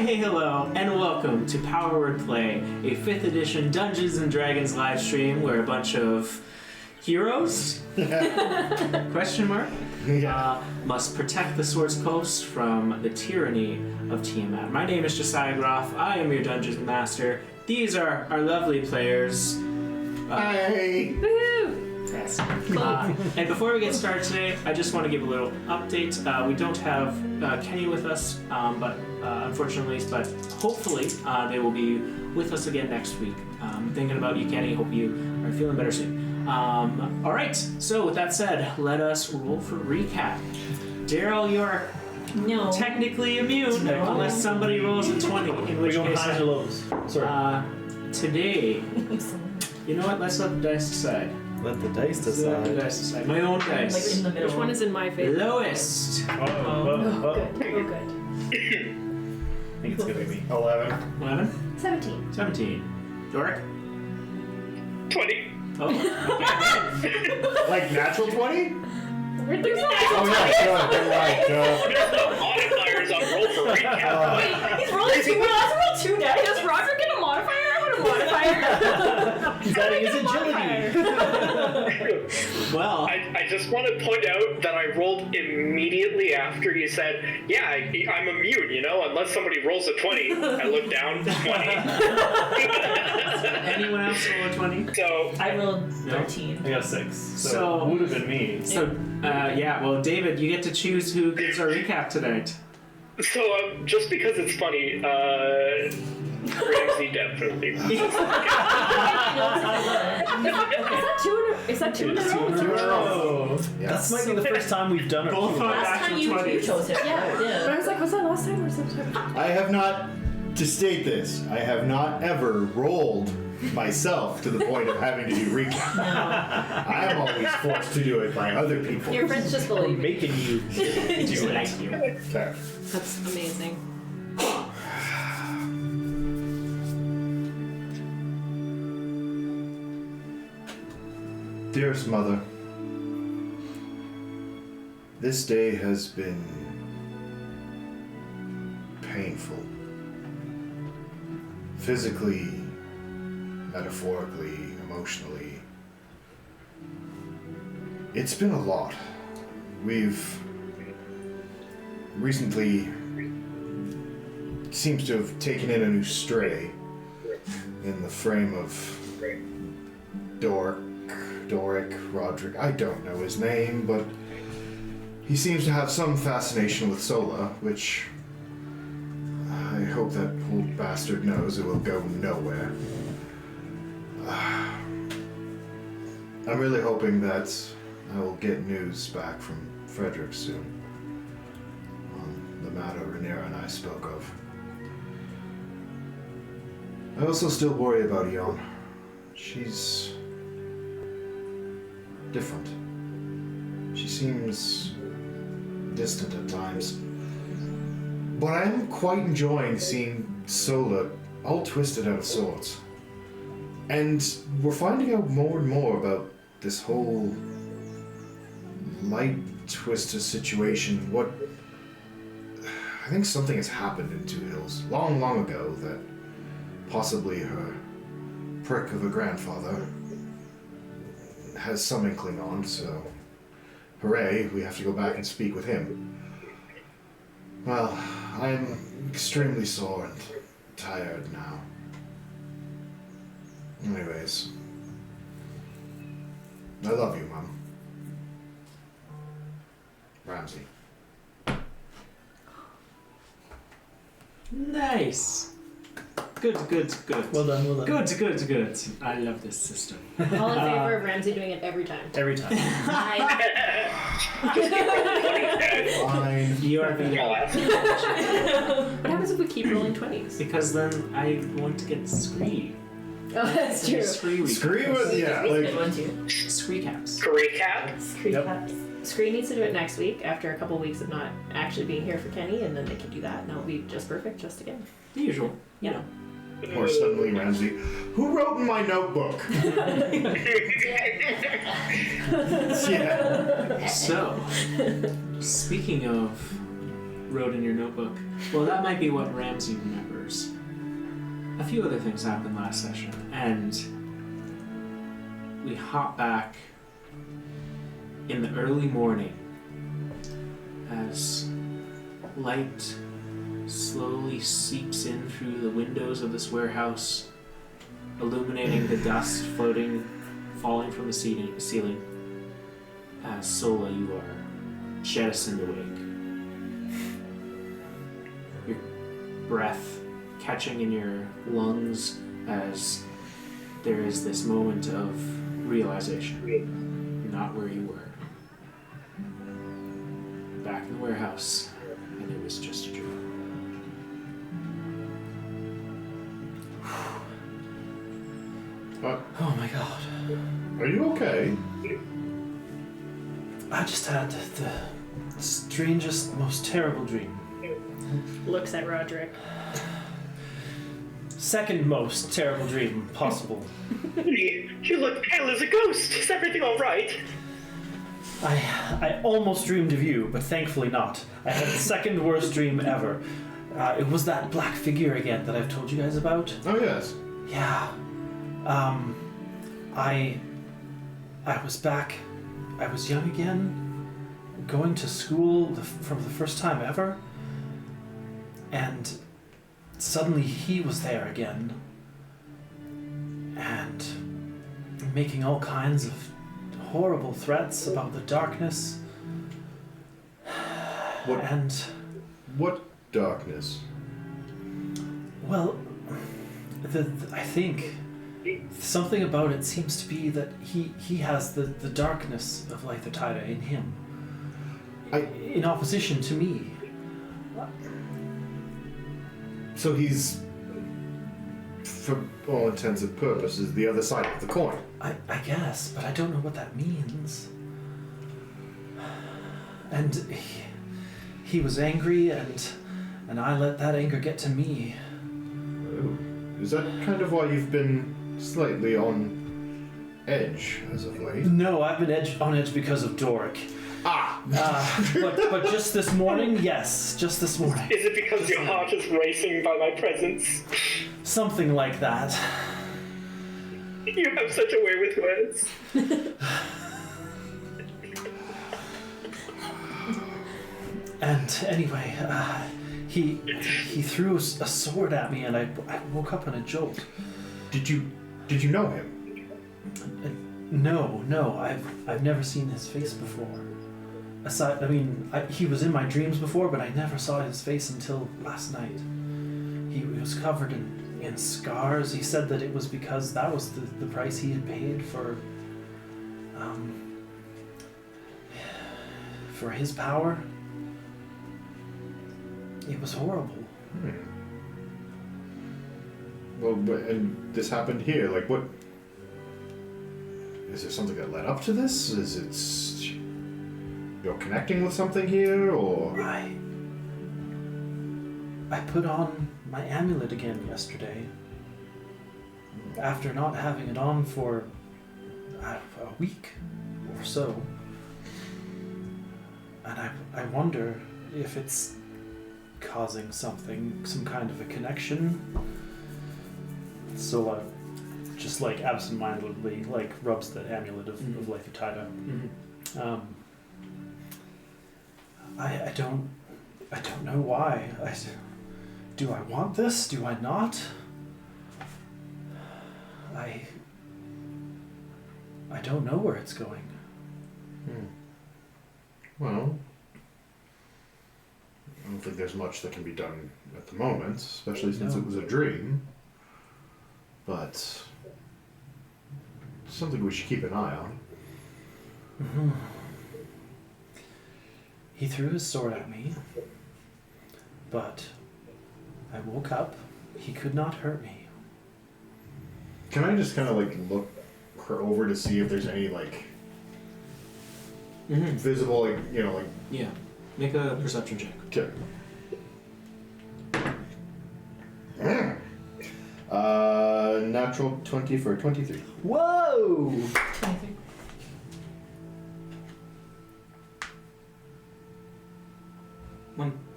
hey, hello, and welcome to Power Word Play, a 5th edition Dungeons & Dragons live stream where a bunch of heroes, question mark, must protect the Swords Coast from the tyranny of Tiamat. My name is Josiah Groff. I am your Dungeon Master. These are our lovely players. Hey! Woohoo! Yes. And before we get started today, I just want to give a little update. We don't have Kenny with us, unfortunately, but hopefully they will be with us again next week. Thinking about you, Kenny. Hope you are feeling better soon. All right. So with that said, let us roll for recap. Darryll, you're technically immune unless somebody rolls a 20. In which case, highs or lows. Sorry. Today, you know what? Let's let the dice decide. Let the dice decide. My own dice. Like in the middle. Which one is in my favor? Lowest. Good. Oh, good. I think it's gonna be me. 11. 17. 17. Doric? 20. Oh. Okay. Like natural 20? Where'd the Oh, yeah, There's no modifiers on roll for recap. He's rolling 2. Well, that's roll 2 now. Does Roger get a modifier? I want a modifier. He's adding his agility. Well, I just want to point out that I rolled immediately after you said, yeah, I'm immune, unless somebody rolls a 20. I look down, 20. anyone else roll a 20? So, I rolled 13. I got 6. So- it would have been me. So, well, David, you get to choose who gives our recap tonight. just because it's funny, Ramsey definitely. Is that two in a row? 2 in a row. That might be the first time we've done it. Both are Last time you 20s. chose him. Yeah. But I was like, was that last time or something? I have not, to state this, I have not ever rolled myself to the point of having to do recap. I am always forced to do it by other people. Your friends just We're believe me. making you do it. Thank you. Okay. That's amazing. Dearest Mother, this day has been painful. Physically, metaphorically, emotionally. It's been a lot. We've recently seems to have taken in a new stray in the frame of Doric, Roderick, I don't know his name, but he seems to have some fascination with Sola, which I hope that old bastard knows it will go nowhere. I'm really hoping that I will get news back from Frederick soon on the matter Rhaenyra and I spoke of. I also still worry about Eon. She's different. She seems distant at times. But I am quite enjoying seeing Sola all twisted out of sorts. And we're finding out more and more about this whole light twister situation. I think something has happened in Two Hills long, long ago that possibly her prick of a grandfather has some inkling on, so hooray, we have to go back and speak with him. Well, I'm extremely sore and tired now. Anyways, I love you, Mom. Ramsey. Nice. Good. Well done. Good. I love this system. All in favor of Ramsey doing it every time. Every time. Fine. You are the What happens if we keep rolling 20s? because then I want to get scree. Oh, that's true. Scree Scream with, yeah, Scree's a good like, one too. Scree caps. recap. Scree Yep. caps. Scree needs to do it next week after a couple of weeks of not actually being here for Kenny, and then they can do that, and it'll be just perfect, just again. The usual. Yeah. or suddenly Ramsey, who wrote in my notebook? Yeah. So, speaking of wrote in your notebook. Well, that might be what Ramsey remembers. A few other things happened last session, and we hop back in the early morning as light slowly seeps in through the windows of this warehouse, illuminating the dust falling from the ceiling. As Sola, you are jettisoned awake. Your breath catching in your lungs as there is this moment of realization. You're not where you were. Back in the warehouse, and it was just a dream. Oh my god. Are you okay? I just had the strangest, most terrible dream. Looks at Roderick. Second most terrible dream possible. You look pale as a ghost. Is everything all right? I almost dreamed of you, but thankfully not. I had the second worst dream ever. It was that black figure again that I've told you guys about. Oh, yes. Yeah. I was back. I was young again, going to school for the first time ever, and suddenly he was there again, and making all kinds of horrible threats about the darkness. What darkness? Well, I think something about it seems to be that he has the darkness of Lythotida in him. In opposition to me. So he's, for all intents and purposes, the other side of the coin. I guess, but I don't know what that means. And he was angry, and I let that anger get to me. Oh. Is that kind of why you've been slightly on edge as of late? No, I've been on edge because of Doric. But just this morning, yes, just this morning. Is it because your heart is racing by my presence? Something like that. You have such a way with words. And anyway, he threw a sword at me, and I woke up in a jolt. Did you know him? No, I've never seen his face before. He was in my dreams before, but I never saw his face until last night. He was covered in scars. He said that it was because that was the price he had paid for his power. It was horrible. Well, and this happened here. Like, what? Is there something that led up to this? Is it you're connecting with something here, or? I put on my amulet again yesterday. After not having it on for a week or so. And I wonder if it's causing something, some kind of a connection. So just like absentmindedly rubs the amulet of Lythotida. Mm-hmm. I don't know why. Do I want this? Do I not? I don't know where it's going. Well, I don't think there's much that can be done at the moment, especially since it was a dream. But something we should keep an eye on. Mm-hmm. He threw his sword at me, but I woke up. He could not hurt me. Can I just kind of look her over to see if there's any visible Yeah. Make a perception check. Okay. Natural 20 for 23. Whoa!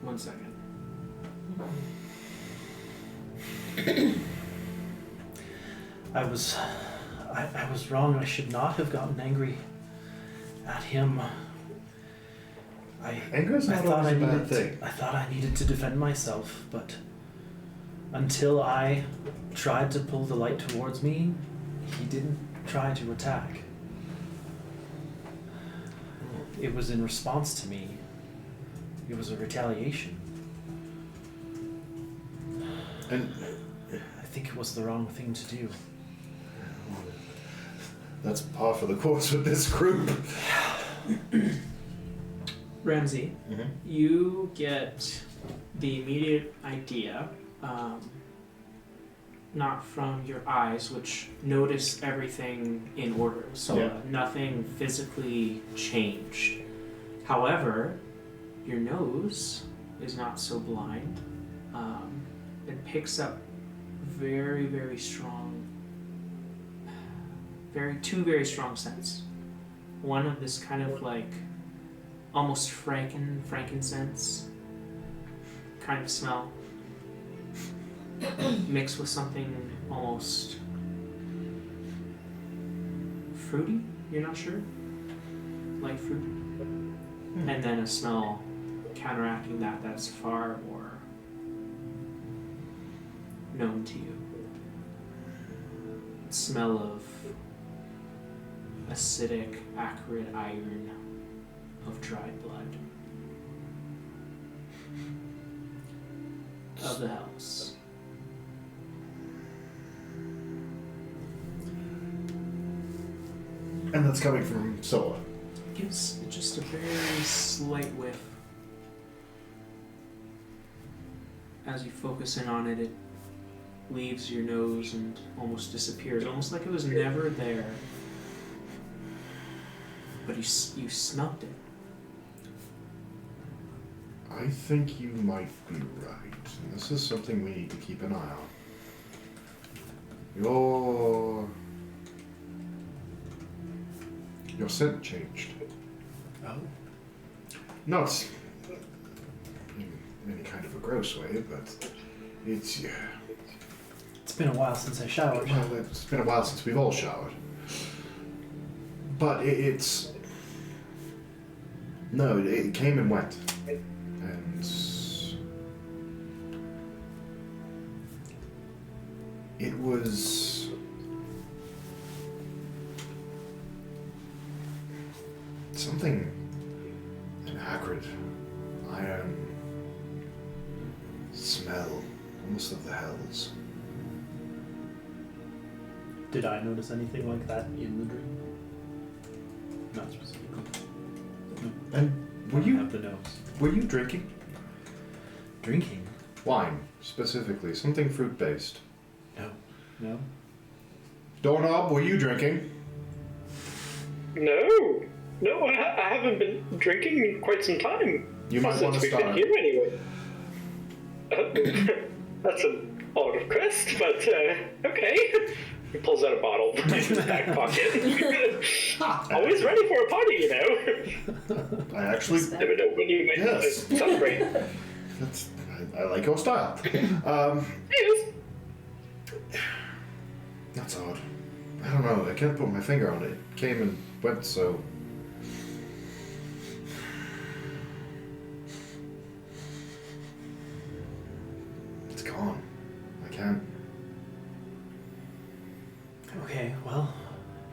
One sec. I was wrong. I should not have gotten angry at him. Anger's not always a bad thing. I thought I needed to defend myself, but until I tried to pull the light towards me, he didn't try to attack. It was in response to me. It was a retaliation. And I think it was the wrong thing to do. that's par for the course with this group. Ramsey, you get the immediate idea, not from your eyes, which notice everything in order, so nothing physically changed. However, your nose is not so blind. It picks up very, very strong, two very strong scents. One of this kind of like almost frankincense kind of smell, mixed with something almost fruity, you're not sure? Light fruit. And then a smell counteracting that's far more known to you. Smell of acidic, acrid iron of dried blood. Of the hells. And that's coming from Sola. Gives just a very slight whiff. As you focus in on it, it leaves your nose and almost disappears, almost like it was never there. But you smelled it. I think you might be right. And this is something we need to keep an eye on. Your scent changed. Oh. Not in any kind of a gross way, but it's It's been a while since I showered. well, it's been a while since we've all showered. But it came and went. And it was something, an acrid, iron smell, almost of the hells. Did I notice anything like that in the dream? Not specifically. No. And I have the nose. were you drinking? Drinking? Wine, specifically, something fruit-based. No. Doorknob, were you drinking? No, I haven't been drinking in quite some time. You might want to since we've start. been here anyway. That's an odd request, but okay. He pulls out a bottle from his back pocket. Always ready for a party, you know. I actually... Never know when you might Yes. celebrate. I like your style. Yes. That's odd. I don't know. I can't put my finger on it. It came and went so... It's gone. I can't... Okay, well,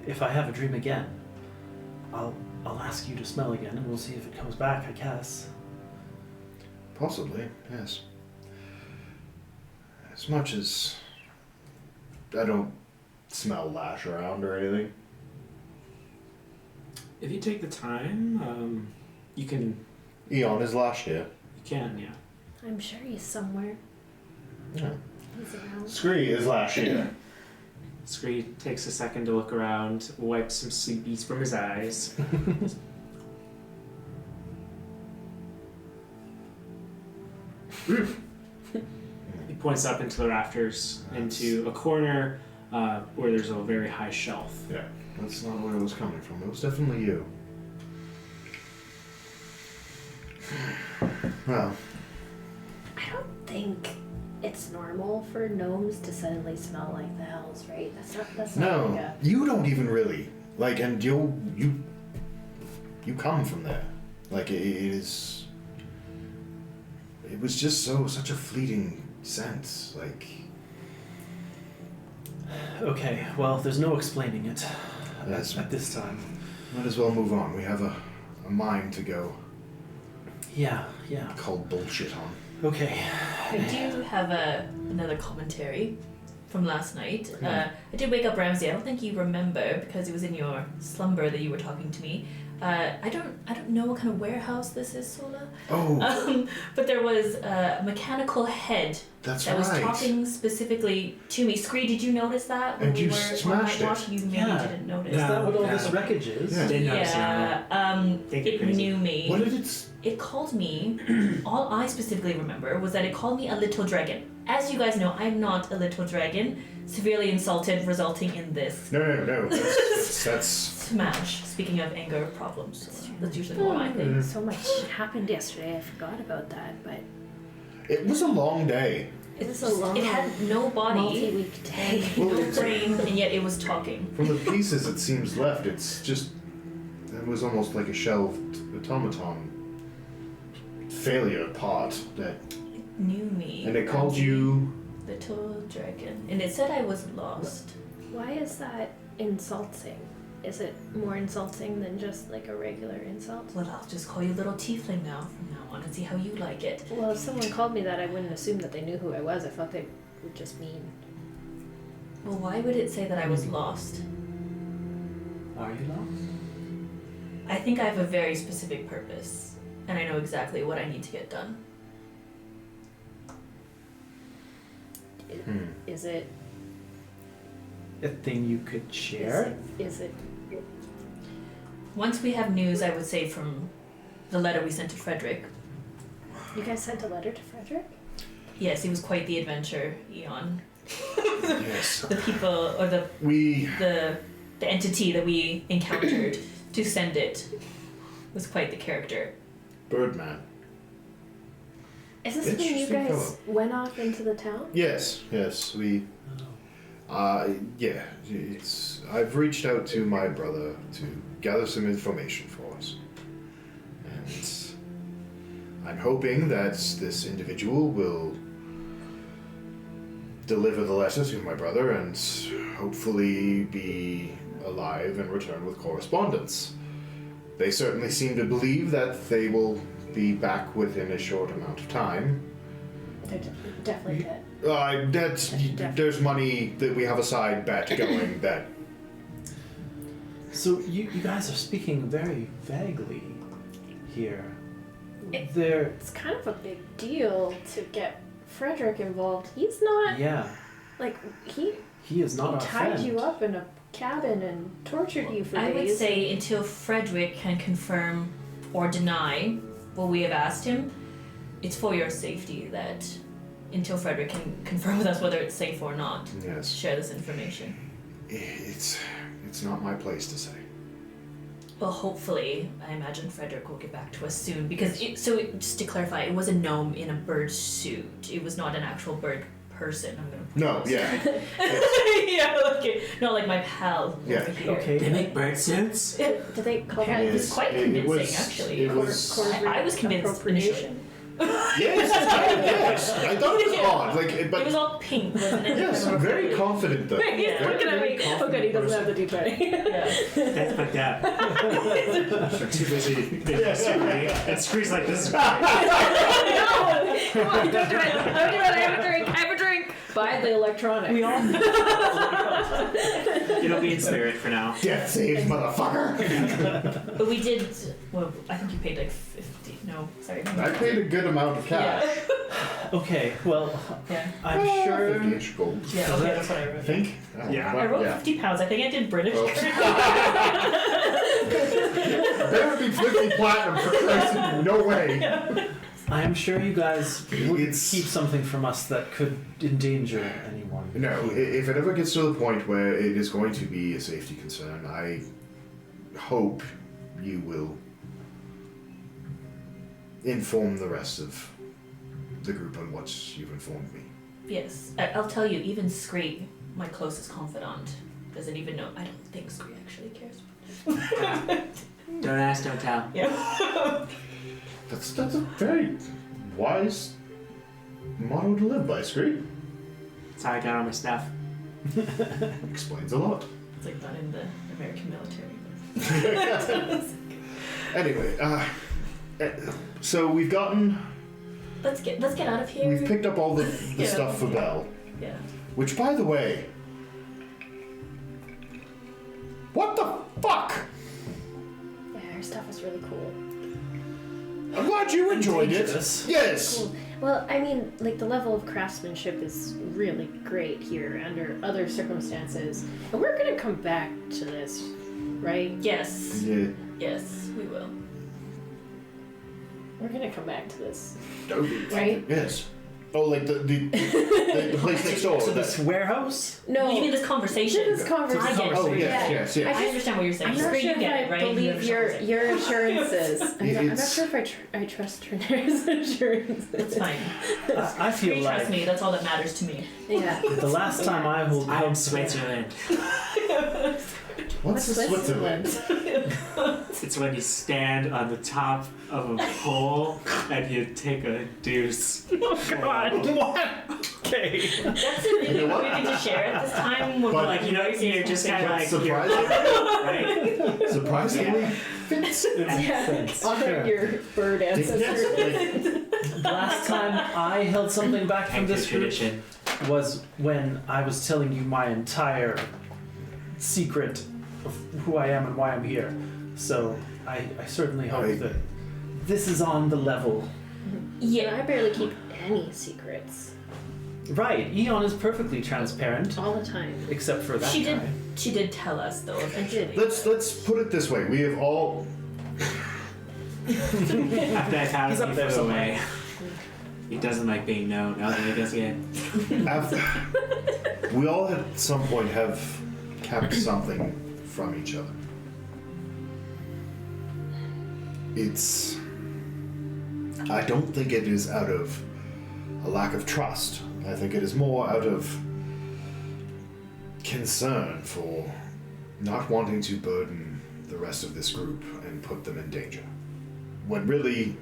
if I have a dream again, I'll ask you to smell again and we'll see if it comes back, I guess. Possibly, yes. As much as... I don't smell lash around or anything. If you take the time, you can. Eon is lash here. You can, yeah. I'm sure he's somewhere. Yeah. He's around. Scree is lash here. Scree takes a second to look around, wipes some sleepies from his eyes. He points up into the rafters, into a corner where there's a very high shelf. Yeah, that's not where it was coming from. It was definitely you. Well, I don't think it's normal for gnomes to suddenly smell like the hells, right? That's not No, like a... you don't even really like, and you come from there. Like it was just such a fleeting sense. Like, Okay, well, there's no explaining it Yes. at this time. might as well move on. We have a mine to go Yeah. call bullshit on. Okay. I do have another commentary from last night. I did wake up Ramsey. I don't think you remember because it was in your slumber that you were talking to me. I don't know what kind of warehouse this is, Sola. Oh, But there was a mechanical head that's that was right. talking specifically to me. Scree, did you notice that when And we you were on smashed Night it. Watch? You maybe Yeah. didn't notice. Is that what all Yeah. this wreckage is? Yeah. Didn't notice, Think you're It crazy. knew me. What did it? It called me, all I specifically remember was that it called me a little dragon. As you guys know, I'm not a little dragon, severely insulted, resulting in this No. That's smash. Speaking of anger problems, that's usually more my thing. So much happened yesterday, I forgot about that, but it was a long day. it's a long, It had no body, multi-week day. Well, no it's- brain, and yet it was talking. From the pieces it seems left, it's just it was almost like a shelved automaton failure part that, It knew me. and it called you. Little dragon. And it said I was lost. Why is that insulting? Is it more insulting than just like a regular insult? Well, I'll just call you little tiefling now from now on and see how you like it. Well, if someone called me that, I wouldn't assume that they knew who I was. I thought they would just mean. Well, why would it say that I was lost? Are you lost? I think I have a very specific purpose, and I know exactly what I need to get done. Is it? A thing you could share? Is it? Once we have news, I would say, from the letter we sent to Frederick. You guys sent a letter to Frederick? Yes, it was quite the adventure, Eon. Yes. The people, or the entity that we encountered to send it was quite the character. Birdman. Is this when you Interesting guys fellow. went off into the town? Yes, we. Yeah, I've reached out to my brother to gather some information for us. And I'm hoping that this individual will deliver the letter to my brother and hopefully be alive and return with correspondence. They certainly seem to believe that they will be back within a short amount of time. They're definitely dead. There's money that we have a side bet going that. So you guys are speaking very vaguely here. There, It's kind of a big deal to get Frederick involved. He's not yeah, like he he is not our tied friend. you up in a cabin and tortured you for I days. would say until Frederick can confirm or deny what we have asked him, it's for your safety that until Frederick can confirm with us whether it's safe or not, Yes. share this information. It's not my place to say. Well, hopefully, I imagine Frederick will get back to us soon because just to clarify, it was a gnome in a bird suit. It was not an actual bird person. I'm gonna put No, this- yeah. yeah, okay. Not like my pal Yeah. over here. Okay. They make bird suits? Did they call that It was quite convincing, actually. It was. I was convinced initially. Yes, I thought it was odd. Like, It but was all pink, wasn't it? yes, I'm very confident though. Yeah. Very, Look at very me. Oh, good, he doesn't have the D20. Yeah. That's like that. They're too busy. And Scree's like, this is great. Come on, don't do it. Don't do it. I have a drink. Buy the electronic. We all. It'll be in spirit for now. Death saves, motherfucker. But we did. Well, I think you paid like 50. No, sorry. I paid a good amount of cash. Okay, well, Yeah. I'm sure. 50-ish gold. Yeah. Okay, that's what I I wrote. think. Yeah. I wrote Yeah. 50 pounds. I think I did British. Oh. There would be 50 platinum for Christ. No way. I am sure you guys wouldn't It's- keep something from us that could endanger anyone. No, if it ever gets to the point where it is going to be a safety concern, I hope you will inform the rest of the group on what you've informed me. Yes, I'll tell you, even Scree, my closest confidant, doesn't even know. I don't think Scree actually cares. Don't ask, don't tell. Yeah. That's a very wise motto to live by, Scree. That's how I got all my stuff. Explains a lot. It's like not in the American military. Anyway, so we've gotten. Let's get out of here. We've picked up all the Yeah. stuff for Belle. Yeah. Which, by the way, what the fuck? Yeah, her stuff was really cool. I'm glad you enjoyed it. Dangerous. Yes. Cool. Well, I mean, like, the level of craftsmanship is really great here under other circumstances. And we're gonna come back to this, right? Yes. Yeah. Yes, we will. We're gonna come back to this, Oh, right? yes. Oh, like the place next door. So this warehouse? No. You mean this conversation? This conversation. I get it. Oh, Yeah. yes, yes. I understand what you're saying. I'm not Scree, sure you if get I it, right? You believe understand. your assurances. I'm not It's- sure if I trust Renee's assurances. It's fine. I feel Scree, like trust me, that's all that matters to me. Yeah. the last time I I'm held Switzerland. What's the Switzerland? It's when you stand on the top of a pole and you take a deuce. Oh God! What? Okay. That's it. You know what? We can just share at this time. When But- we're Like, you know, you're just kind of But like, you're surprisingly, right? surprisingly fits. Fence. Honor Sure. your bird ancestors. Yes, like, Last time I held something back from Hector this group tradition. was when I was telling you my entire secret of who I am and why I'm here. So I certainly hope Right. that this is on the level. Yeah, I barely keep any secrets. Right, Eon is perfectly transparent, All the time. except for that She guy. did. She did tell us though. Eventually. let's put it this way: we have all. After I've had He's him up there put somewhere. away. He doesn't like being known. I think he does again. We all at some point have kept something from each other. It's. I don't think it is out of a lack of trust. I think it is more out of concern for not wanting to burden the rest of this group and put them in danger. When really,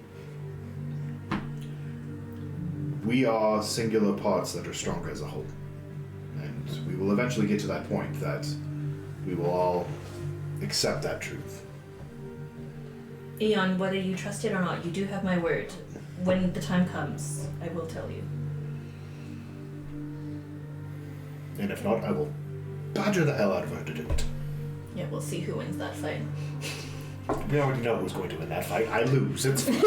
we are singular parts that are stronger as a whole. And we will eventually get to that point that we will all accept that truth. Eon, whether you trust it or not, you do have my word. When the time comes, I will tell you. And if not, I will badger the hell out of her to do it. Yeah, we'll see who wins that fight. We already know who's going to win that fight. I lose. It's fine.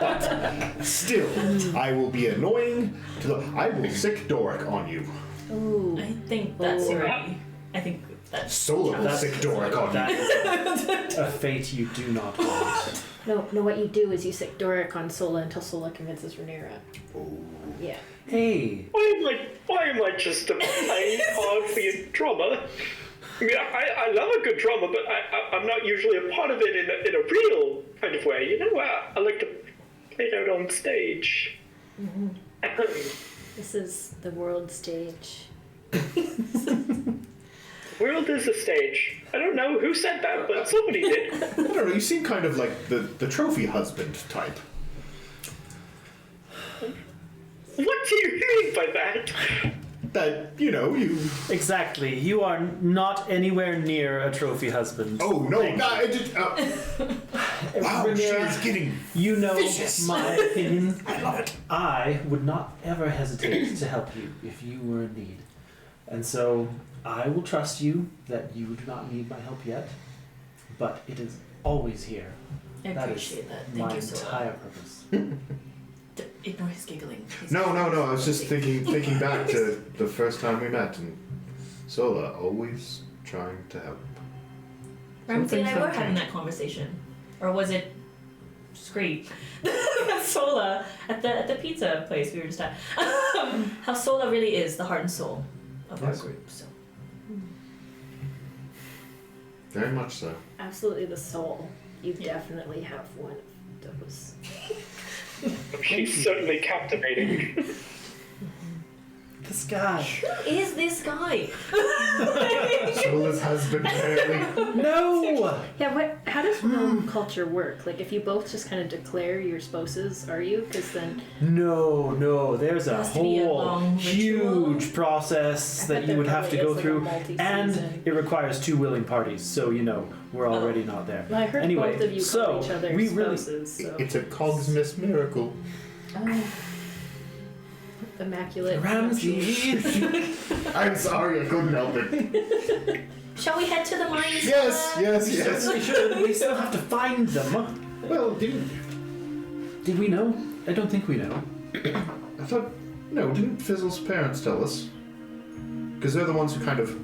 But still, I will be annoying to the. I will sick Doric on you. Ooh. I think that's already. I think that's. Sola will sick Doric on That you. is a fate you do not want. No, what you do is you sick Doric on Sola until Sola convinces Rhaenyra. Oh. Yeah. Hey, Why am I just a plain hog for your drama? I mean, I love a good drama, but I'm not usually a part of it in a real kind of way. You know, I like to play it out on stage. Mm-hmm. This is the world stage. World is a stage. I don't know who said that, but somebody did. I don't know. You seem kind of like the trophy husband type. What do you mean by that? That you. exactly. You are not anywhere near a trophy husband. Oh no! No, I just. Wow, she Rhaenyra, is getting. you know vicious. my opinion. I love it. I would not ever hesitate to help you if you were in need. And so I will trust you that you do not need my help yet, but it is always here. I That is appreciate that. my Thank you so entire much. purpose. Ignore his giggling. He's No. I was just thinking back to the first time we met, and Sola always trying to help. Ramsey and I Some were things having don't that conversation, or was it Scree? Sola at the pizza place we were just at. How Sola really is the heart and soul of our Yes. group. So Very much so. Absolutely the soul. You definitely have one of those. She's certainly captivating. this guy? Who is this guy? Shola's husband, apparently. No! Yeah, how does gnome culture work? Like, if you both just kind of declare your spouses, are you? Because then... No. There's a Has to be a whole long huge ritual. process I that bet you there would have to probably go is, like, a through, multi-season. and it requires 2 willing parties. So we're already not there. Well, I heard Anyway, both of you so call each other we really- spouses, so... It's a Cogsmith miracle. Oh. Immaculate. Ramsey. I'm sorry, I couldn't help it. Shall we head to the mines? Yes. We should. We still have to find them. Well, did we know? I don't think we know. I thought... No, didn't Fizzle's parents tell us? Because they're the ones who kind of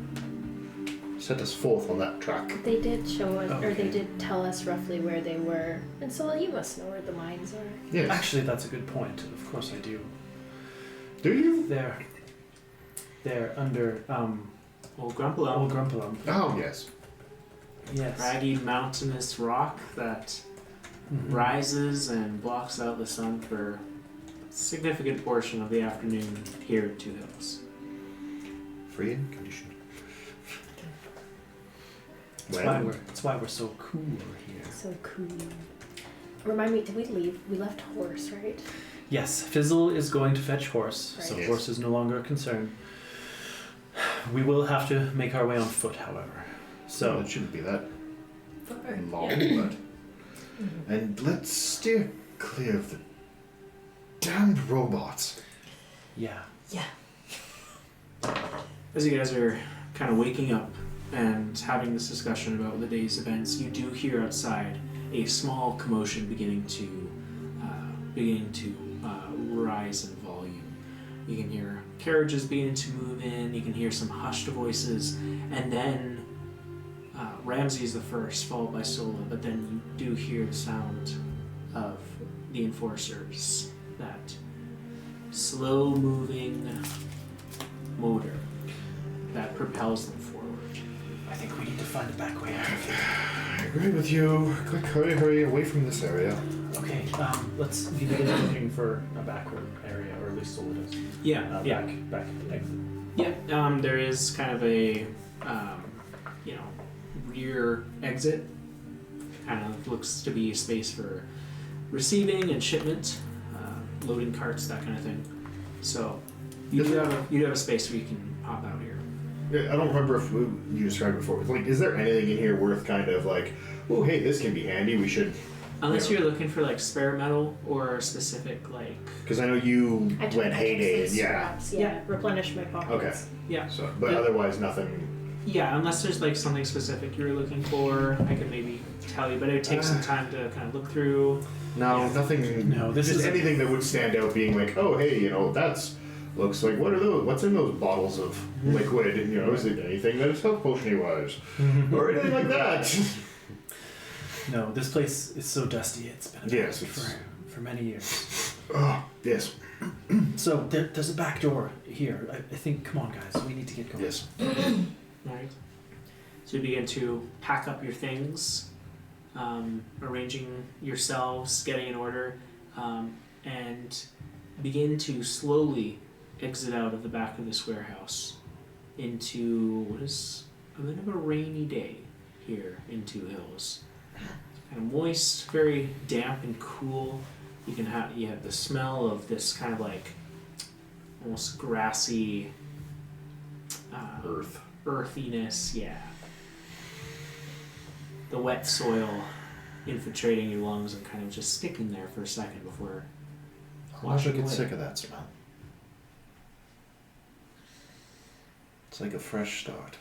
set us forth on that track. They did show us, or Okay. they did tell us roughly where they were. And so you must know where the mines are. Yes. Actually, that's a good point. Of course I do. Do you? They're under Old Grumpelum. Old Grumpelum. Oh, yes. Yes. Craggy mountainous rock that Mhm. rises and blocks out the sun for a significant portion of the afternoon here at Two Hills. Free and conditioned. That's why we're so cool here. So cool. Remind me, did we leave? We left horse, right? Yes, Fizzle is going to fetch horse, so Right. horse is no longer a concern. We will have to make our way on foot, however. So it shouldn't be that Far. long, Yeah. but... And let's steer clear of the damned robots. yeah. Yeah. As you guys are kind of waking up and having this discussion about the day's events, you do hear outside a small commotion beginning to rise in volume. You can hear carriages beginning to move in. You can hear some hushed voices, and then Ramsey is the first, followed by Sola. But then you do hear the sound of the enforcers, that slow-moving motor that propels them forward. I think we need to find a back way out of here. I agree with you. Quick, hurry away from this area. Okay, let's begin looking for a backward area, or at least Sola does. Back exit. Yeah, there is kind of a, rear exit. Kind of looks to be a space for receiving and shipment, loading carts, that kind of thing. So you do have a space where you can pop out here. Yeah, I don't remember if you described it before. Like, is there anything in here worth kind of like, oh, hey, this can be handy. We should. Unless you're looking for like spare metal or specific like. Because I know you I took went heyday and yeah. scraps, yeah. Replenish my pockets. Okay. Yeah. So, but otherwise nothing. Yeah, unless there's like something specific you're looking for, I could maybe tell you, but it would take some time to kind of look through. No, nothing. No, this just is anything that would stand out, being like, oh, hey, that's looks like what are those? What's in those bottles of liquid? And, is it anything that is health potion-y wise, or anything like that? No, this place is so dusty. It's been Yes, for many years. Oh, yes, So there's a back door here. I think. Come on, guys. We need to get going. yes. Right. So you begin to pack up your things, arranging yourselves, getting in order, and begin to slowly exit out of the back of this warehouse into what is a bit of a rainy day here in Two Hills. Kind of moist, very damp and cool. You have the smell of this kind of like almost grassy earthiness, yeah. The wet soil infiltrating your lungs and kind of just sticking there for a second before I'll never washing get away. sick of that smell. It's like a fresh start.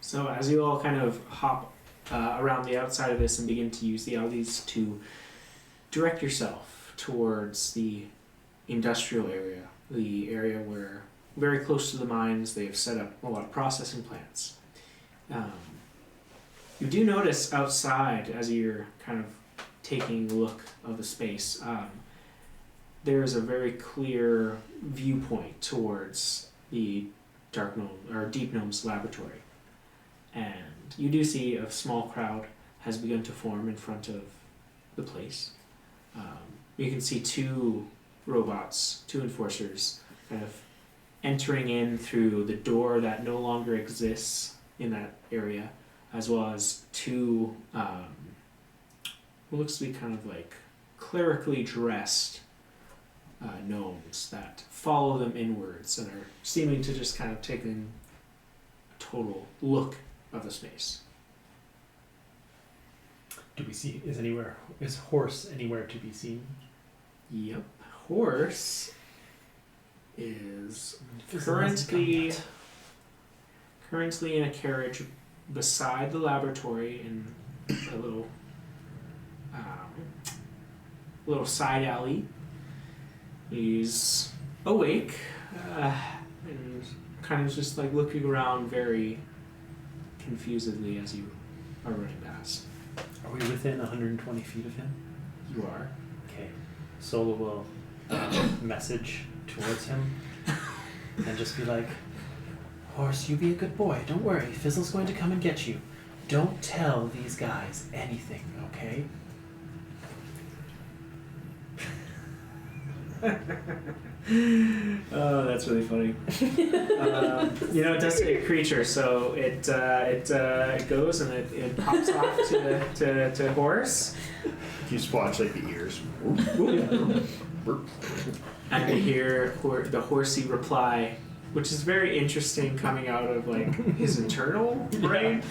So as you all kind of hop around the outside of this and begin to use the alleys to direct yourself towards the industrial area, the area where, very close to the mines, they've set up a lot of processing plants. You do notice outside, as you're kind of taking a look of the space, there's a very clear viewpoint towards the Dark Gnome, or Deep Gnome's laboratory. And you do see a small crowd has begun to form in front of the place. You can see 2 robots, 2 enforcers, kind of entering in through the door that no longer exists in that area, as well as two what looks to be kind of like clerically dressed gnomes that follow them inwards and are seeming to just kind of take in a total look of the space. Do we see? Is horse anywhere to be seen? Yep. Horse is Currently currently in a carriage beside the laboratory in a little side alley. He's awake and kind of just like looking around very confusedly as you are running past. Are we within 120 feet of him? You are. Okay. Sola will message towards him and just be like, Horse, you be a good boy. Don't worry. Fizzle's going to come and get you. Don't tell these guys anything, okay? Oh, that's really funny. It does say creature, so it goes and it pops off to horse, You just watch like the ears. and you hear the horsey reply, which is very interesting coming out of like his internal brain.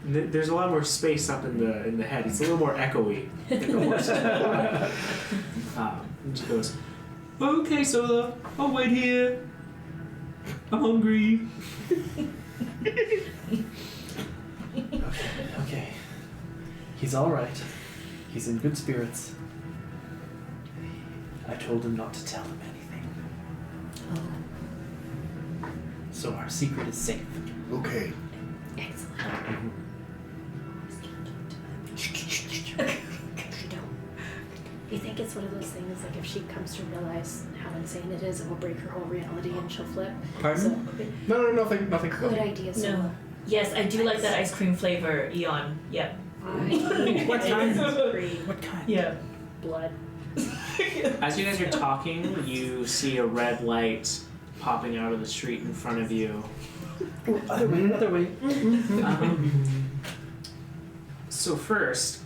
There's a lot more space up in the head. It's a little more echoey than the horse's reply. And she goes, "Okay, Sola, I'll wait here. I'm hungry." Okay. He's all right. He's in good spirits. I told him not to tell him anything. So our secret is safe. Okay. Excellent. You think it's one of those things, like if she comes to realize how insane it is, it will break her whole reality and she'll flip? Pardon? No, nothing. Good idea, Sola. No. Yes, I do like that ice cream flavor, Eon. Yep. What kind? What kind? Yeah. Blood. As you guys are talking, you see a red light popping out of the street in front of you. Other way. So first,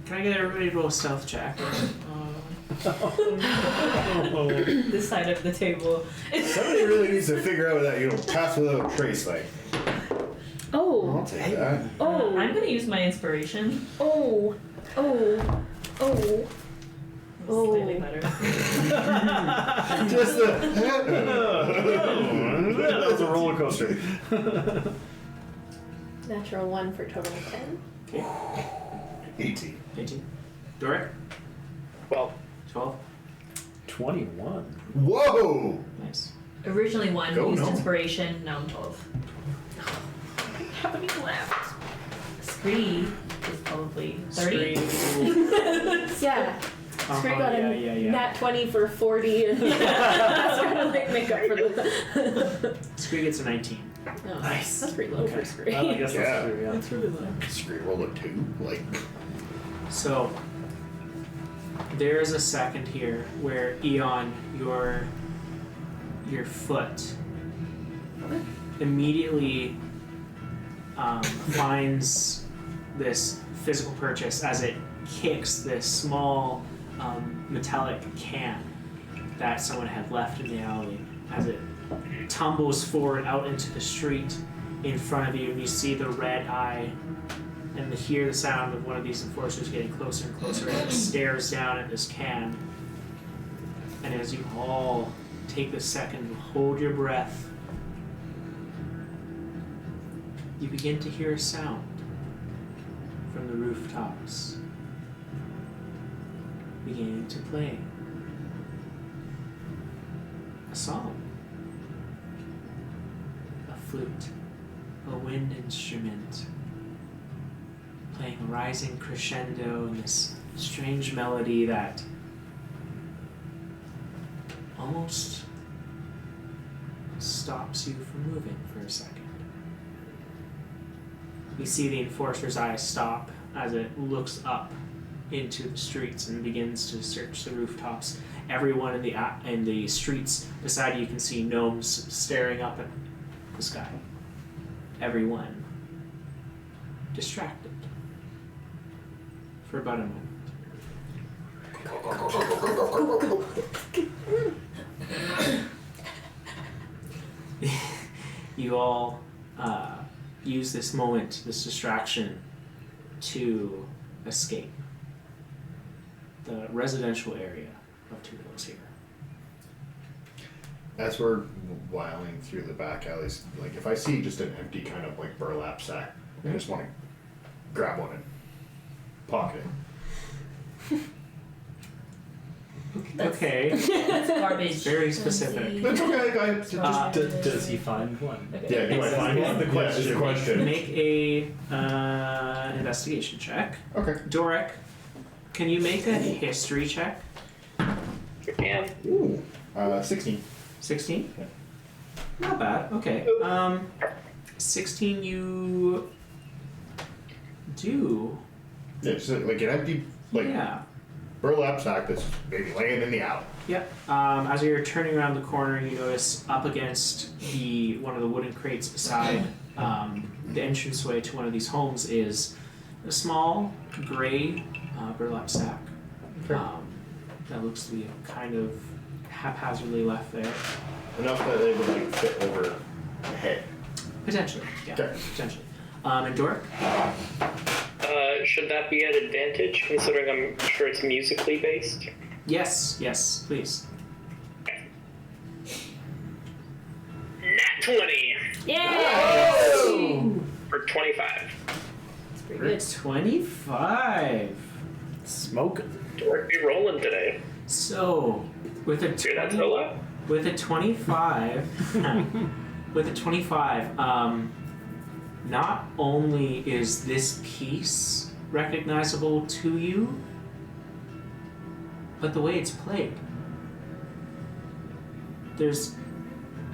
can I get everybody to roll a stealth check? This side of the table. Somebody really needs to figure out that pass without a trace. Like, Oh. I'll take that. Oh. I'm gonna use my inspiration. Oh. Slightly better. Just the. That was a roller coaster. Natural 1 for total of 10. Okay. 18. 18. Doric? 12. 12. 21. Whoa! Nice. Originally 1, Go, used no. inspiration, now I'm 12. How many left? Scree is probably 30. Yeah. Scree got a yeah. nat 20 for 40, and that's kind of like make up for the. Scree gets a 19. Oh, Nice. That's pretty low for Scree. I guess Yeah. that's true, yeah. That's really low. Screen roll a 2. Like, So, there is a second here where Eon, your foot immediately finds this physical purchase as it kicks this small metallic can that someone had left in the alley. As it tumbles forward out into the street in front of you, and you see the red eye and hear the sound of one of these enforcers getting closer and closer, and it stares down at this can. And as you all take the second to hold your breath, you begin to hear a sound from the rooftops beginning to play a song, a flute, a wind instrument, playing a rising crescendo in this strange melody that almost stops you from moving for a second. You see the enforcer's eyes stop as it looks up into the streets and begins to search the rooftops. everyone in the streets beside you can see gnomes staring up at the sky. Everyone distracted for about a moment. You all use this moment, this distraction, to escape the residential area of Two Hills here. As we're whiling through the back alleys, like if I see just an empty kind of like burlap sack, I just want to grab one and pocket it. Okay, That's garbage. very specific. That's okay, I just Does he find one? Okay. yeah. Do I find one? The question. Yeah, the question. Make a investigation check. Okay. Doric, can you make a history check? And Ooh. 16. 16? Not bad. Okay. 16 you do. Yeah, just like an empty Yeah. burlap sack that's maybe laying in the alley. Yep. As you're turning around the corner, you notice up against one of the wooden crates beside the entranceway to one of these homes is a small gray burlap sack. That looks to be kind of haphazardly left there. Enough that it would like fit over the head. Potentially, yeah. Okay. Potentially. And Doric? should that be an advantage, considering I'm sure it's musically based? Yes, please. Nat 20 Yay! for 25. That's pretty We're good. at 25. Smoking. Dork be rolling today. So, with a Hear that 20, solo? with a 25, with a 25, not only is this piece recognizable to you, but the way it's played. There's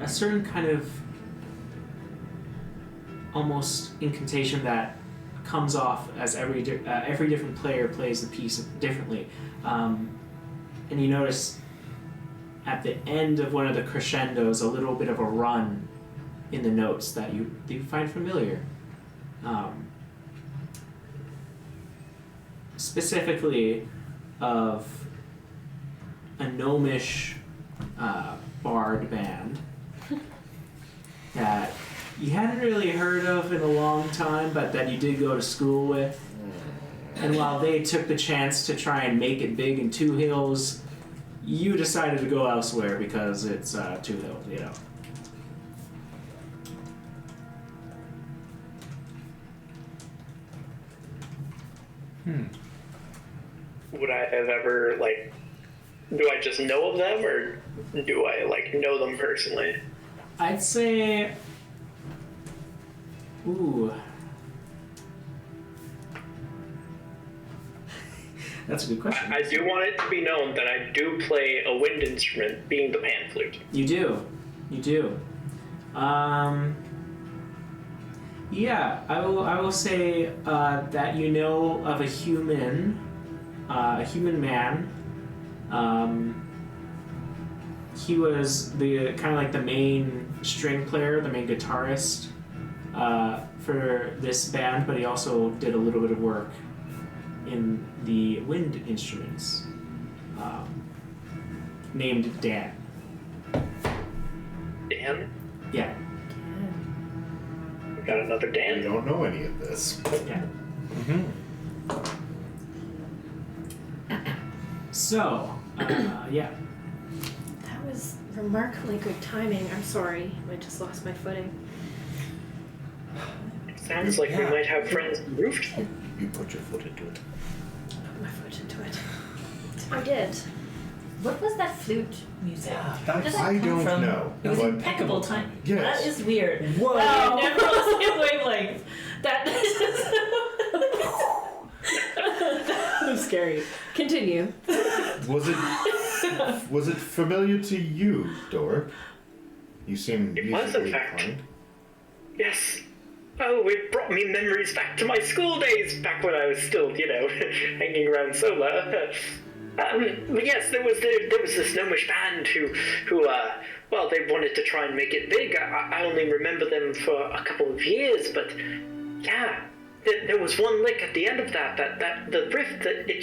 a certain kind of almost incantation that comes off as every different player plays the piece differently, and you notice at the end of one of the crescendos a little bit of a run in the notes that you find familiar. Specifically of a gnomish bard band that you hadn't really heard of in a long time, but that you did go to school with. And while they took the chance to try and make it big in Two Hills, you decided to go elsewhere because it's Two Hills, you know. Would I have ever, like, do I just know of them, or do I, like, know them personally? I'd say... Ooh. That's a good question. I do want it to be known that I do play a wind instrument, being the pan flute. You do. Yeah, I will say that you know of a human man. He was the kind of like the main string player, the main guitarist for this band, but he also did a little bit of work in the wind instruments. Named Dan. Dan? Yeah. We got another I Dan. don't know any of this. Yeah. So, yeah. That was remarkably good timing. I'm sorry, I just lost my footing. Sounds like we Yeah. might have friends roofed. You put your foot into it. Put my foot into it. I did. What was that flute music? Yeah, Where does that I come don't from? know. It was but impeccable timing. Yes. That is weird. Whoa. Wow, never on the same wavelength. That I'm scary. Continue. Was it familiar to you, Dork? You seem It was, in musically fact. inclined. Yes. Oh, it brought me memories back to my school days, back when I was still, hanging around Sola. Yes, there was this gnomish band who well, they wanted to try and make it big. I only remember them for a couple of years, but yeah, there was one lick at the end of that the riff that it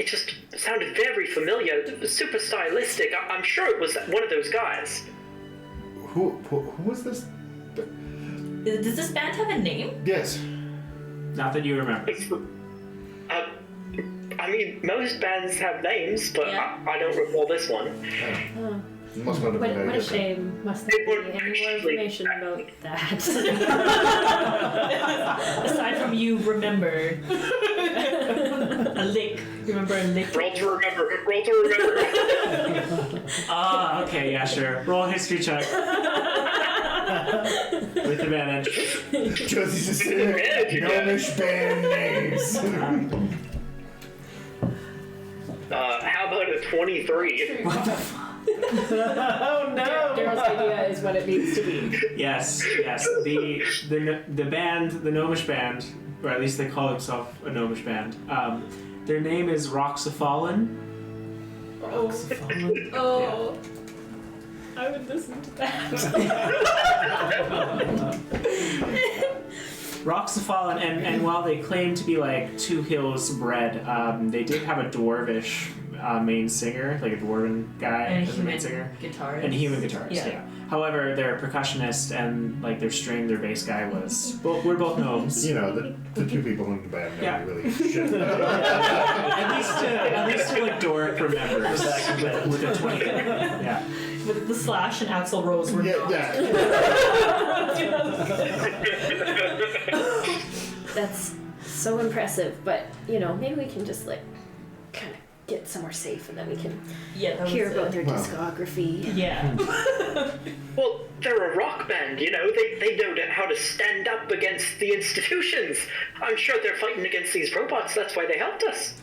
just sounded very familiar, super stylistic. I'm sure it was one of those guys. Who was this? Does this band have a name? Yes. Not that you remember. I mean, most bands have names, but Yeah. I don't recall this one. Oh, It must not have been very what a different. shame. Must there They be weren't any more actually- information about that? Aside from you remember a lick. You remember a lick? Roll to remember. Ah, okay, yeah, sure. Roll a history check. With advantage. Josie's just sitting there. Gnomish band names. How about a 23? Oh no! Daryl's idea is what it needs to be. Yes. The band, the gnomish band, or at least they call themselves a gnomish band. Their name is Rocks-A-Fallin. Rocks-A-Fallin. Oh, I would listen to that. Rocks-A-Fallin, and while they claim to be like Two Hills bred, they did have a dwarvish main singer, like a dwarven guy And as a main singer. guitarist. And a human guitarist, yeah. However, their percussionist and like their bass guy was. We're both gnomes. You know, the two people in the band know Yeah. really shit. At least to like Doric remembers with a 20. Yeah. With the Slash and Axl Rose were not. yeah. That's so impressive, but maybe we can just like kind of get somewhere safe and then we can Yeah, that hear was about their Wow. discography. Yeah. Well, they're a rock band, they know how to stand up against the institutions. I'm sure they're fighting against these robots, that's why they helped us.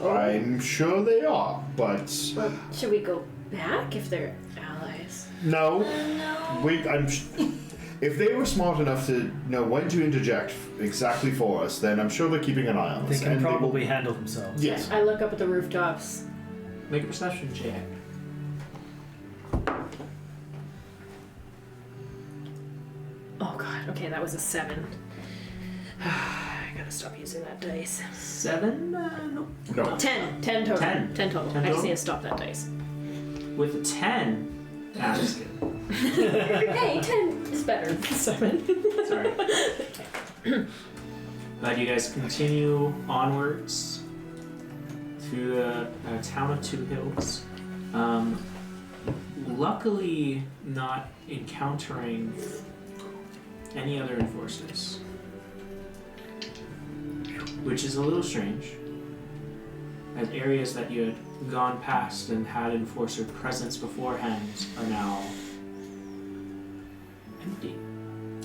I'm sure they are, but Well, should we go back if they're allies? no. If they were smart enough to know when to interject exactly for us, then I'm sure they're keeping an eye on They us. can and probably handle themselves. Yes. I look up at the rooftops. Make a perception check. Oh god, okay, that was a 7. I gotta stop using that dice. 7? No. No. 10 total. 10. 10 total. 10 I just total? need to stop that dice. With a 10. Nah, I'm just kidding. Hey, 10 is better than 7. Sorry. But you guys continue onwards through the town of Two Hills. Luckily, not encountering any other enforcers, which is a little strange, as areas that you had gone past and had enforcer presence beforehand are now empty.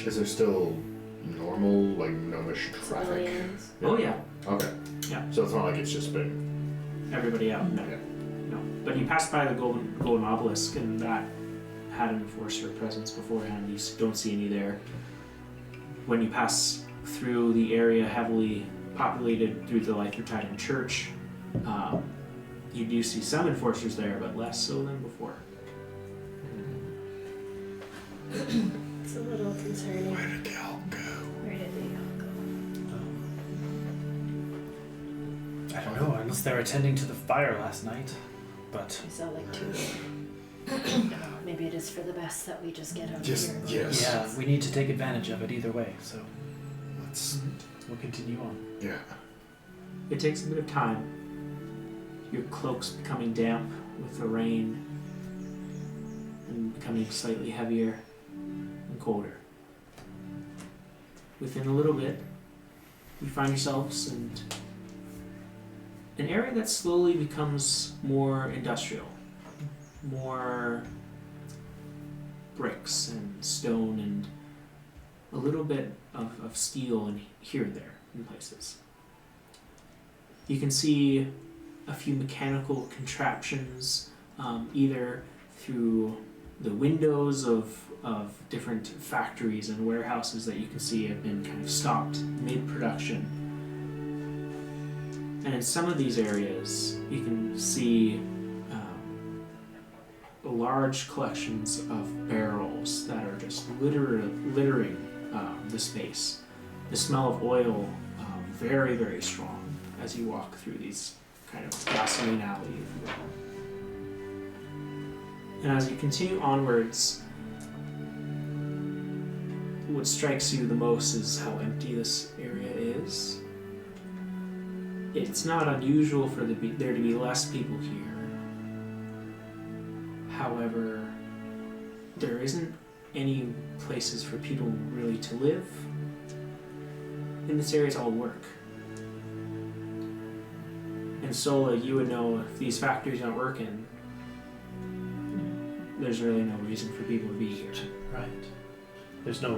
Is there still normal, like, gnomish traffic? Civilians. Oh yeah, Okay. Yeah. So it's not like it's just been. everybody out. No. Yeah. No, but you passed by the golden obelisk, and that had an enforcer presence beforehand. You don't see any there. When you pass through the area heavily populated through the Lythra Church, you do see some enforcers there, but less so than before. It's a little concerning. Where did they all go? Where did they all go? I don't know, unless they're attending to the fire last night. But I saw like 2. Maybe it is for the best that we just get out of Just here. yes. yeah, we need to take advantage of it either way, so Let's. we'll continue on. Yeah. It takes a bit of time. Your cloak's becoming damp with the rain and becoming slightly heavier and colder. Within a little bit, you find yourselves in an area that slowly becomes more industrial, more bricks and stone and a little bit of steel and here and there in places. You can see a few mechanical contraptions, either through the windows of different factories and warehouses that you can see have been kind of stopped mid-production. And in some of these areas, you can see large collections of barrels that are just littering the space. The smell of oil very, very strong as you walk through these kind of gasoline alley, if you will. And as you continue onwards, what strikes you the most is how empty this area is. It's not unusual for there to be less people here. However, there isn't any places for people really to live. In this area, it's all work. And Sola, you would know if these factories aren't working, there's really no reason for people to be here. Right. There's no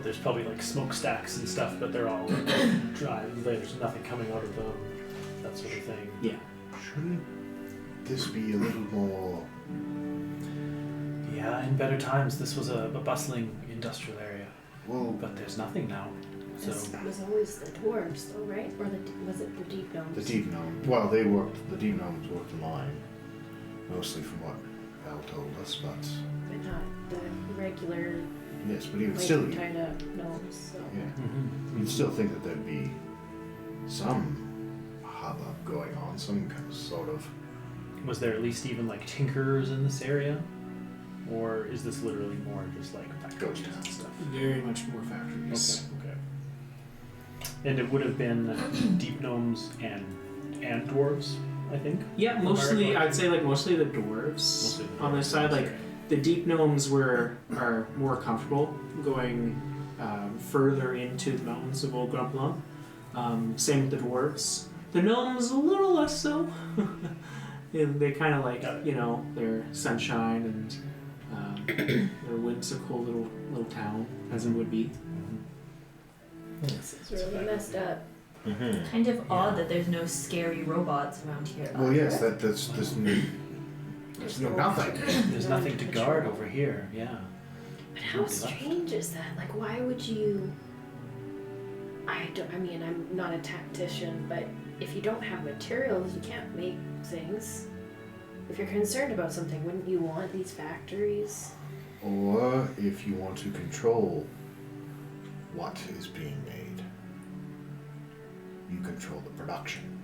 there's probably smokestacks and stuff, but they're all dry. There's nothing coming out of them, that sort of thing. Yeah. Shouldn't this be a little more... Yeah, in better times, this was a bustling industrial area. Well, But there's nothing now. So This was always the dwarves, though, right? Or was it the deep gnomes? the deep gnome... Well, the deep gnomes worked in line. Mostly from what Al told us, but... But not the regular, Yes, but he would still... kind of gnomes. So. Yeah. Mhm. You'd still think that there'd be some hubbub going on, some kind of sort of... Was there at least even tinkerers in this area? Or is this literally more just factories Ghost and town. stuff? Very much more factories. Okay. And it would have been deep gnomes and dwarves, I think. Yeah, mostly, I'd say mostly the dwarves Mostly the on this dwarves, side. okay. The deep gnomes are more comfortable going further into the mountains of Old Grumpelum. Same with the dwarves. The gnomes a little less so. They kind of their sunshine and their whimsical little town, as it would be. This is really messed up. Mm-hmm. Kind of odd that there's no scary robots around here. Well, yes, there's nothing. There's nothing to guard over here, yeah. But how strange is that? Why would you... I mean, I'm not a tactician, but if you don't have materials, you can't make things. If you're concerned about something, wouldn't you want these factories? Or if you want to control what is being made, you control the production.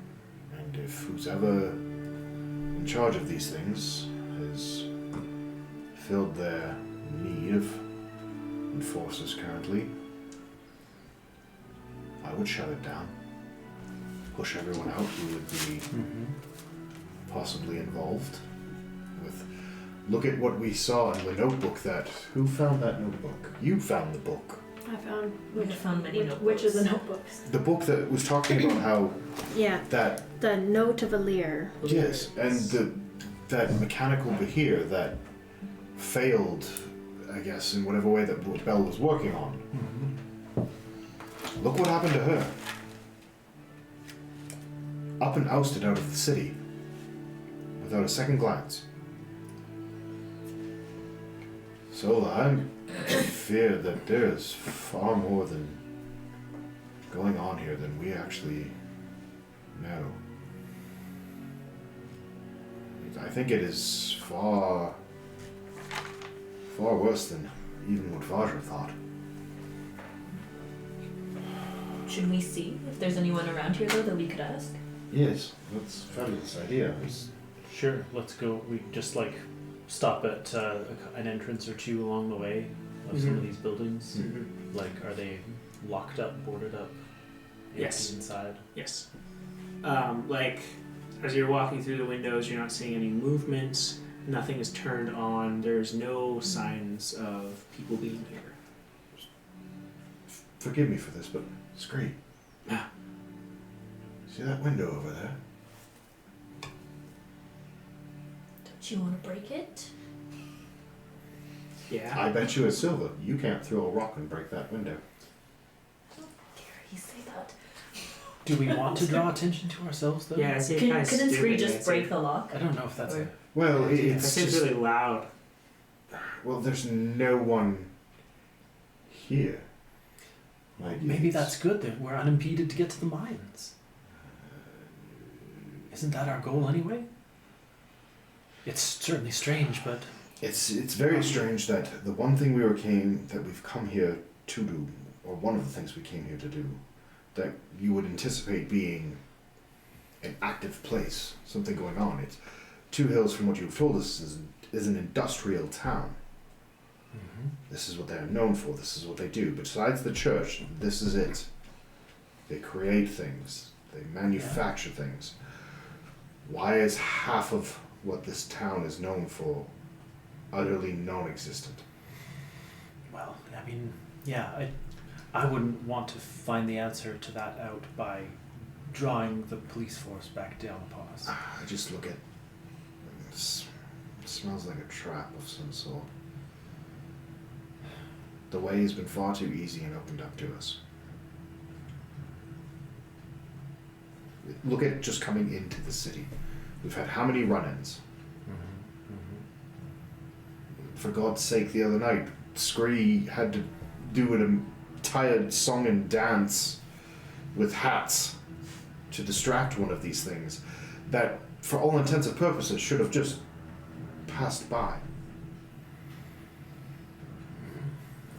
And if who's ever in charge of these things has filled their need of enforcers currently, I would shut it down. Push everyone out who would be possibly involved with... Look at what we saw in the notebook Who found that notebook? You found the book. I found... We found many notebooks. Which of the notebooks? The book that was talking about how Yeah, that... the Note of a Lear. Yes, and that mechanical Bahir that failed, I guess, in whatever way that Belle was working on. Look what happened to her. Up and ousted out of the city. Without a second glance. So I fear that there is far more than going on here than we actually know. I think it is far worse than even what Vajra thought. Should we see if there's anyone around here, though, that we could ask? Yes, that's a fabulous idea. Sure, let's go. We just stop at an entrance or two along the way of some of these buildings. Are they locked up, boarded up? Yes. Inside? Yes. As you're walking through the windows, you're not seeing any movement. Nothing is turned on. There's no signs of people being here. Forgive me for this, but it's great. Yeah. See that window over there? Don't you want to break it? Yeah. I bet you it's silver. You can't throw a rock and break that window. Dare he say that? Do we want to draw attention to ourselves, though? Yeah, it's Couldn't three just break the lock? I don't know if that's Or- Well, It it's seems just... really loud. Well, there's no one here. Maybe that's good, that we're unimpeded to get to the mines. Isn't that our goal anyway? It's certainly strange, but It's very strange that the one thing we've come here to do, or one of the things we came here to do, that you would anticipate being an active place, something going on. It's 2 hills from what you've told us is an industrial town. This is what they're known for. This is what they do. Besides the church, this is it. They create things. They manufacture things. Why is half of what this town is known for utterly non-existent? well, I mean, yeah, I wouldn't want to find the answer to that out by drawing the police force back down upon us. I just look at it smells like a trap of some sort. The way has been far too easy and opened up to us. Look at just coming into the city. We've had how many run-ins? For God's sake, the other night, Scree had to do an entire song and dance with hats to distract one of these things that, for all intents and purposes, should have just passed by.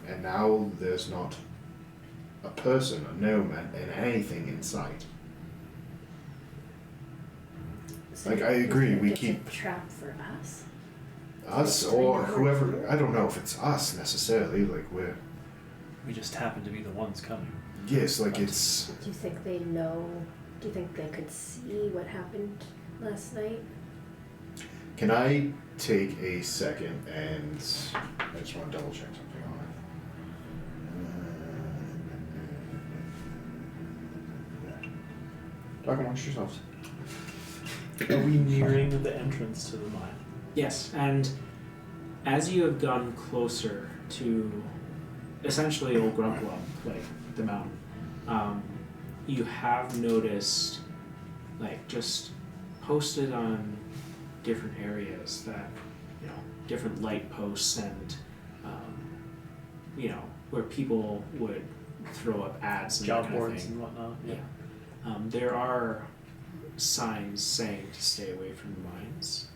And now there's not a person, a gnome, and anything in sight. So Like, I agree, we it's keep- a trap for us. Us or whoever, I don't know if it's us necessarily, like We just happen to be the ones coming. yes, like it's, Do you think they know? Do you think they could see what happened last night? can I take a second and, I just want to double check something on it. Talk amongst yourselves. Are we nearing the entrance to the mine? Yes, and as you have gone closer to essentially Old Grumplum, like the mountain, you have noticed, like, just posted on different areas that, you know, different light posts and, you know, where people would throw up ads and that Job kind of boards thing. and whatnot. Yeah. There are signs saying to stay away from the mines,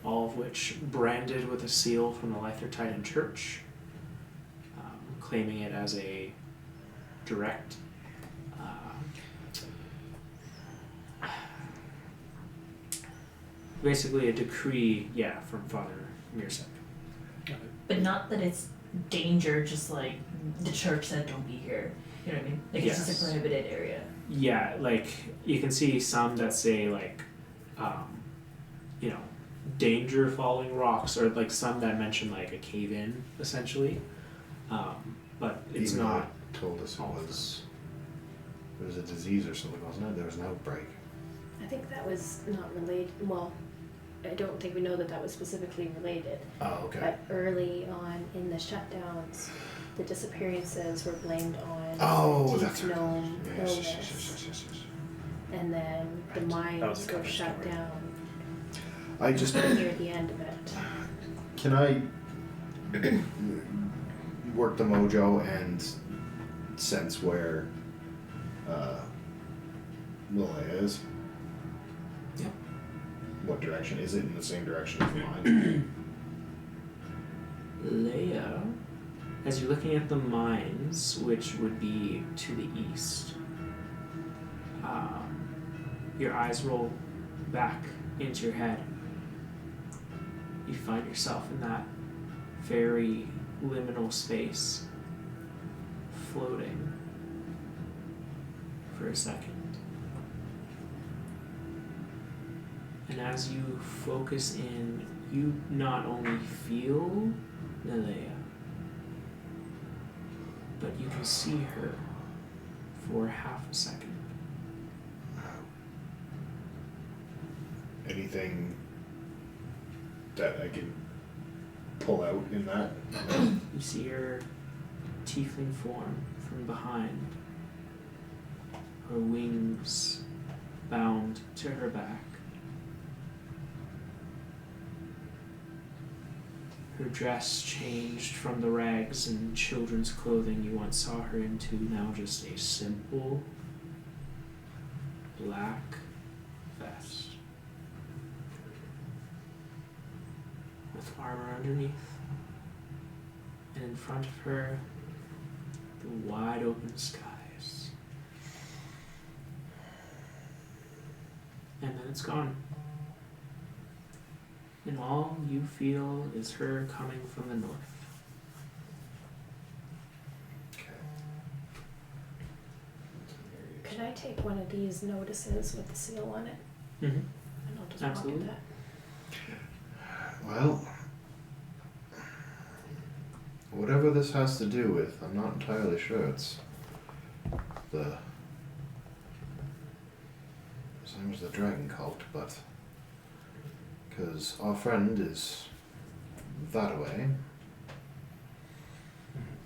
all of which branded with a seal from the Lyther Church, claiming it as a direct basically a decree, from Father Mirsek. But not that it's danger, just like the church said don't be here. You know what I mean? Like it's just Yes. a prohibited area. Yeah, like you can see some that say like, you know, danger falling rocks, or like some that mention like a cave in essentially, but it's Even though not. it told us all it was a disease or something, wasn't it? There was an outbreak. I think that was not related. Well, I don't think we know that was specifically related. Oh, okay. But early on in the shutdowns, the disappearances were blamed on Oh, the that's right. gnome Yes, illness, yes. and then the Right. That was mines a were cover shut story. down I just, near the end of it. can I work the mojo and sense where Lilia is? Yep. What direction? Is it in the same direction as the mine? Leia, as you're looking at the mines, which would be to the east, your eyes roll back into your head. You find yourself in that very liminal space, floating for a second. And as you focus in, you not only feel Nalea, but you can see her for half a second. Anything that I can pull out in that? You see her tiefling form from behind, her wings bound to her back. Her dress changed from the rags and children's clothing you once saw her into, now just a simple black with armor underneath. And in front of her, the wide open skies. And then it's gone. And all you feel is her coming from the north. Could I take one of these notices with the seal on it? Mm-hmm. And I'll just Absolutely. pocket that. Well, whatever this has to do with, I'm not entirely sure. It's the same as the dragon cult, but because our friend is that way,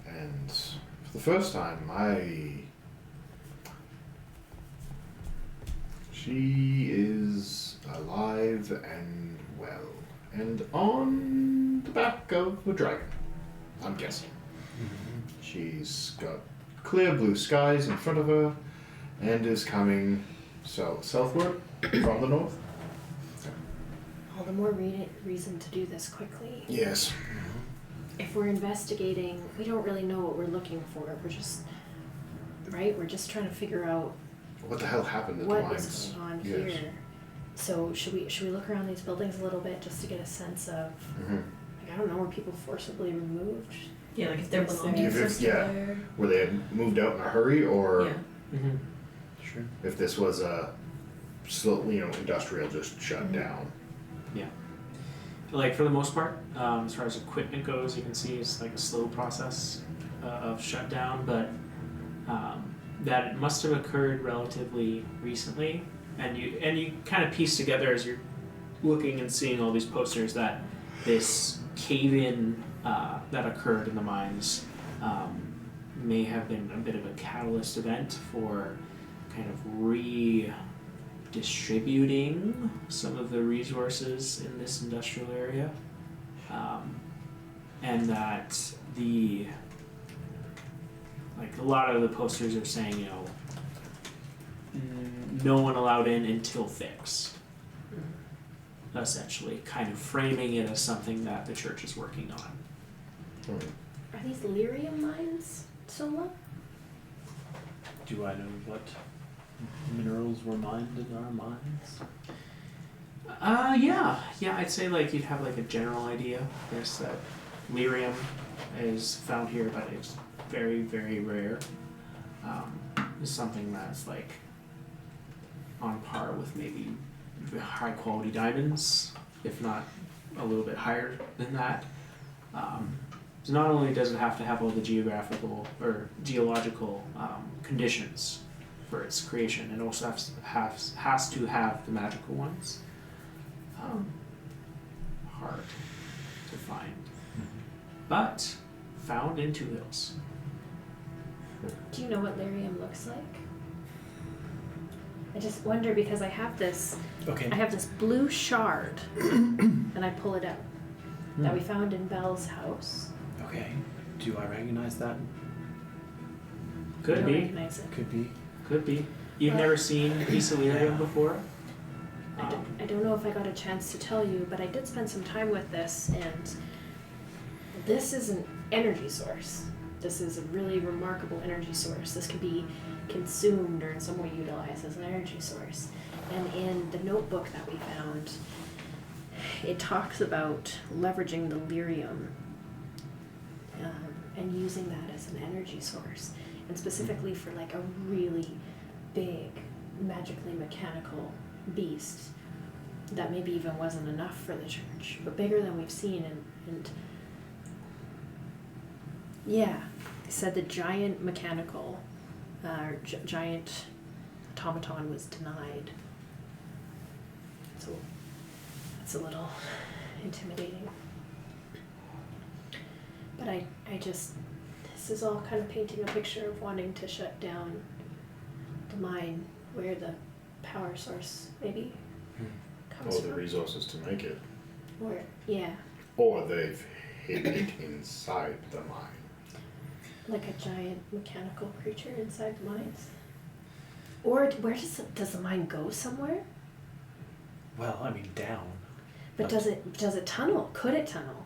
and for the first time, she is alive and well, and on the back of a dragon, I'm guessing. She's got clear blue skies in front of her, and is coming southward from the north. All the more reason to do this quickly. Yes. If we're investigating, we don't really know what we're looking for. We're just, right? We're just trying to figure out What the hell happened at the what mines? is going on Yes. here. So should we look around these buildings a little bit just to get a sense of, Mm-hmm. like, I don't know, were people forcibly removed? Yeah, like if their Is there- belongings are If- still yeah. there. Were they moved out in a hurry, or Yeah. Mm-hmm. Sure. if this was a slow, industrial just shut down? Like for the most part, as far as equipment goes, you can see it's like a slow process of shutdown, but that it must have occurred relatively recently, and you kind of piece together as you're looking and seeing all these posters that this cave-in that occurred in the mines may have been a bit of a catalyst event for kind of redistributing some of the resources in this industrial area, and that a lot of the posters are saying, no one allowed in until fixed, essentially, kind of framing it as something that the church is working on. Are these lyrium mines, Sola? Do I know what minerals were mined in our mines? Yeah, I'd say you'd have a general idea. There's that lyrium is found here, but it's very, very rare. It's something that's on par with maybe high quality diamonds, if not a little bit higher than that. So not only does it have to have all the geographical or geological conditions for its creation, it also has to have the magical ones. Hard to find, but found in Two Hills. Do you know what lyrium looks like? I just wonder because I have this Okay. blue shard, and I pull it out that we found in Belle's house. Okay. Do I recognize that? I Could don't be. recognize it. Could be. You've Well- never seen a piece of lyrium before? I don't know if I got a chance to tell you, but I did spend some time with this, and this is an energy source. This is a really remarkable energy source. This can be consumed or in some way utilized as an energy source. And in the notebook that we found, it talks about leveraging the lyrium and using that as an energy source, and specifically for a really big, magically mechanical beast that maybe even wasn't enough for the church, but bigger than we've seen. And yeah, they said the giant mechanical, giant automaton was denied. So that's a little intimidating. But I just, this is all kind of painting a picture of wanting to shut down the mine where the power source maybe comes Or the from. resources to make it. Or, yeah, Or they've hidden it inside the mine. like a giant mechanical creature inside the mines. Or where does the mine go somewhere? Well, I mean, down. But does it tunnel? Could it tunnel?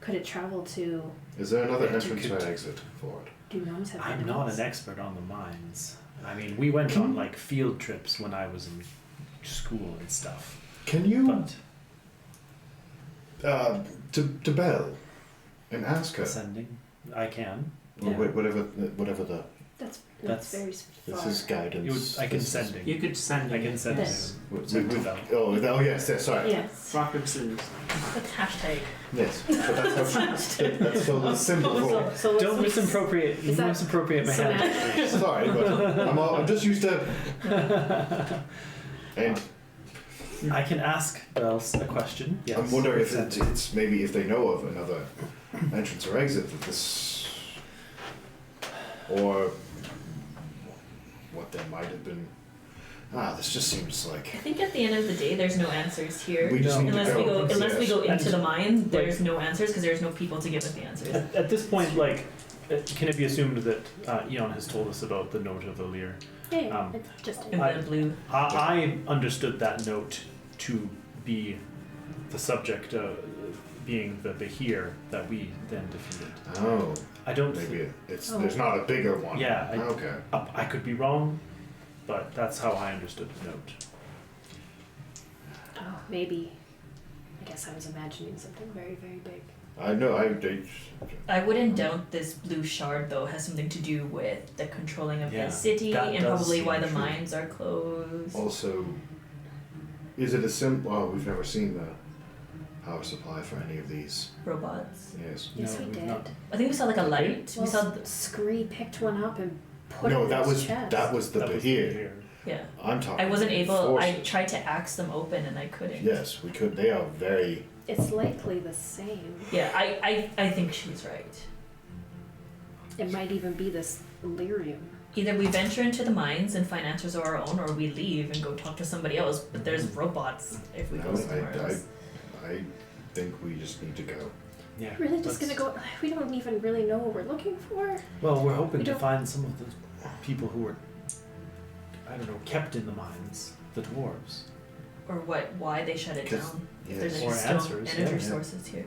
Could it travel to? Is there another Yeah, entrance you or could- exit for it? Do gnomes have I'm not enemies? an expert on the mines. I mean, we went on like field trips when I was in school and stuff. Can you But to Belle and ask her, ascending, I can. or Yeah. whatever the That's That's- very this far. is guidance. I can This is- sending. You could send I can send Yes. send to Belle. Oh yes, sorry. Yes. rock paper scissors. That's hashtag. Yes, but that's how, that's so the simple form. So Don't let's- misappropriate. Is that misappropriate my hand. semantic? Sorry, but I'm just used to. And I can ask Belle a question. Yes. I'm wondering if Sending. it's maybe if they know of another entrance or exit that this, or what there might have been. This just seems I like think at the end of the day, there's no answers here. we just No. need to Unless we go, go. unless we go Yes. into the mine, there's Like- no answers because there's no people to give us the answers. At this point, like, can it be assumed that Eon has told us about the note of the Lear? Yeah, Um, it's just In I- the blue. I understood that note to be the subject, being the Behir that we then defeated. Oh, I don't maybe think. it's Oh. there's not a bigger one. Yeah, Okay. I could be wrong, but that's how I understood the note. oh maybe. I guess I was imagining something very very big. I know. I wouldn't doubt this blue shard though has something to do with the controlling of Yeah, the city that and does probably seem why the true. mines are closed. Also, is it a simple? Well, we've never seen the power supply for any of these. Robots. Yes. Yes, No, we we've did. not. I think we saw like a light. Well, we saw the, Scree picked one up and put No, it in that his was chest. that was the That was Behir. Behir. yeah. I'm talking. I wasn't able. I forces. tried to axe them open and I couldn't. Yes, we could. They are very. It's likely the same. Yeah, I think she's right. It might even be this lyrium. Either we venture into the mines and find answers of our own, or we leave and go talk to somebody else. But there's robots if we go No, somewhere else. I think we just need to go. Yeah. Really just let's- gonna go. We don't even really know what we're looking for. Well, we're hoping We to don't- find some of the people who were, I don't know, kept in the mines, the dwarves. Or why they shut it 'Cause- down. If yes. there's any Or still answers, energy yeah. sources here.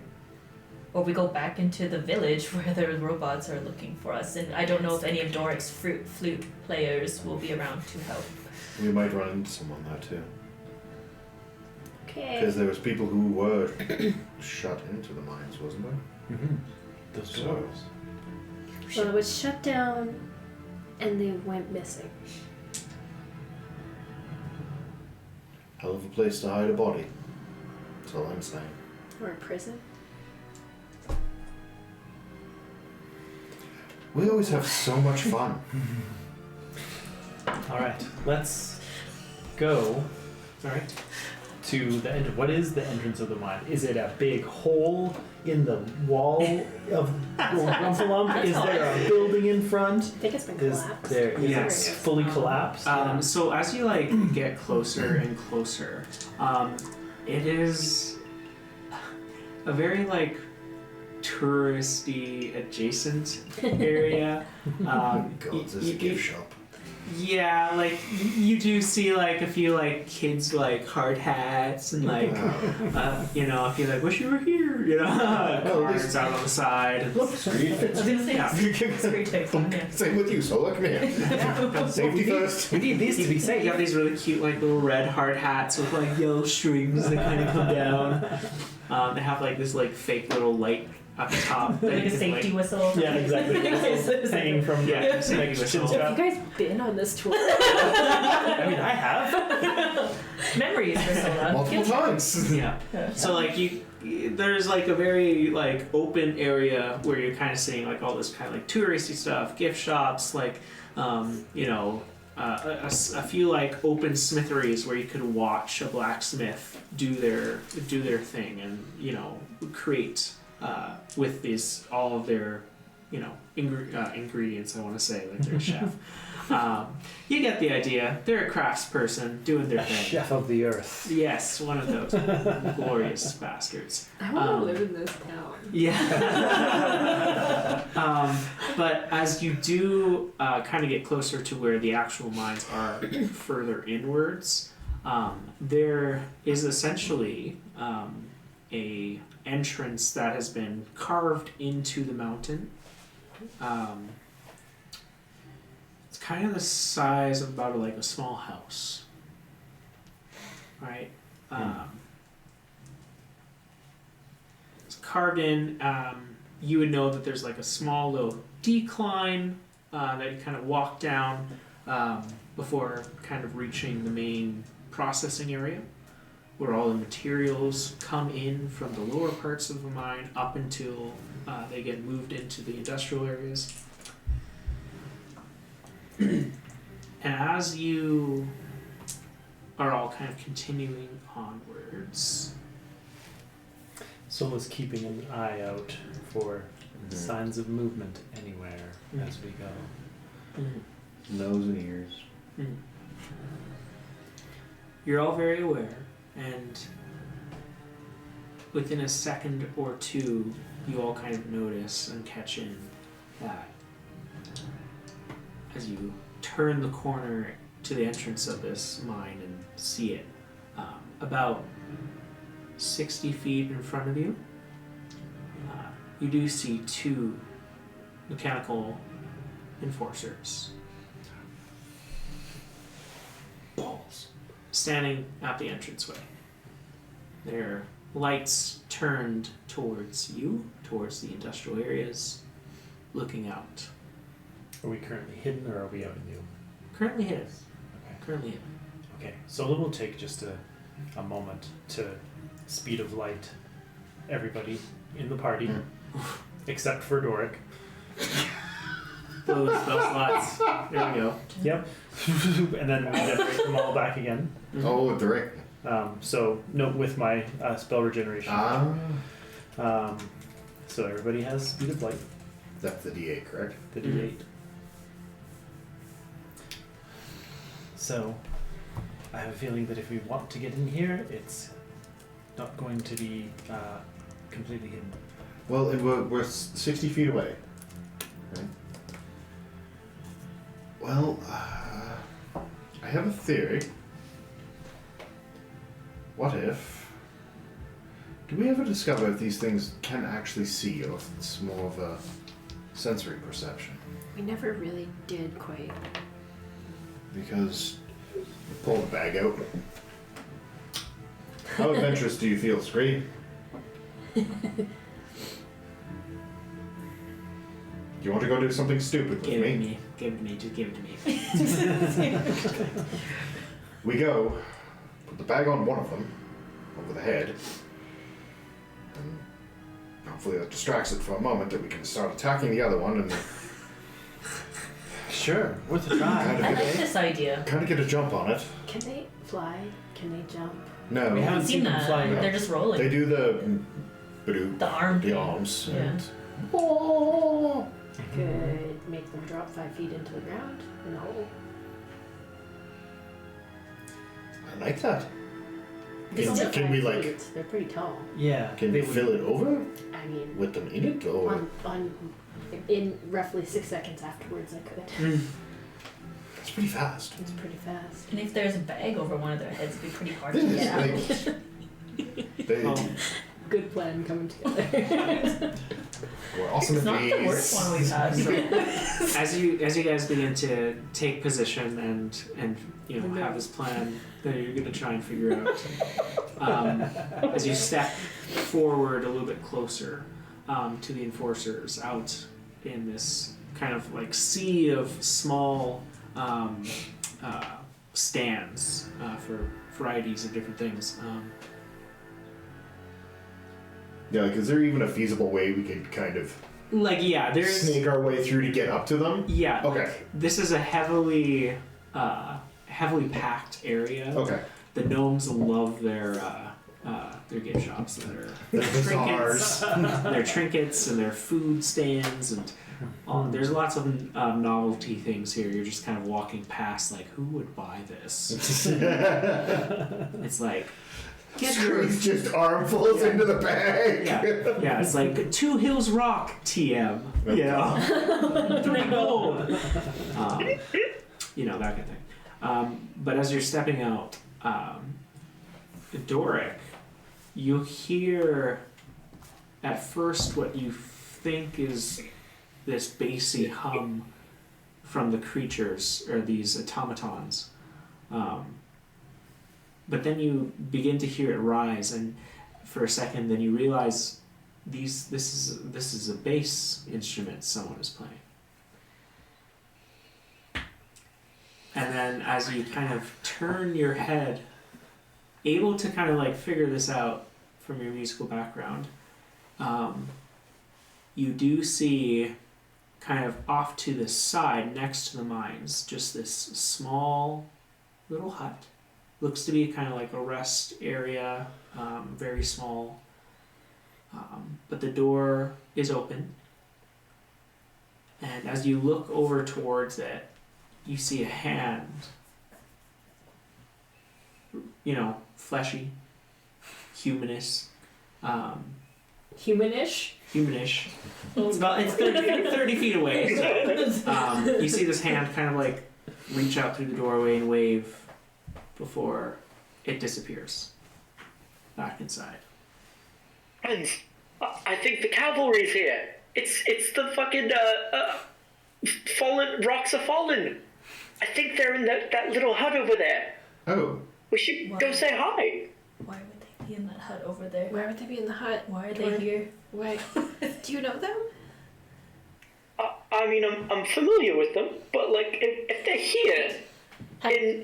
Or we go back into the village where the robots are looking for us. And I don't know if any of Doric's flute players will be around to help. We might run into someone there too, Okay. because there was people who were shut into the mines, wasn't there? Mm-hmm. Those So- dwarves. Well, it was shut down, and they went missing. Hell of a place to hide a body. That's all I'm saying. Or a prison. We always have so much fun. All right, let's go Sorry. to the end. What is the entrance of the mine? Is it a big hole in the wall of Rumpelump? Is there a building in front? I think it's been Is collapsed. there? Is Yes. it fully collapsed? So as you get closer and closer, it is a very touristy adjacent area. God, this is a gift shop. Yeah, you do see a few kids hard hats and Wow. if you wish you were here, cards out on the side. Look, Screed. I was gonna say, Yeah. it's great takes on yeah. Same with you, Sola. Come here. Safety first. We need these to be You safe. have these really cute little red hard hats with yellow strings that kind of come down. They have this fake little light up top. that Like you a can, safety whistle. Yeah, exactly. Hanging from Yeah, the safety next whistle. chin Have strap. you guys been on this tour? I mean, I have. Memories for Sola. Multiple times. Yeah. So there's a very open area where you're kind of seeing all this kind of touristy stuff, gift shops, a few open smitheries where you could watch a blacksmith do their thing and create with these all of their ingredients. I want to say they're a chef. You get the idea. They're a craftsperson doing their A thing. chef of the earth. Yes, one of those glorious bastards. I want to live in this town. Yeah. But as you do kind of get closer to where the actual mines are further inwards, there is essentially a entrance that has been carved into the mountain. It's kind of the size of about like a small house, right? It's carved in. You would know that there's like a small little decline that you kind of walk down before kind of reaching the main processing area, where all the materials come in from the lower parts of the mine up until they get moved into the industrial areas. And as you are all kind of continuing onwards, Sola's keeping an eye out for signs of movement anywhere as we go. Nose and ears. You're all very aware, and within a second or two, you all kind of notice and catch in that as you turn the corner to the entrance of this mine and see it, about 60 feet in front of you, you do see two mechanical enforcers. Balls. Standing at the entranceway. Their lights turned towards you, towards the industrial areas, looking out. Are we currently hidden or are we out in the open? Currently hidden. Okay. Currently hidden. Okay. Sola will take just a moment to speed of light everybody in the party, except for Doric. Those lots. There we go. Yep. And then regenerate them all back again. Oh, direct. So note with my spell regeneration. So everybody has speed of light. That's the D8, correct? The D8. So I have a feeling that if we want to get in here, it's not going to be completely hidden. Well, and we're 60 feet away. Right? Well, I have a theory. What if... Do we ever discover if these things can actually see, or if it's more of a sensory perception? We never really did quite. Because... Pull the bag out. How adventurous do you feel, Scree? You want to go do something stupid with Give it to me? me. Give it to me. Just give it to me. We go, put the bag on one of them, over the head, and hopefully that distracts it for a moment that we can start attacking the other one and Sure, worth a try. Kind of I get- like this idea. kind of get a jump on it. Can they fly? Can they jump? No, We I haven't haven't seen them that. fly yet. They're just rolling. they do the badoo, The arm the thing. arms, Yeah. and oh. I could make them drop 5 feet into the ground in a hole. I like that. It's Can, still can 5 we like? feet. They're pretty tall. Yeah. Can they we would- fill it over I mean, with them in it, or in roughly 6 seconds afterwards, I could. it's pretty fast. It's pretty fast. And if there's a bag over one of their heads, it'd be pretty hard to This get is out. like they Oh. Good plan coming together. were awesome It's at not the these. worst one we've had. So. As you guys begin to take position and you know have this plan that you're going to try and figure out, as you step forward a little bit closer to the enforcers out in this kind of like sea of small stands for varieties of different things. Yeah, like, is there even a feasible way we could kind of There's sneak our way through to get up to them? yeah. Okay. This is a heavily packed area. Okay. The gnomes love their gift shops, their trinkets, their trinkets and their food stands, and there's lots of novelty things here. You're just kind of walking past, like, who would buy this? It's like, get your Screws just armfuls into the bag. yeah. It's like 2 Hills Rock TM, you know, 3 gold, you know, that kind of thing. But as you're stepping out, Doric, you hear at first what you think is this bassy hum from the creatures, or these automatons. But then you begin to hear it rise, and for a second then you realize this is a bass instrument someone is playing. And then as you kind of turn your head, able to kind of like figure this out from your musical background, you do see kind of off to the side next to the mines just this small little hut. Looks to be kind of like a rest area, very small, but the door is open, and as you look over towards it, you see a hand, fleshy, humanish. Humanish? Humanish. It's 30 feet away. So, you see this hand kind of like reach out through the doorway and wave before it disappears back inside. Friends, I think the cavalry's here. It's the fucking fallen Rocks-A-Fallin. I think they're in that little hut over there. Oh. We should go say hi. Why would they be in that hut over there? Why would they be in the hut? Why are they here? Why? Do you know them? I mean, I'm familiar with them, but like, if they're here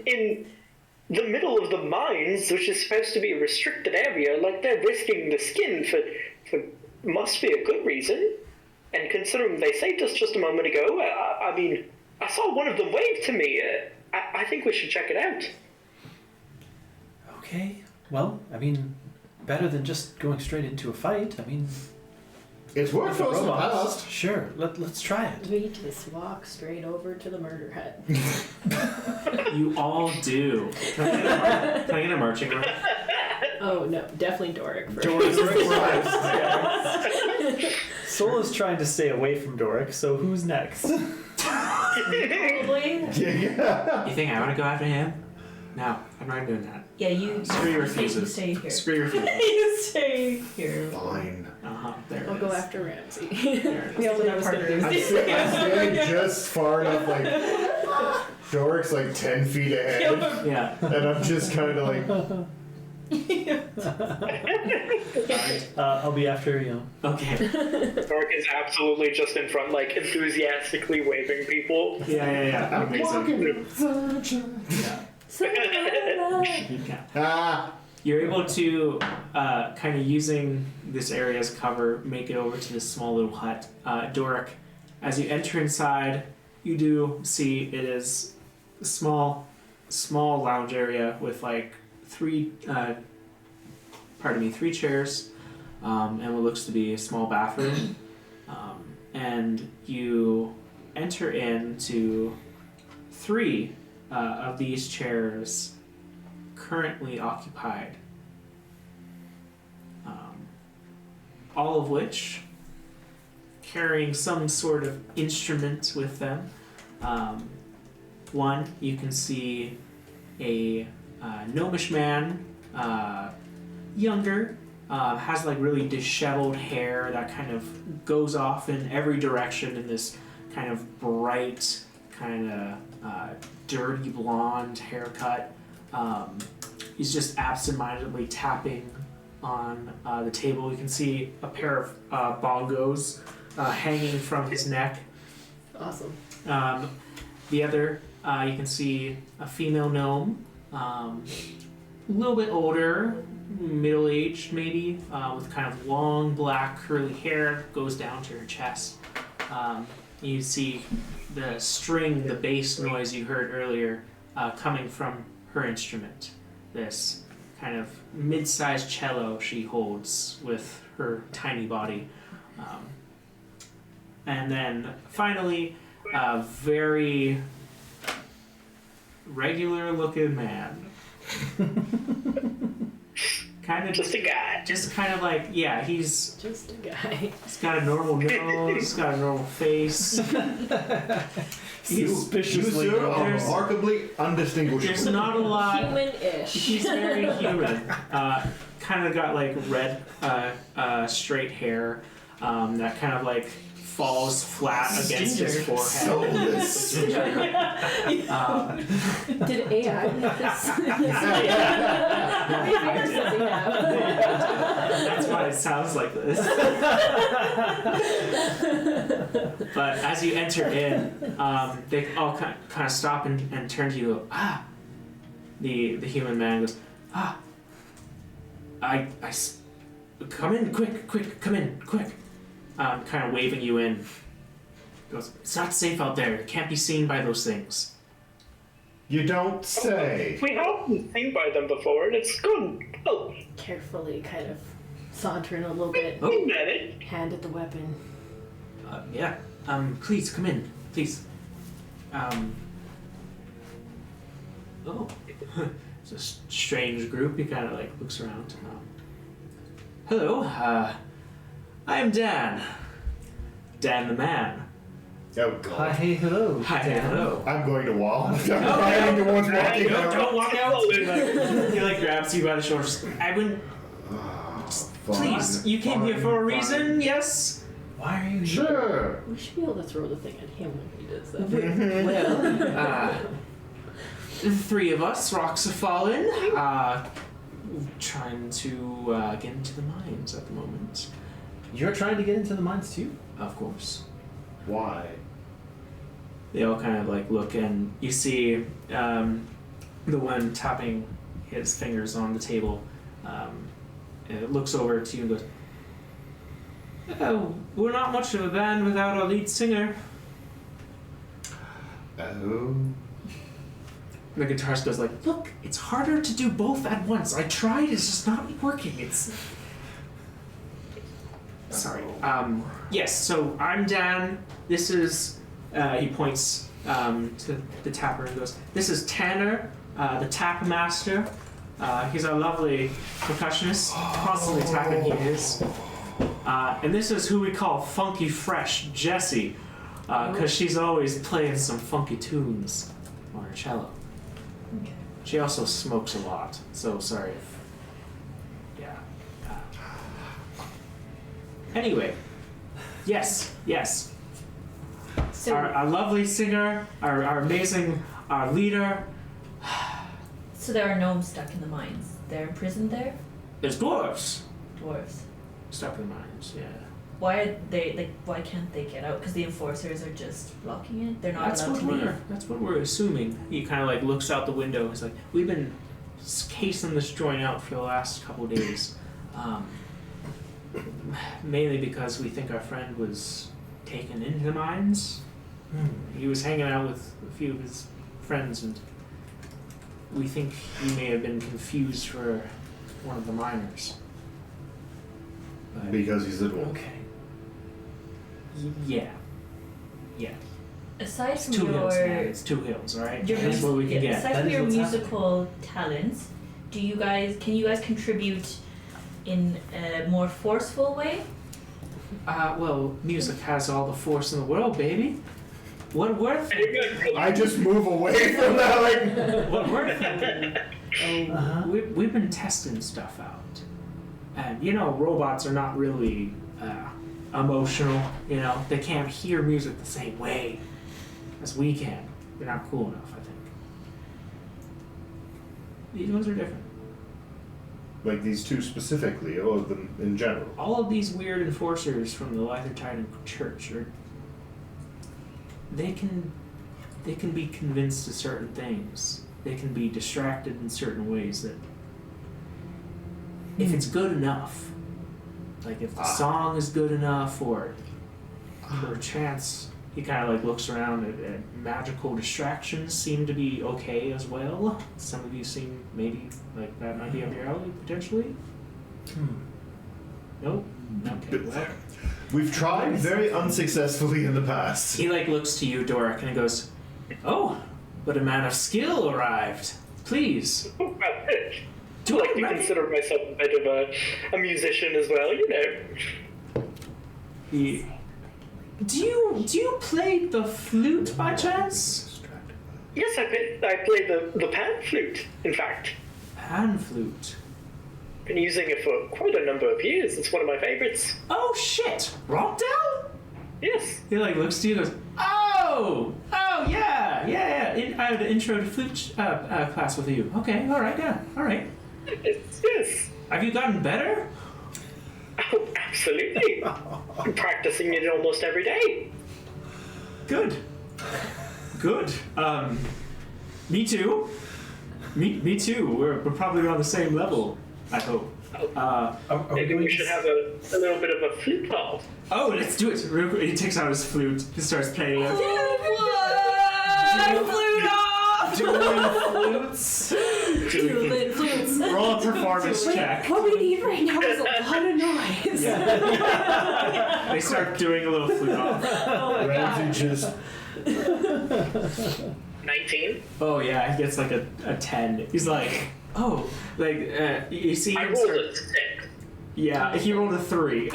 in the middle of the mines, which is supposed to be a restricted area, like they're risking the skin for must be a good reason. And considering they saved us just a moment ago, I mean, I saw one of them wave to me. I think we should check it out. Okay. Well, I mean, better than just going straight into a fight. I mean, It's worked for us in the robots. past. Sure. Let's try it. We just walk straight over to the murder hut. You all do. Can I get a marching order? Oh no, definitely Doric first. Sola's trying to stay away from Doric, so who's next? Probably. Yeah. You think I want to go after him? No, I'm not doing that. Yeah, you. Screw your you refuses. stay here. Screw your refuses. You stay here. Fine. There I'll it go is. after Ramsey. There it is. The only was gonna do. I'm standing just far enough, like, Doric's like 10 feet ahead, Yeah. and I'm just kind of like, I'll be after you. Okay. Dork is absolutely just in front, like, enthusiastically waving people. Yeah. I'm Amazing. walking in sunshine. Yeah. Ah. You're able to, kind of using this area as cover, make it over to this small little hut. Doric, as you enter inside, you do see it is a small lounge area with like three chairs, and what looks to be a small bathroom. And you enter into three of these chairs currently occupied, all of which carrying some sort of instrument with them. One, you can see a gnomish man, younger, has like really disheveled hair that kind of goes off in every direction in this kind of bright, kind of dirty blonde haircut. He's just absentmindedly tapping on the table. You can see a pair of bongos hanging from his neck. Awesome. The other, you can see a female gnome, a little bit older, middle-aged maybe, with kind of long black curly hair, goes down to her chest. You see the string, the bass noise you heard earlier, coming from her instrument. This kind of mid-sized cello she holds with her tiny body. And then finally, a very regular looking man. kind of Just a guy. just kind of like, yeah, he's Just a guy. got a normal nose, he's got a normal face. He's Suspiciously You, sir, are there's- remarkably undistinguishable. There's not a lot. Human-ish. He's very human. Kind of got like red, straight hair that kind of like falls flat against his forehead. Soulless. Did AI make this? That's why it sounds like this. But as you enter in, they all kind of stop and turn to you. And go, ah, the human man goes, ah, come in, quick, come in, quick. Kind of waving you in. Goes, it's not safe out there. It can't be seen by those things. You don't say. We haven't been seen by them before, and it's good. Oh, Carefully, kind of sauntering a little bit. we managed. Hand at the weapon. Yeah. Please come in, please. Oh, it's a strange group. He kind of like looks around. Hello. I am Dan. Dan the man. Oh, God. Hi, hey, hello. Hi, Dan. hello. I'm going to wall. I'm riding towards walking out. Don't walk out. He like grabs you by the shoulders. I wouldn't. Please, you came here for a reason, yes? Why are you here? Sure. We should be able to throw the thing at him when he does that. Well, the three of us, Rocks-A-Fallin, trying to get into the mines at the moment. You're trying to get into the mines too? Of course. Why? They all kind of like look, and you see the one tapping his fingers on the table. It looks over to you and goes, "Oh, we're not much of a band without our lead singer." Oh. The guitarist goes like, "Look, it's harder to do both at once. I tried, it's just not working. It's..." Sorry. Yes, so I'm Dan. This is, he points to the tapper and goes, "This is Tanner, the tap master. He's our lovely percussionist, constantly tapping he is. And this is who we call Funky Fresh Jessie, because she's always playing some funky tunes on her cello. Okay. She also smokes a lot, so sorry if... Yeah. Anyway. Yes. So, Our lovely singer, our amazing, our leader. so there are gnomes stuck in the mines. They're imprisoned there? There's dwarves Dwarves. stuck in the mines, yeah. Why are they, like, why can't they get out? Because the enforcers are just blocking it? They're not That's allowed what to leave? that's what we're assuming. He kind of like looks out the window. He's like, we've been casing this joint out for the last couple of days, mainly because we think our friend was taken into the mines. He was hanging out with a few of his friends, and we think he may have been confused for one of the miners. But Because he's a dwarf. Okay. yeah. Aside It's from 2 hills, man. your... It's 2 hills, alright? your That's what we can get. Aside That from is your what's musical talents, can you guys contribute in a more forceful way? Well, music has all the force in the world, baby. What we're thinking, I just move away from that, like. what we're thinking, Uh-huh. we've been testing stuff out. And, you know, robots are not really emotional, you know? They can't hear music the same way as we can. They're not cool enough, I think. These ones are different. Like these two specifically, or them in general. All of these weird enforcers from the Lythertine Church are... They can be convinced to certain things. They can be distracted in certain ways that... If it's good enough, like if the song is good enough, or chance, he kind of like looks around at magical distractions seem to be okay as well. Some of you seem maybe like that might be up your alley potentially. Nope. Okay. Well, We've tried very unsuccessfully in the past. he like looks to you, Doric, and he goes, "Oh, but a man of skill arrived. Please I like to consider myself a bit of a musician as well, you know. Do you play the flute by chance? Yes, I play the pan flute, in fact. Pan flute. Been using it for quite a number of years. It's one of my favorites. Oh shit! Rockdale? Yes. He like looks to you and goes, oh yeah. I had an intro to flute class with you. Okay, all right. Yes. Have you gotten better? Oh, absolutely. I'm practicing it almost every day. Good. Me too. Me too. We're probably on the same level, I hope. Maybe we should have a little bit of a flute class. Oh, let's do it. Real quick. He takes out his flute. He starts playing it. Flute off! Dueling flutes. Dueling flutes. Roll a performance check. What we need right now is a lot of noise. They start doing a little flute off. Oh my god. Ramsey just 19. Oh yeah, he gets like a 10. He's like, oh, like you see I him rolled start. a 6. Yeah, he rolled a 3.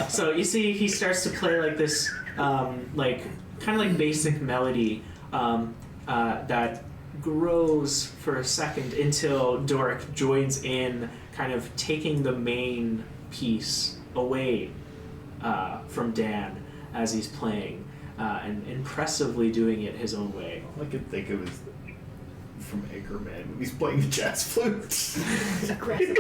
So you see he starts to play like this, like kind of like basic melody that grows for a second until Doric joins in, kind of taking the main piece away from Dan as he's playing, and impressively doing it his own way. all I could think of is from Anchorman when he's playing the jazz flute. Aggressive.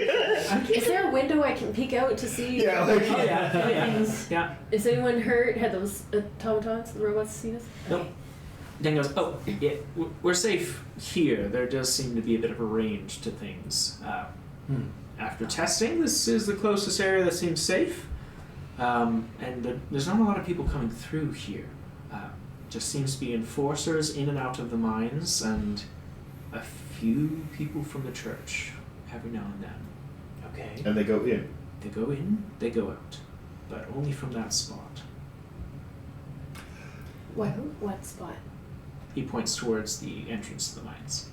Is there a window I can peek out to see? Yeah, like Oh yeah. Yeah. Is anyone hurt? Had those automatons, the robots seen us? Nope. Dan goes, oh, yeah, we're safe here. There does seem to be a bit of a range to things. After testing, this is the closest area that seems safe. And there's not a lot of people coming through here. Just seems to be enforcers in and out of the mines, and a few people from the church every now and then. Okay. And they go in. They go in, they go out. But only from that spot. What spot? He points towards the entrance to the mines.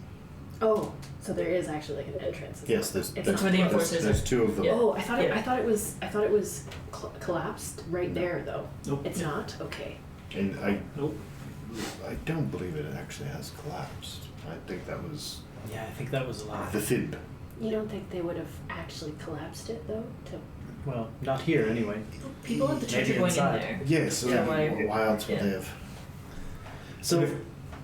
Oh, so there is actually like an entrance. Yes, there's It's That's where the enforcers there's are. two of them. Yeah. Oh, I thought Yeah. it was collapsed right there though. Nope. It's not? Okay. And Nope. I don't believe it actually has collapsed. I think that was Yeah, I think that was a lot. the fib. You don't think they would have actually collapsed it though? Well, not here anyway. People at the church Maybe are going inside. in there. Yes, so Yeah, why else would yeah. they have? So, If-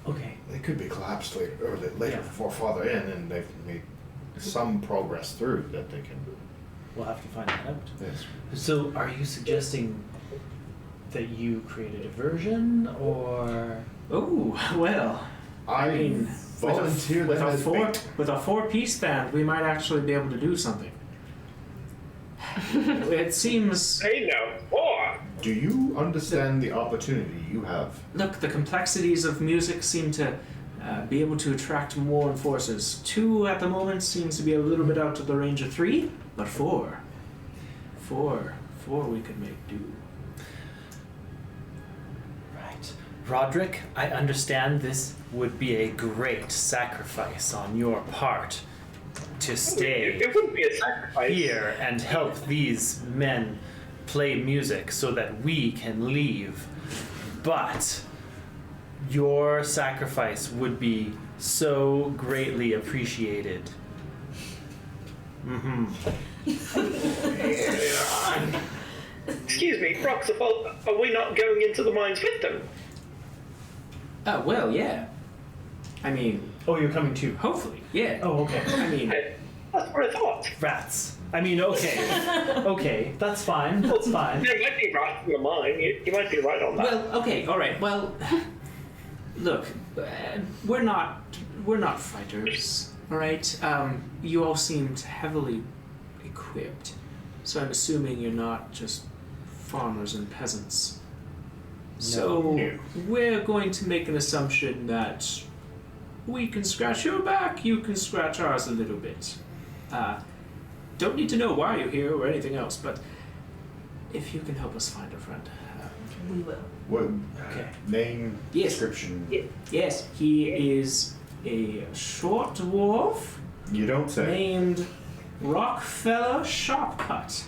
okay. They could be collapsed later, or later Yeah. before farther in, and they've made some progress through that they can. We'll have to find that out. Yes. So, are you suggesting that you create a diversion, or Oh, well. I mean, volunteer with that a as bait. with a 4-piece band, we might actually be able to do something. It seems. Hey now, boy. Do you understand the opportunity you have? Look, the complexities of music seem to be able to attract more enforcers. 2 at the moment seems to be a little bit out of the range of 3, but 4 we could make do. right? Roderick, I understand this would be a great sacrifice on your part to stay It wouldn't be a sacrifice. here and help these men play music so that we can leave. But your sacrifice would be so greatly appreciated. Excuse me, Rocks-A-Fallin, are we not going into the mines with them? Oh, well, yeah. I mean, Oh, you're coming too. hopefully, yeah. Oh, okay. I mean, That's what I thought. Rats. I mean, okay. Okay, that's fine. That's fine. There might be rats in the mine. You might be right on that. well, okay, all right. Well, look, we're not fighters, all right? You all seemed heavily equipped, so I'm assuming you're not just farmers and peasants. So No. we're going to make an assumption that we can scratch your back, you can scratch ours a little bit. Don't need to know why you're here or anything else, but if you can help us find a friend. We will. What Okay. name, Yes. description? Yes, he is a short dwarf You don't say. named Rockfella Sharpcut.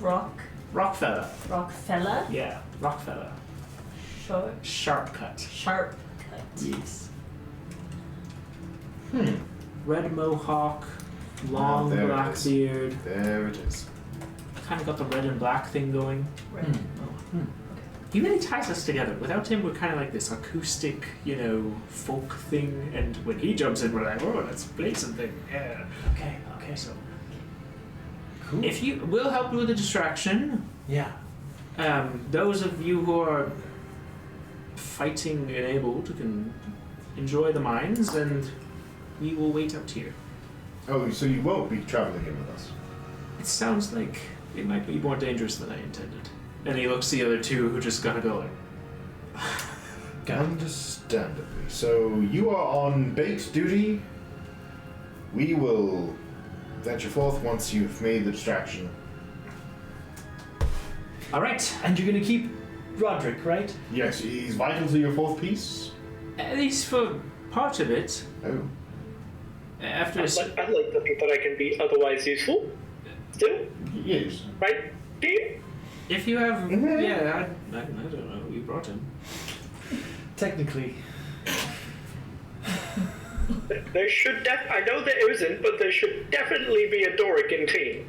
Rockfella. Rockfella? Yeah, Rockfella. Sharpcut. Sharp cut. Yes. Red mohawk, long there it black is. beard. There it is. Kind of got the red and black thing going. Right. He really ties us together. Without him, we're kind of like this acoustic, folk thing. And when he jumps in, we're like, oh, let's play something. Yeah. Okay. So, Cool. if you will help with the distraction, Yeah. those of you who are fighting and able can enjoy the mines, and we will wait out here. Oh, so you won't be traveling in with us? It sounds like it might be more dangerous than I intended. And he looks at the other two who just gotta go like, Understandably. So you are on bait duty. We will venture forth once you've made the distraction. all right. And you're gonna keep Roderick, right? Yes, he's vital to your fourth piece. At least for part of it. Oh. After a I'd like to think that I can be otherwise useful. Still, Yes. right? Dean? if you have, yeah, I don't know. We brought him. Technically. There should I know there isn't, but there should definitely be a Dorican team.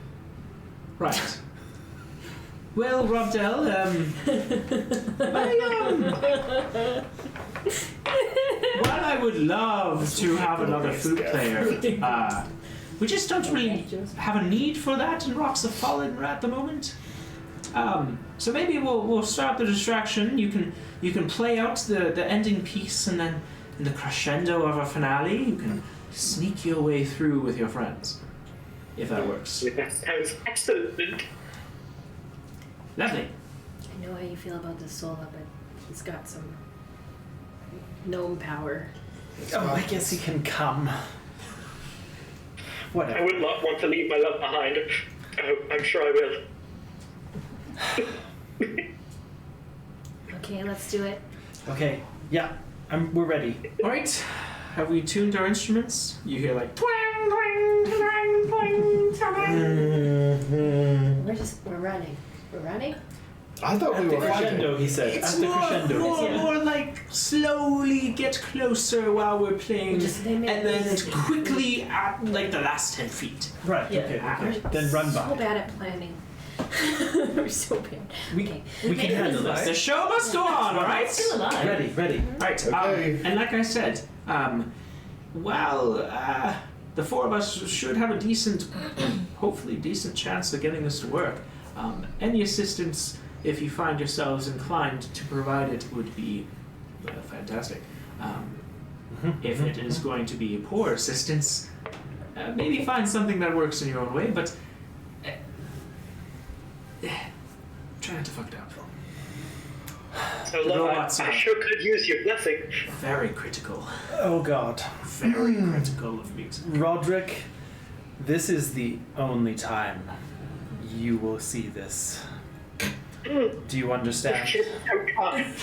Right. Well, Robdell, while I would love to have another flute player, we just don't really have a need for that in Rocks-A-Fallin at the moment. So maybe we'll start the distraction. You can play out the ending piece, and then in the crescendo of a finale, you can sneak your way through with your friends, if that works. That sounds excellent. Lovely. I know how you feel about the Sola, but he's got some gnome power. Oh, I guess he can come. I Whatever. would not want to leave my love behind. Oh, I'm sure I will. Okay, let's do it. Okay. Yeah. We're ready. All right. Have we tuned our instruments? You hear like twang, twang, twang, twang, twang. We're running. We're running? I thought we At the were crescendo, he said. It's At the more, crescendo, he more, said. more like slowly get closer while we're playing, They make and then this- quickly at like the last 10 feet. Right. Yeah. Okay. Then run So by. bad at planning. We're so bad. We Okay. we made can it handle this this. The show must go on, all right? Still alive. Ready. All right. Okay. And like I said, the four of us should have a decent, hopefully decent chance of getting this to work. Any assistance, if you find yourselves inclined to provide it, would be fantastic. If it is going to be poor assistance, maybe find something that works in your own way, but try not to fuck it up. So, love, Robots I are- sure could use your blessing. Very critical. Oh God. Very critical of music. Roderick, this is the only time you will see this. Do you understand? You're so kind.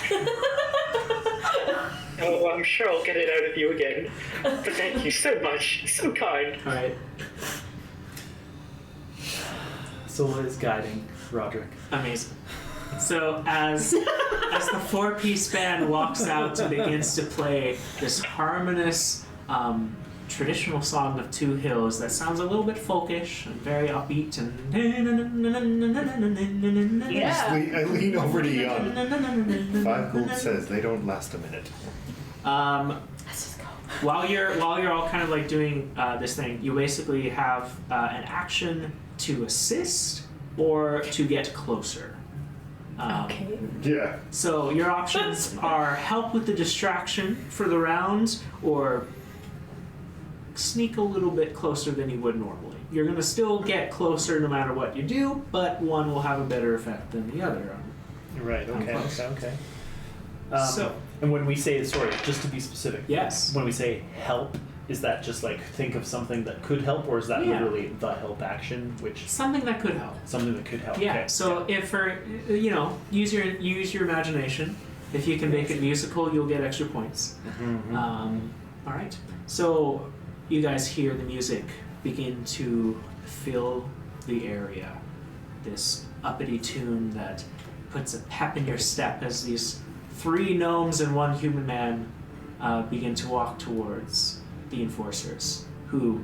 Oh, I'm sure I'll get it out of you again. But thank you so much. So kind. All right. Sola is guiding Roderick. Amazing. So as the four-piece band walks out and begins to play this harmonious traditional song of Two Hills that sounds a little bit folkish and very upbeat and Yeah. I lean over to Jan. 5 gold says they don't last a minute. Let's just go. while you're all kind of like doing this thing, you basically have an action to assist or to get closer. Okay. Yeah. So your options are help with the distraction for the round, or sneak a little bit closer than you would normally. You're going to still get closer no matter what you do, but one will have a better effect than the other. Right. Okay. close. Okay. So- and when we say, sorry, just to be specific. Yes. When we say help, is that just like think of something that could help, or is that Yeah. literally the help action, which Something that could help. something that could help? Yeah. Okay. So if for use your imagination. If you can make it musical, you'll get extra points. Mhm. All right. So you guys hear the music begin to fill the area. This uppity tune that puts a pep in your step as these 3 gnomes and 1 human man begin to walk towards the enforcers, who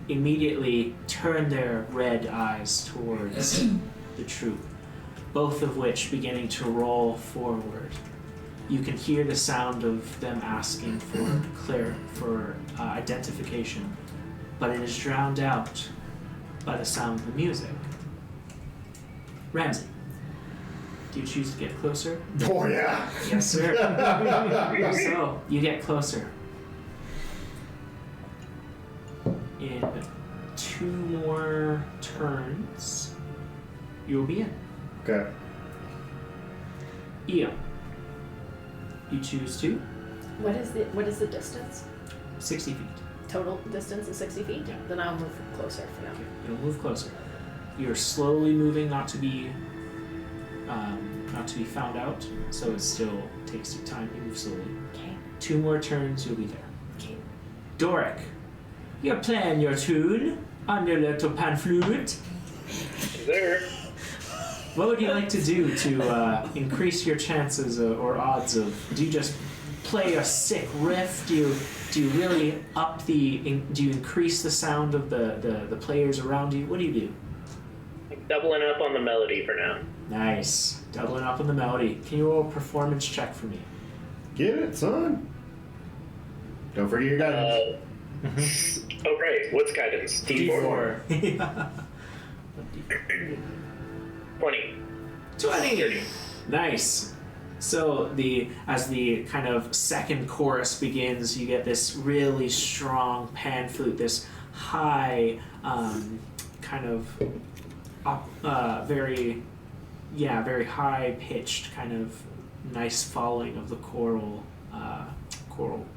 immediately turn their red eyes towards the troop, both of which beginning to roll forward. You can hear the sound of them asking for identification, but it is drowned out by the sound of the music. Ramsey, do you choose to get closer? Oh yeah. Yes, sir. So, you get closer. In 2 more turns, you will be in. Okay. Eo, you choose to What is the distance? 60 feet. Total distance is 60 feet? Yeah. Then I'll move closer for now. Okay, you'll move closer. You're slowly moving, not to be found out, so it still takes you time. You move slowly. Okay. 2 more turns, you'll be there. Okay. Doric, you're playing your tune on your little pan flute. There. What would you like to do to increase your chances or odds of? Do you just play a sick riff? Do you really up the? Do you increase the sound of the players around you? What do you do? I'm doubling up on the melody for now. Nice, doubling up on the melody. Can you roll a performance check for me? Get it, son. Don't forget your guidance. Oh, right. What's guidance? D4. D4. 20. 20. Nice. So as the kind of second chorus begins, you get this really strong pan flute, this high, kind of very high pitched, kind of nice falling of the choral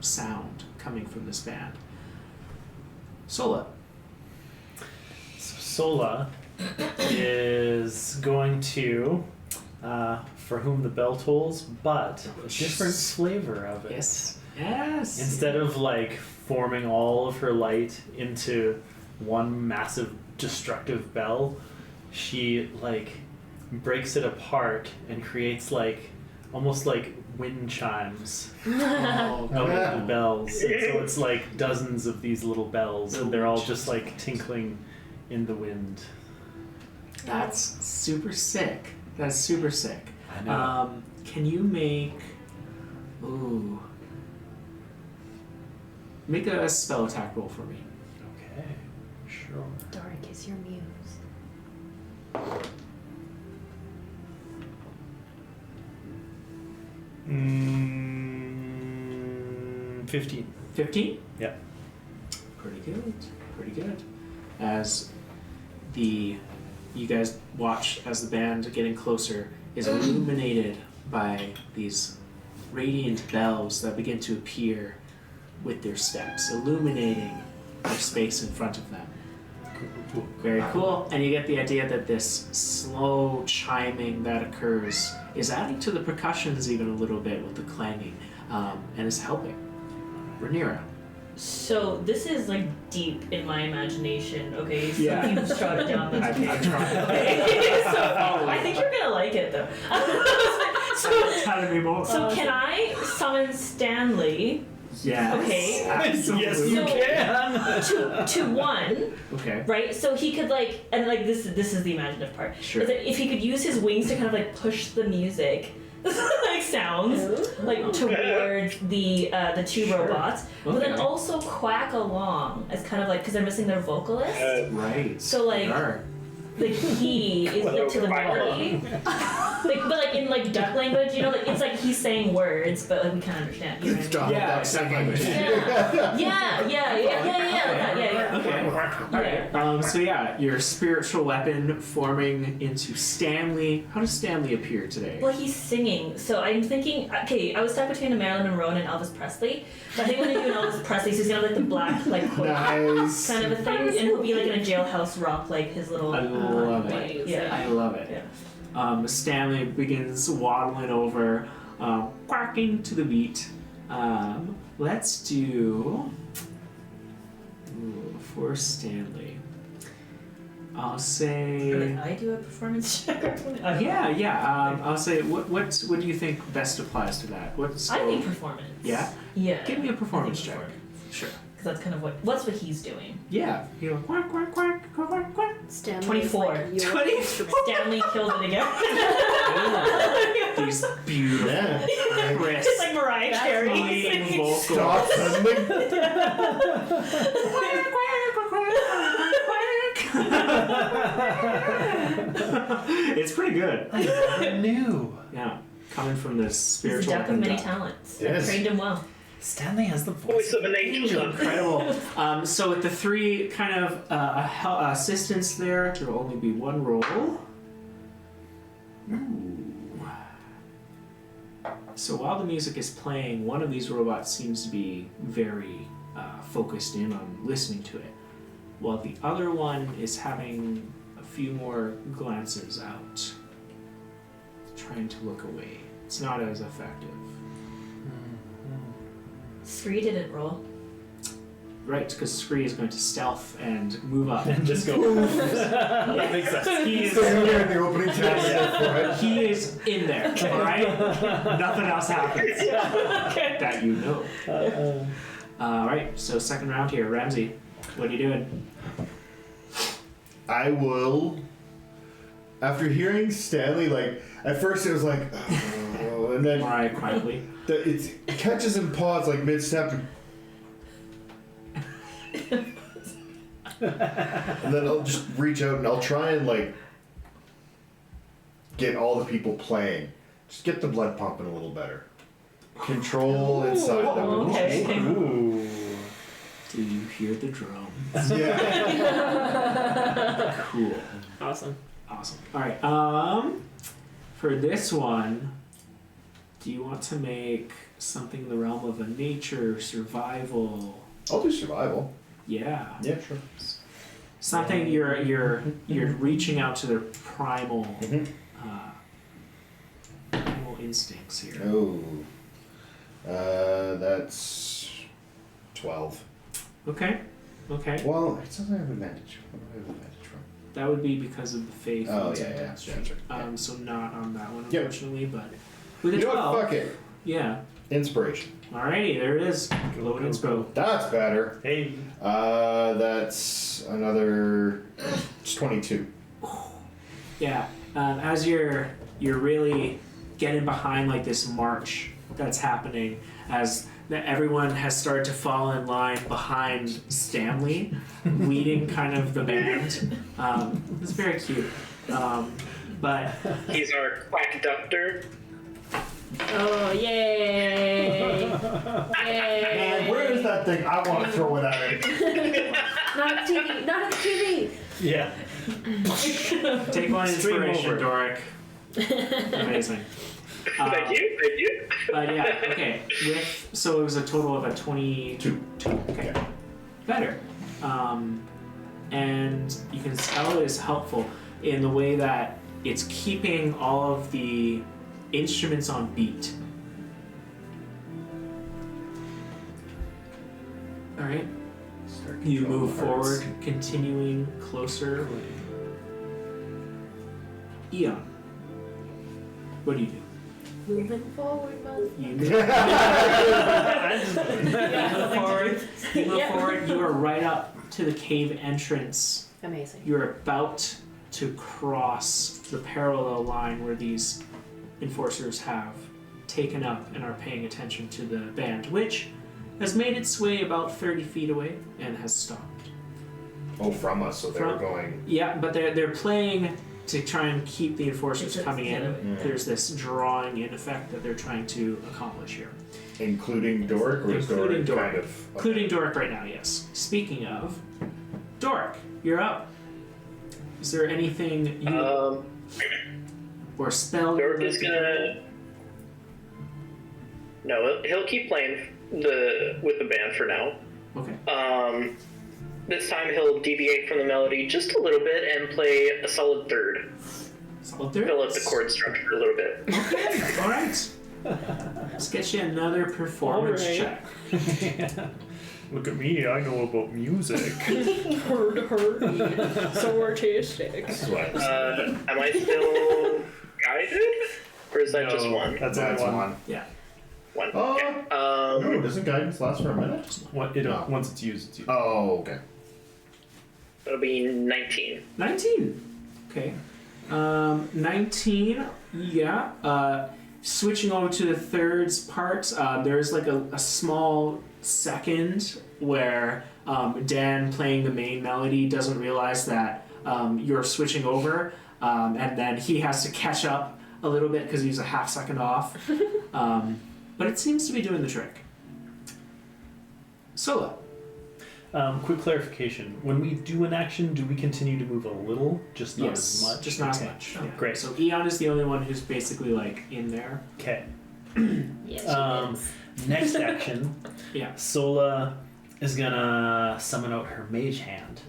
sound coming from this band. Sola. Sola is going to, for whom the bell tolls, but a different flavor of it. Yes. Instead of like forming all of her light into one massive destructive bell, she like breaks it apart and creates like almost like wind chimes out of the bells. And so it's like dozens of these little bells, and they're all just like tinkling in the wind. That's super sick. That's super sick. I know. Can you make a spell attack roll for me? Okay, sure. Doric is your muse. 15. 15? Yeah. Pretty good. As you guys watch as the band getting closer is illuminated by these radiant bells that begin to appear with their steps, illuminating the space in front of them. Very cool. And you get the idea that this slow chiming that occurs is adding to the percussions even a little bit with the clanging, and is helping. Rhaenyra. So this is like deep in my imagination, okay? So Yeah. you've jotted it down. That's I'm trying. so I think you're gonna like it though. Tell me more. So can I summon Stanley? Yes. Okay. Absolutely. Yes, you can. to 1, Okay. right? So he could like, and like this is the imaginative part. Sure. Is that if he could use his wings to kind of like push the music, like sounds, like towards the 2 robots, but then Okay. also quack along as kind of like because they're missing their vocalist. Right. So like. Sure. Like he is like to the melody, like but like in like duck language, you know, like it's like he's saying words, but like we can't understand. You know what I mean? Yeah, exactly. Yeah. Okay. Alright. So yeah, your spiritual weapon forming into Stanley. How does Stanley appear today? Well, he's singing, so I'm thinking. Okay, I was stuck between a Marilyn Monroe and Elvis Presley. But I think when they do an Elvis Presley, so he's gonna have like the black like coat Nice. kind of a thing, and he'll be like in a jailhouse rock, like his little. I love it. Yeah. I love it. Yeah. Stanley begins waddling over, quacking to the beat. Let's do Ooh, for Stanley. I'll Can say. I do a performance check? Yeah. I'll say. What do you think best applies to that? What's? I think performance. Yeah. Yeah. Give me a performance I check. think performance. Sure. Because that's kind of what's what he's doing. Yeah. You go quack quack quack quack quack quack. Stanley 24. Is like 24. Stanley killed it again. These beautiful, Yeah. crisp, It's like Mariah Carey. clean vocals. Stop suddenly. It's pretty good. I knew. Yeah, coming from this He's a spiritual. duck of many talents. Yes. Trained him well. Stanley has the Voice voice. of an angel. Incredible. So with the three kind of assistants there, there will only be one roll. Ooh. So while the music is playing, one of these robots seems to be very focused in on listening to it, while the other one is having a few more glances out, trying to look away. It's not as effective. Scree didn't roll. Right, because Scree is going to stealth and move up. And just go. That makes sense. He is, Stand there in the opening tab. he is in there, alright? Nothing else happens that you know. Alright, so second round here. Ramsey, what are you doing? I will. After hearing Stanley, like at first it was like, oh, and then Alright, quietly. it catches and pause like mid-step, and then I'll just reach out and I'll try and like get all the people playing, just get the blood pumping a little better, control inside them. Okay. Ooh. Do you hear the drum? Yeah. Cool. Awesome. Awesome. Alright, for this one, do you want to make something in the realm of a nature, survival? I'll do survival. Yeah. Yeah, sure. Something you're reaching out to their primal primal instincts here. Oh, that's 12. Okay. Okay. Well, it doesn't have advantage. What do I have advantage from? That would be because of the faith. Oh, and yeah, yeah. strength. Yeah. So not on that one, Yep. unfortunately, but with a You know 12. what? Fuck it. Yeah. Inspiration. Alrighty, there it is. Low inspo. That's better. Hey. That's another. It's 22. Yeah. As you're really getting behind like this march that's happening, as everyone has started to fall in line behind Stanley, leading kind of the band. It's very cute. But He's our quack ductor. Oh, yay! Man, where is that thing? I want to throw it at him. Not at the TV. Not at the TV. Yeah. take one Stream inspiration, over. Doric. Amazing. Thank you. But yeah, okay. So it was a total of a 22. Okay. Better. And you can tell it is helpful in the way that it's keeping all of the instruments on beat. Alright. You move forward, continuing closer. Eon. What do you do? Moving forward, mother. You move forward. You move forward. You are right up to the cave entrance. Amazing. You're about to cross the parallel line where these enforcers have taken up and are paying attention to the band, which has made its way about 30 feet away and has stopped. Oh, from us, so they were From- going. Yeah, but they're playing to try and keep the enforcers coming in. Mm. There's this drawing in effect that they're trying to accomplish here. Including Doric, or is Including Doric Doric. kind of. Including Doric right now, yes. Speaking of, Doric, you're up. Is there anything you or spell? Doric you'd is like to gonna. No, he'll keep playing with the band for now. do? Okay. This time he'll deviate from the melody just a little bit and play a solid third. Solid third. Fill up the chord structure a little bit. Okay. All right. Let's get you another performance All check. Look at me, I know about music. Heard. So artistic. Am I still guided? Or is that just one? That's That's only one. Yeah. One. Oh. Okay. No, doesn't guidance last for a minute? No. Once it's used, it's used. Oh, okay. That'll be 19. 19. Okay. 19. Yeah. Switching over to the thirds part, there's like a small second where Dan playing the main melody doesn't realize that you're switching over, and then he has to catch up a little bit because he's a half second off. But it seems to be doing the trick. Sola. Quick clarification. When we do an action, do we continue to move a little? Just not as much? Just not as Okay. much. Oh, Yeah. great. So Eon is the only one who's basically like in there. Okay. Yes, Next action, Yeah. Sola is gonna summon out her mage hand.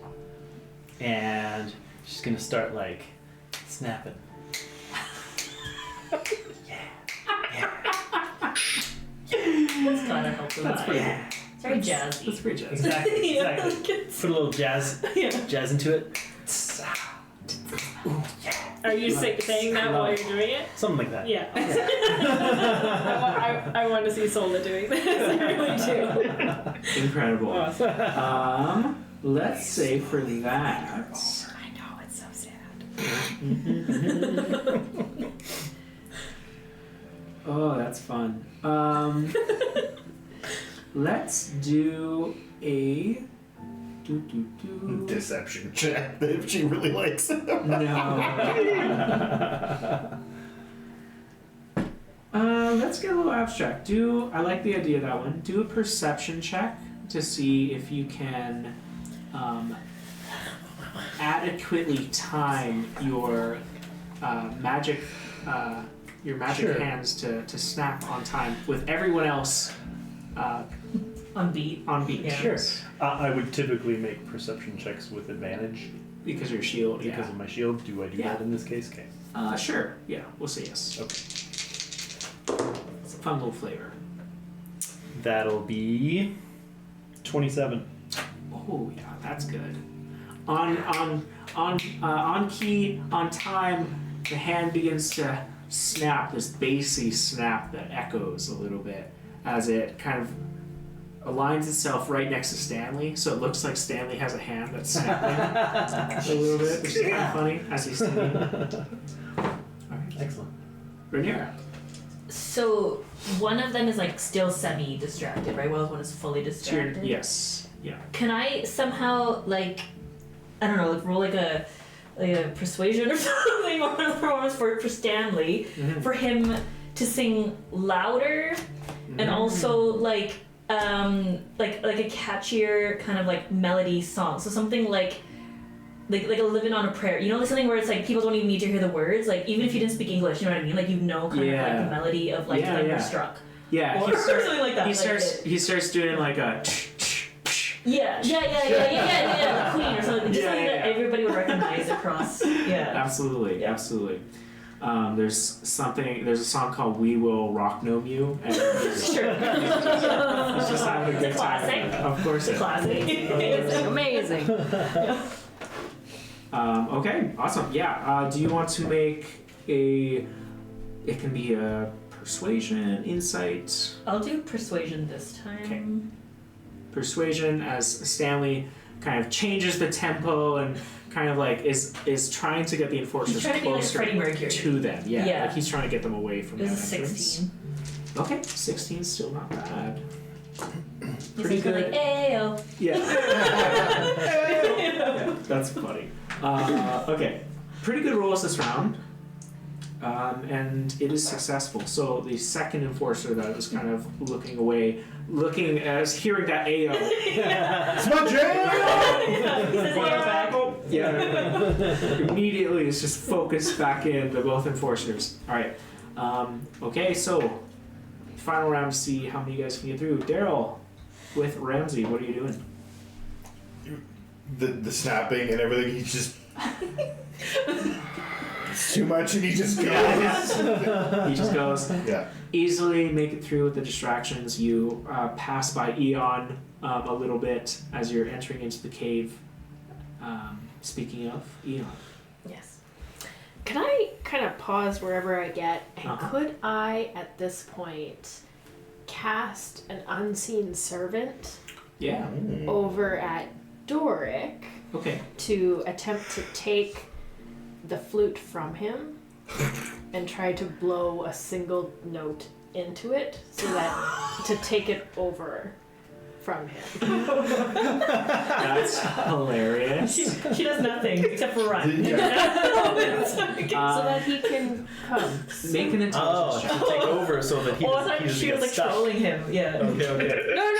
And she's gonna start like snapping. That's gotta help the That's vibe. pretty Yeah. It's very jazzy. That's pretty jazzy. Exactly. Yeah, Exactly. like it's- Put a little jazz into it. Ooh, yeah. Are you saying that while you're doing it? Something like that. Yeah. I want to see Sola doing this. I really do. Incredible. Awesome. Let's say for that. I know, it's so sad. Oh, that's fun. Let's do a Deception check if she really likes it. No. Let's get a little abstract. I like the idea of that one. Do a perception check to see if you can adequately time your magic Sure. hands to snap on time with everyone else on beat. on beat. Yeah. Sure. I would typically make perception checks with advantage Because of your shield, because yeah. of my shield. Do I do Yeah. that in this case? Okay. Sure. Yeah, we'll say yes. Okay. It's a fun little flavor. That'll be 27. Oh yeah, that's good. On key, on time, the hand begins to snap, this bassy snap that echoes a little bit as it kind of aligns itself right next to Stanley, so it looks like Stanley has a hand that's snapping a little bit, which is kind of funny as he's singing. Alright. Excellent. Rhaenyra. So one of them is like still semi-distracted, right? While one is fully distracted. Yes. Yeah. Can I somehow like, I don't know, like roll like a persuasion or something, or performance for Stanley, for him to sing louder, and also like a catchier kind of like melody song. So something like a living on a prayer. You know, something where it's like people don't even need to hear the words. Like even if you didn't speak English, you know what I mean? Like you know kind of like the melody of like Thunderstruck. Yeah. Or something like that. He starts doing like a. Yeah, the Queen or something. Just something that everybody would recognize across. Yeah. Absolutely. There's a song called "We Will Rock Gnome You," and it's Sure. just having a good It's a classic. time. Of course, It's a classic. Amazing. Okay, awesome. Yeah. Do you want to make a? It can be a persuasion, insight. I'll do persuasion this time. Okay. Persuasion as Stanley kind of changes the tempo and kind of like is trying to get the enforcers He's trying to be like closer Freddie Mercury. to them. Yeah, Yeah. like he's trying to get them away from It that was a entrance. 16. Okay, 16 's still not bad. He's Pretty like, good. like, ayo. Yeah. That's funny. Okay, pretty good rolls this round. And it is successful. So the second enforcer that was kind of looking away, hearing that AO. It's my jam! He says, "Ayo back." Yeah. Immediately it's just focused back in the both enforcers. Alright. Okay, so final round to see how many you guys can get through. Darryll with Ramsey, what are you doing? The snapping and everything, he's just It's too much, and he just goes. He just goes. Yeah. Easily make it through with the distractions. You pass by Eon a little bit as you're entering into the cave. Speaking of Eon. Yes. Can I kind of pause wherever I get, and could I, at this point, cast an unseen servant Yeah. over at Doric Okay. to attempt to take the flute from him and try to blow a single note into it so that to take it over from him. That's hilarious. She does nothing except for run. So that he can come. Make an intelligence check. to take over so that he Oh, I doesn't, thought he doesn't she get was like stuck. trolling him. Yeah. Okay. No,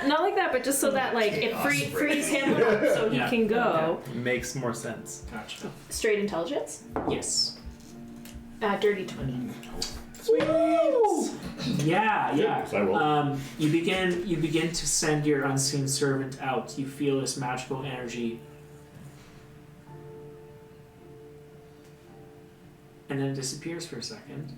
not like that, but just so that like it frees him up so he Yeah. can go. Makes more sense. Gotcha. Straight intelligence. Yes. Dirty 20. Yeah. I rolled. You begin to send your unseen servant out. You feel this magical energy, and then it disappears for a second,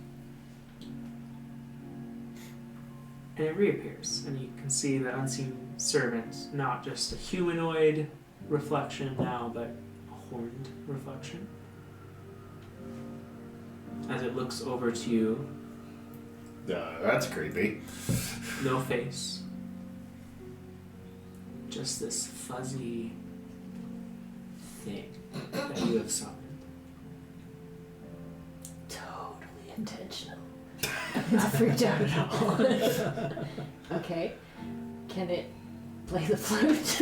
and it reappears, and you can see the unseen servant, not just a humanoid reflection now, but a horned reflection. As it looks over to you, That's creepy. no face. Just this fuzzy thing that you have summoned. Totally intentional. I'm not freaked out at all. Okay. Can it play the flute?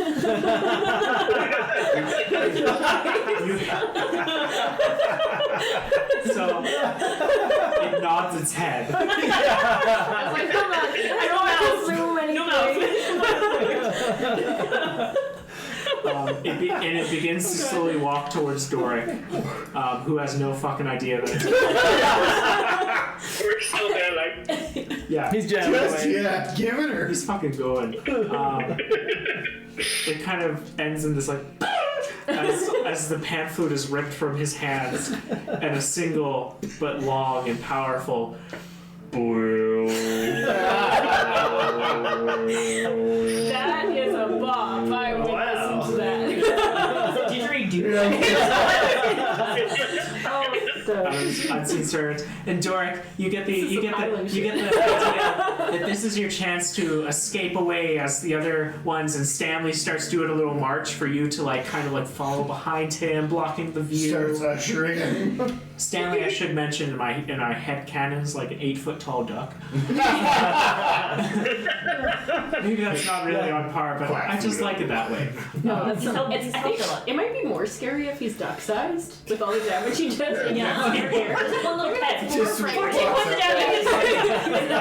So it nods its head. I was like, come on. I don't have to zoom anything. And it begins to slowly walk towards Doric, who has no fucking idea that it's We're still there, like. yeah. He's jamming away. Yeah, give it her. He's fucking going. It kind of ends in this like as the pan flute is ripped from his hands, and a single but long and powerful That is a bop. I would listen to that. unseen servant. And Doric, you get the idea that this is your chance to escape away as the other ones, and Stanley starts doing a little march for you to like kind of like follow behind him, blocking the view. Starts ushering him. Stanley, I should mention in our head canon, is like an 8-foot tall duck. Maybe that's not really on par, but I just like it that way. No, I think it might be more scary if he's duck-sized with all the damage he does. Yeah, scarier. Just one little pet. Just Or walks take one up. damage.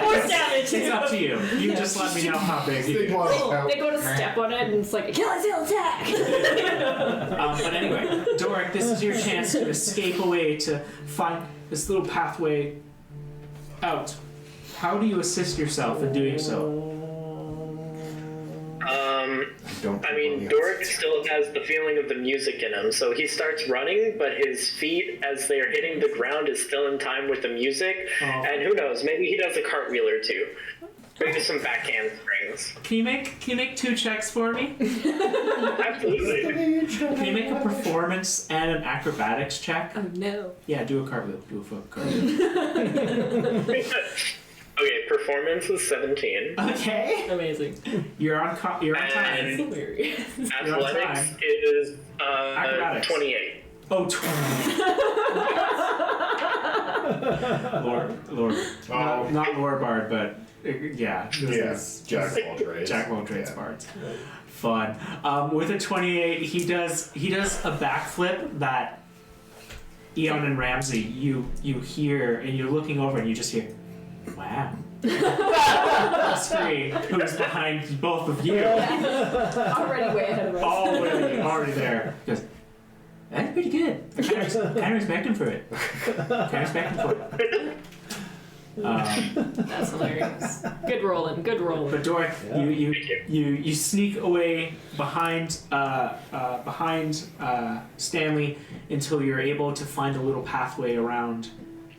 Horse damage. It's up to you. You just let me know how big. Big You walks out. They go to step on it and it's like, Achilles heel attack! but anyway, Doric, this is your chance to escape away, to find this little pathway out. How do you assist yourself in doing so? Don't I mean, Doric still has the feeling of the music in him, so he starts running, but his feet, as they are hitting the ground, is still in time with the music. Oh. And who knows, maybe he does a cartwheel or two. Maybe some backhand springs. Can you make 2 checks for me? Absolutely. Can you make a performance and an acrobatics check? Oh no. Yeah, do a cartwheel. Do a foot cartwheel. Okay, performance is 17. Okay. Amazing. You're on time. And Hilarious. athletics is Acrobatics. 28. Oh, 20. Lord. Oh. Not Lore Bard, but yeah. This Yes, is Jack of all trades. Jack of all trades Yeah. bards. Fun. With a 28, he does a backflip that Eon and Ramsey you hear, and you're looking over and you just hear, wow. Screen, who's behind both of you, Already way ahead of us. already there. He goes, that's pretty good. I kind of respect him for it. That's hilarious. Good rolling. Good rolling. But Doric, Yeah. you sneak away behind Stanley until you're able to find a little pathway around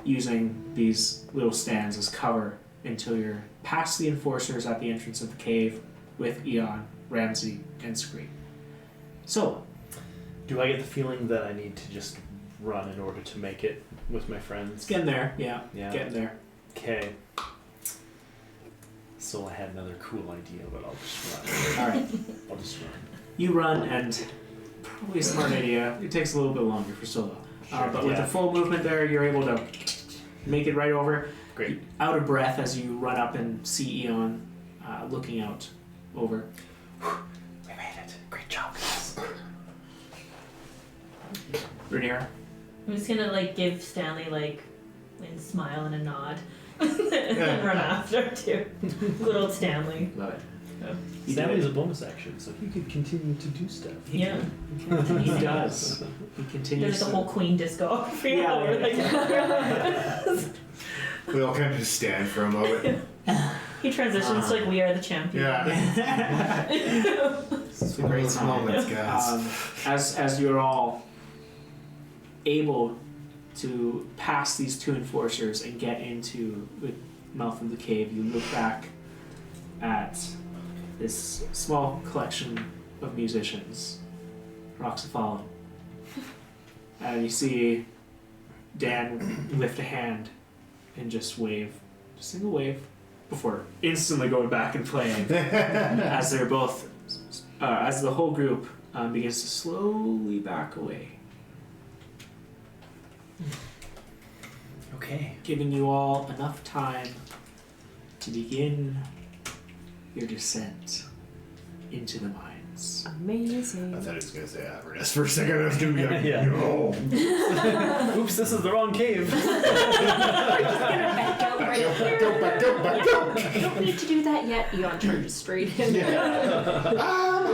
using these little stands as cover until you're past the enforcers at the entrance of the cave with Eon, Ramsey, and Scream. So, Do I get the feeling that I need to just run in order to make it with my friends? getting there, yeah, Yeah. getting there. Okay. So I had another cool idea, but I'll just run. All right, I'll just run. you run, and probably a smart idea. It takes a little bit longer for Solo, but with the full movement there, you're able to make it right over. Great. Out of breath as you run up and see Eon looking out over. We made it. Great job, guys. Rhaenyra. I'm just gonna like give Stanley like a smile and a nod, and then run after too. Good old Stanley. Love it. Yeah. Stanley's a bonus action, so he could continue to do stuff. Yeah. He does. He continues. There's like a whole Queen disco off. You Yeah, know, yeah, like, We all kind of just stand for a moment. he transitions to like We Are the Champion. Yeah. It's a great Those time. moments, guys. As you're all able to pass these two enforcers and get into the mouth of the cave, you look back at this small collection of musicians, Rocks-A-Fallin, and you see Dan lift a hand and just wave, just single wave, before instantly going back and playing as they're both, as the whole group begins to slowly back away, Okay. giving you all enough time to begin your descent into the mines. Amazing. I thought he was going to say Avernus for a second. I was going to be like, Yeah. no. Oops, this is the wrong cave. Back out right here. Go back, go back, go. You don't need to do that yet. Eon charges straight in. I'm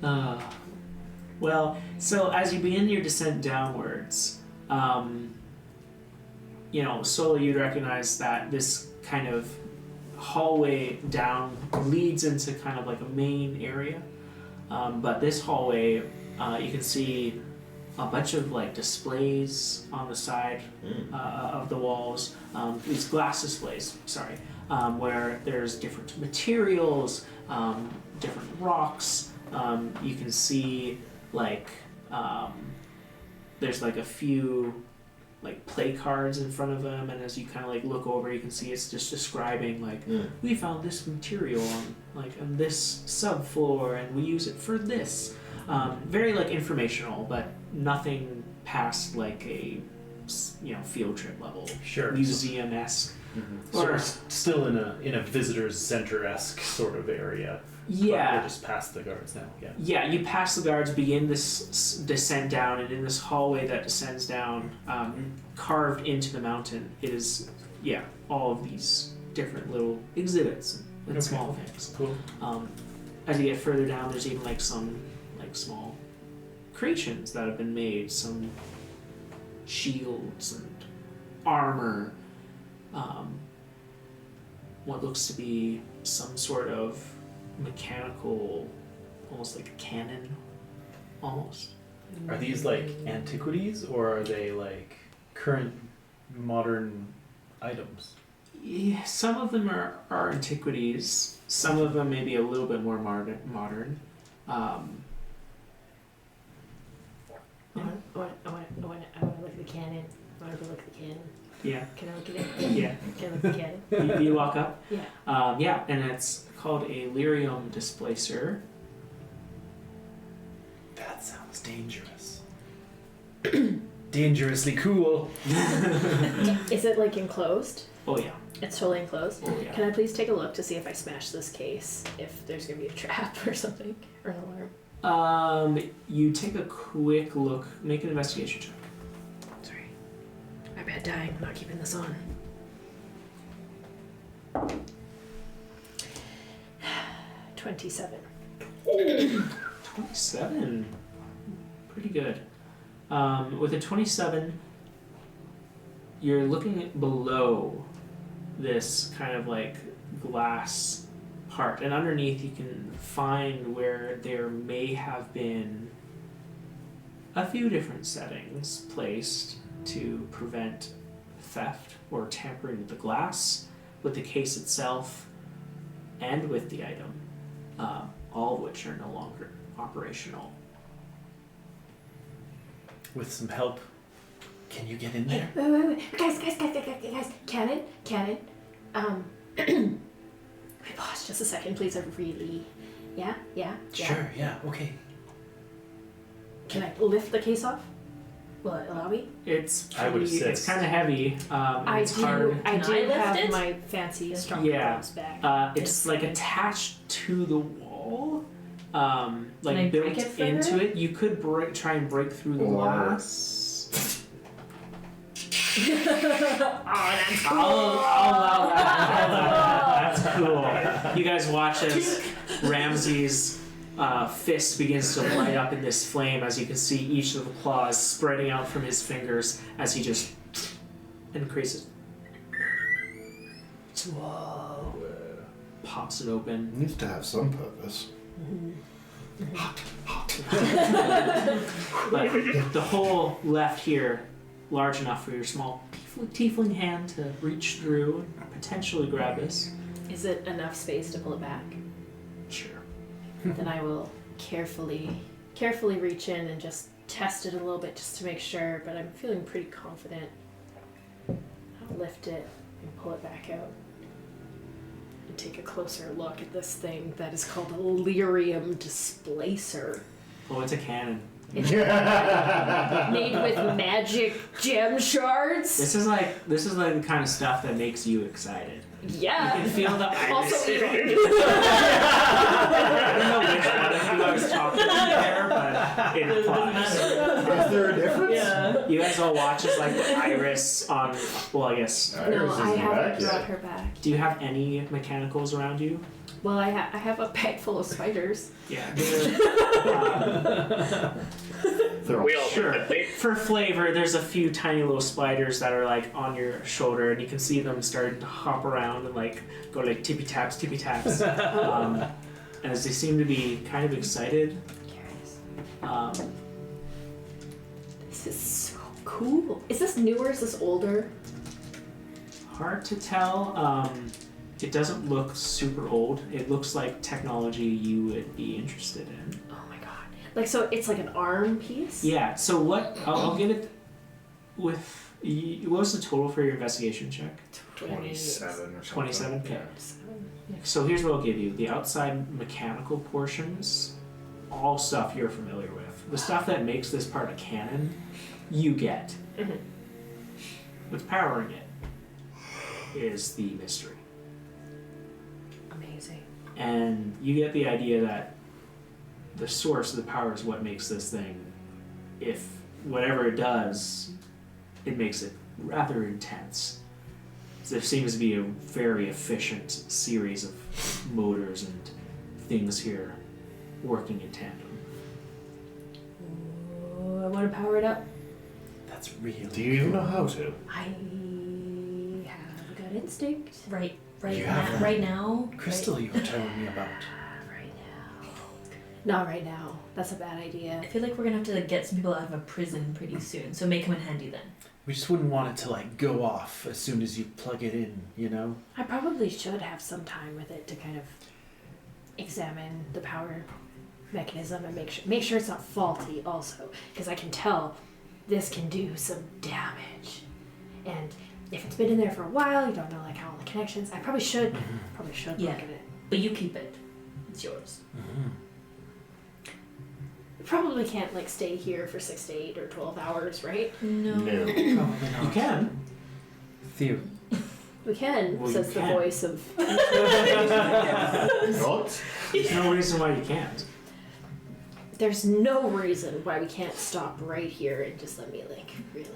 home. Well, so as you begin your descent downwards, Solo, you'd recognize that this kind of hallway down leads into kind of like a main area. But this hallway, you can see a bunch of like displays on the side of the walls. These glass displays, where there's different materials, different rocks. You can see like there's like a few like play cards in front of them, and as you kind of like look over, you can see it's just describing like we found this material on this subfloor, and we use it for this. Very like informational, but nothing past like a field trip level, Sure. museum-esque. So we're still in a visitor's center-esque sort of area. Yeah. But we're just past the guards now. Yeah. Yeah, you pass the guards, begin this descent down, and in this hallway that descends down, carved into the mountain, is all of these different little exhibits and small things. Cool. As you get further down, there's even like some like small creations that have been made, some shields and armor. What looks to be some sort of mechanical, almost like a cannon, almost. Are these like antiquities, or are they like current modern items? Yeah, some of them are antiquities. Some of them may be a little bit more modern. I want to look at the cannon. I want to go look at the cannon. Yeah. Can I look at it? Yeah. Can I look at the cannon? You walk up. Yeah. And it's called a lyrium displacer. That sounds dangerous. Dangerously cool. Is it like enclosed? Oh yeah. It's totally enclosed. Oh yeah. Can I please take a look to see if I smash this case? If there's gonna be a trap or something or an alarm. You take a quick look. Make an investigation check. Sorry. My bad dying. I'm not keeping this on. 27. 27. Pretty good. With a 27, you're looking below this kind of like glass part, and underneath you can find where there may have been a few different settings placed to prevent theft or tampering with the glass, with the case itself, and with the item, all of which are no longer operational. With some help, can you get in there? Wait. Guys. Cannon. Wait, pause just a second, please. I really... Yeah? Sure, yeah, okay. Can I lift the case off? Will it allow me? It's I would pretty, assist. it's kind of heavy. It's hard. I Can do I lift have it? my fancy strong Yeah. gloves back. It's like attached to the wall, Can I like built break it further? into it. You could try and break through the Or- glass. That's cool. I'll allow that. That's cool. You guys watch as Ramsey's fist begins to light up in this flame as you can see each of the claws spreading out from his fingers as he just increases. Whoa. Pops it open. It needs to have some purpose. But the hole left here, large enough for your small tiefling hand to reach through and potentially grab this. Is it enough space to pull it back? Sure. Then I will carefully reach in and just test it a little bit just to make sure, but I'm feeling pretty confident. I'll lift it and pull it back out. And take a closer look at this thing that is called a lyrium displacer. Oh, it's a cannon. It's made with magic gem shards. This is like the kind of stuff that makes you excited. Yeah. You can feel the iris. Also, I don't know which one of you I was talking to there, but it applies. Is there a difference? Yeah. You guys all watch as like the iris on. Well, I guess. no, Iris I isn't haven't back brought yet. her back. Do you have any mechanicals around you? Well, I have a bag full of spiders. Yeah. They're all We all Sure. think that For flavor, there's a few tiny little spiders that are like on your shoulder, and you can see them starting to hop around and like go like tippy taps. As they seem to be kind of excited. Curious. This is so cool. Is this newer? Is this older? Hard to tell. It doesn't look super old. It looks like technology you would be interested in. Oh my god. Like, so it's like an arm piece? Yeah. So what? I'll get it with. What was the total for your investigation check? 27 or something. 27? Okay. Yeah. So here's what I'll give you. The outside mechanical portions, all stuff you're familiar with. The stuff that makes this part a cannon, you get. Mhm. What's powering it is the mystery. Amazing. And you get the idea that the source of the power is what makes this thing, if whatever it does, it makes it rather intense. There seems to be a very efficient series of motors and things here working in tandem. Oh, I want to power it up. That's really Do you even know how to? I have a good instinct. Right You have that right now. crystal you were telling me about. Right now. Not right now. That's a bad idea. I feel like we're gonna have to get some people out of a prison pretty soon, so make them in handy then. We just wouldn't want it to like go off as soon as you plug it in, you know? I probably should have some time with it to kind of examine the power mechanism and make sure it's not faulty also, because I can tell this can do some damage. And if it's been in there for a while, you don't know like how all the connections. I probably should Yeah. look at it. But you keep it. It's yours. Mm-hmm. We probably can't like stay here for 6 to 8 or 12 hours, right? No. Probably not. You can. Theo. We can, Well, you says the can. voice of. Not? There's no reason why you can't. There's no reason why we can't stop right here and just let me like really.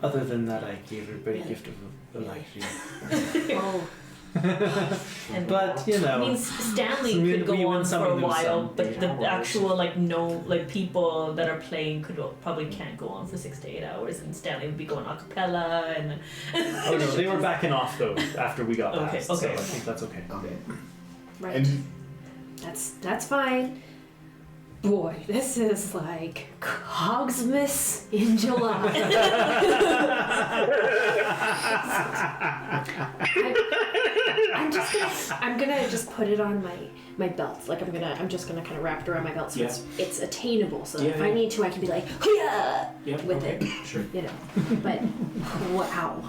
Other than that, I gave everybody a gift of Elijah. Oh, And But you I know, mean, Stanley we- could go we win on some for a and lose while, some. but the 8 hours. actual people that are playing probably can't go on for 6 to 8 hours, and Stanley would be going a cappella and. oh no, they were backing off though after we got Okay, past. So okay. I think that's okay. Right. And That's fine. Boy, this is like Cogsmas in July. I'm gonna just put it on my belt. Like I'm just gonna kind of wrap it around my belt so it's attainable. So if I need to, I can be like, yeah, with it. Sure. You know. But wow.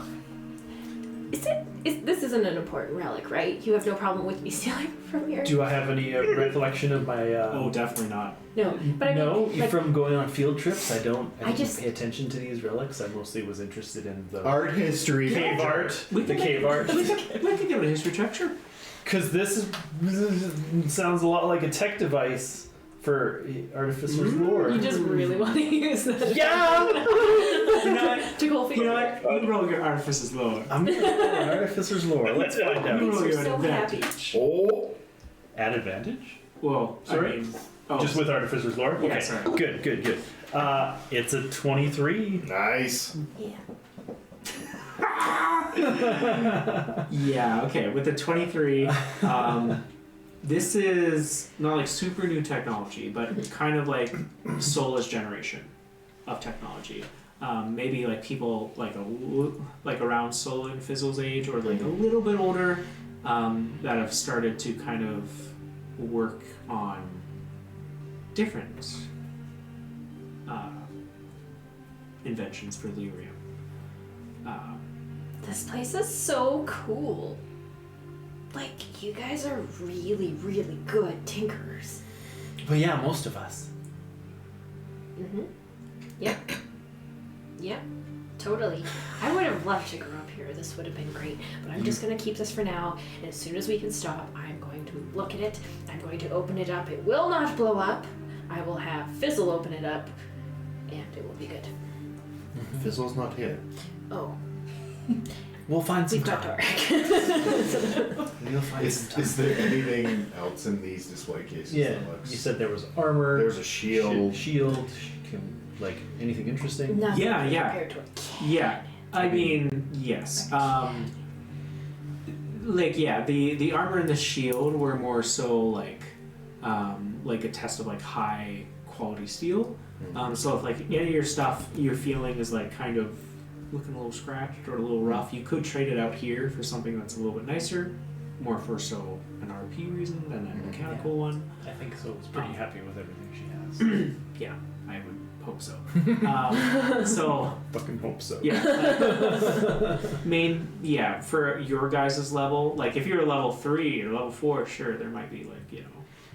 This isn't an important relic, right? You have no problem with me stealing from here? Do I have any recollection of my? Oh, definitely not. No, but I no, mean, like, from going on field trips, I didn't just- pay attention to these relics. I mostly was interested in the art history. cave art. We The can cave art. We can give it a history check, sure. Because this sounds a lot like a tech device for Artificer's lore. You just really want to use that. Yeah! You know what? To go You know what? You can roll your artificer's lore. I'm gonna go Artificer's lore. Let's find You can out. roll your so advantage. Oh, At advantage? Well, Sorry? I mean, oh, Just with Artificer's lore? Yeah, Okay, sorry. Good. It's a 23. nice. yeah. Yeah, okay. With the 23, this is not like super new technology, but kind of like Sola's generation of technology. Maybe like people like around Sola and Fizzle's age, or like a little bit older, that have started to kind of work on different inventions for lyrium. This place is so cool. Like, you guys are really, really good tinkerers. But yeah, most of us. Mm-hmm. Yep. Yep. Totally. I would have loved to grow up here. This would have been great. But I'm just going to keep this for now. And as soon as we can stop, I'm going to look at it. I'm going to open it up. It will not blow up. I will have Fizzle open it up. And it will be good. Fizzle's not here. Oh, We'll find some we've got time. dark. We'll find some time. Is there anything else in these display cases? Yeah, that looks... you said there was armor. There's a shield. Shield. Like anything interesting? Nothing Yeah. compared to a cannon. Yeah, I mean, yes. The armor and the shield were more so like a test of like high quality steel. So if like any of your stuff you're feeling is like kind of looking a little scratched or a little rough, you could trade it out here for something that's a little bit nicer, more for so an RP reason than a mechanical one. I think so. It's pretty happy with everything she has. Yeah, I would hope so. So. Fucking hope so. Yeah. For your guys' level, like if you're level 3 or level 4, sure, there might be like,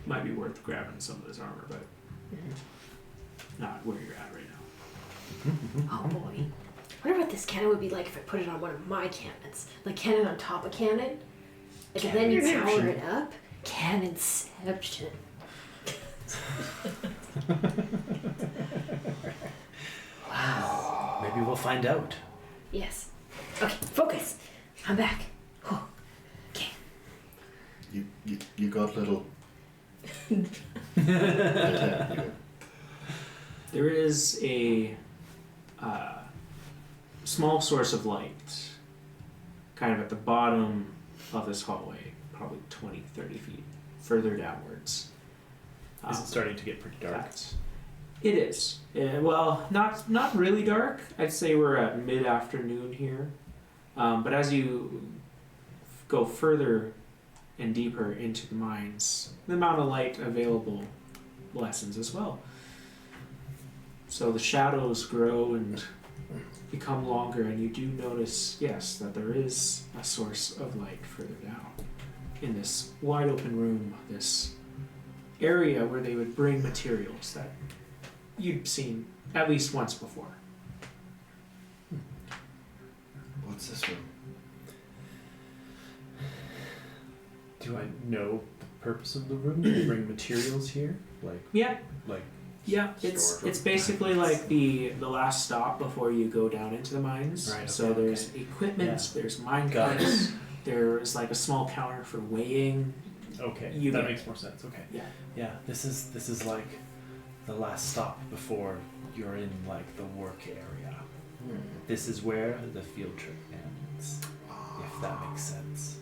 might be worth grabbing some of this armor, but not where you're at right now. Oh boy. I wonder what this cannon would be like if I put it on one of my cannons. Like cannon on top of cannon. Like and then you power it up. Cannonception. Wow. Maybe we'll find out. Yes. Okay, focus. I'm back. Whew. Okay. You got little. There is a small source of light kind of at the bottom of this hallway, probably 20, 30 feet further downwards. Is it starting to get pretty dark? It is. Well, not really dark. I'd say we're at mid-afternoon here. But as you go further and deeper into the mines, the amount of light available lessens as well. So the shadows grow and become longer, and you do notice, yes, that there is a source of light further down in this wide open room, this area where they would bring materials that you'd seen at least once before. What's this room? Do I know the purpose of the room? Do they bring materials here? Yeah, Like it's basically like the last stop before you go down into the mines. Right, So okay, there's equipment, Yeah. there's mine Got it. carts, There's like a small counter for weighing. Okay, You that get- makes more sense. Okay. Yeah. Yeah, this is like the last stop before you're in like the work area. This is where the field trip ends, if that makes sense.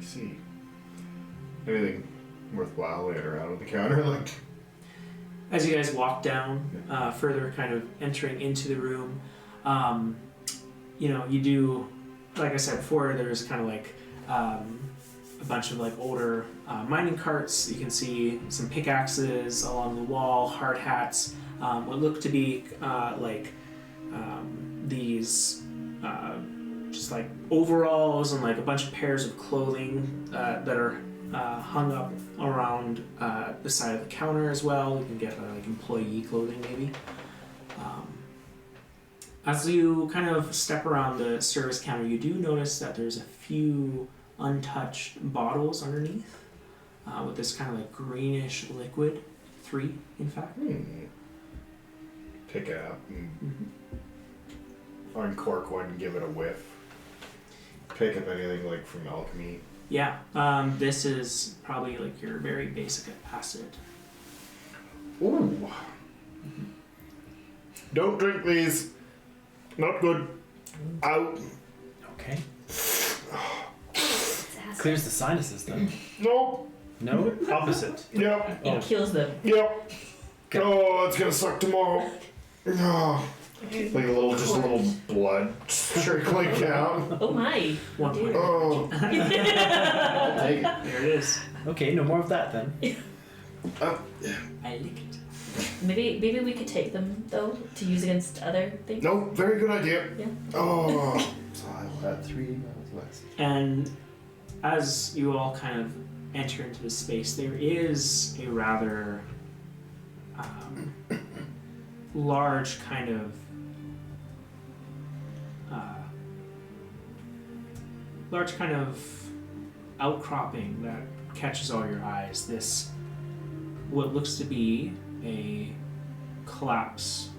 I see. Anything worthwhile laying around on the counter? Like, As you guys walk down, further kind of entering into the room, you do, like I said before, there's kind of like a bunch of like older mining carts. You can see some pickaxes along the wall, hard hats, what look to be these just like overalls and like a bunch of pairs of clothing that are hung up around the side of the counter as well. You can get like employee clothing maybe. As you kind of step around the service counter, you do notice that there's a few untouched bottles underneath with this kind of like greenish liquid. 3, in fact. pick it up and uncork one and give it a whiff. Pick up anything like from alchemy. Yeah, this is probably like your very basic acid. Ooh. Don't drink these. Not good. Out. Okay. It's acid. Clears the sinuses though. No. No? Opposite. Yep. Oh. It kills them. Yep. Oh, it's gonna suck tomorrow. Oh. Like just a little blood trickling down. Oh my. 1 point. Oh. I'll take it. There it is. Okay, no more of that then. I lick it. Maybe we could take them though to use against other things. No, very good idea. Yeah. Oh. So I'll add 3 miles less. And as you all kind of enter into the space, there is a rather large kind of outcropping that catches all your eyes. This, what looks to be a collapse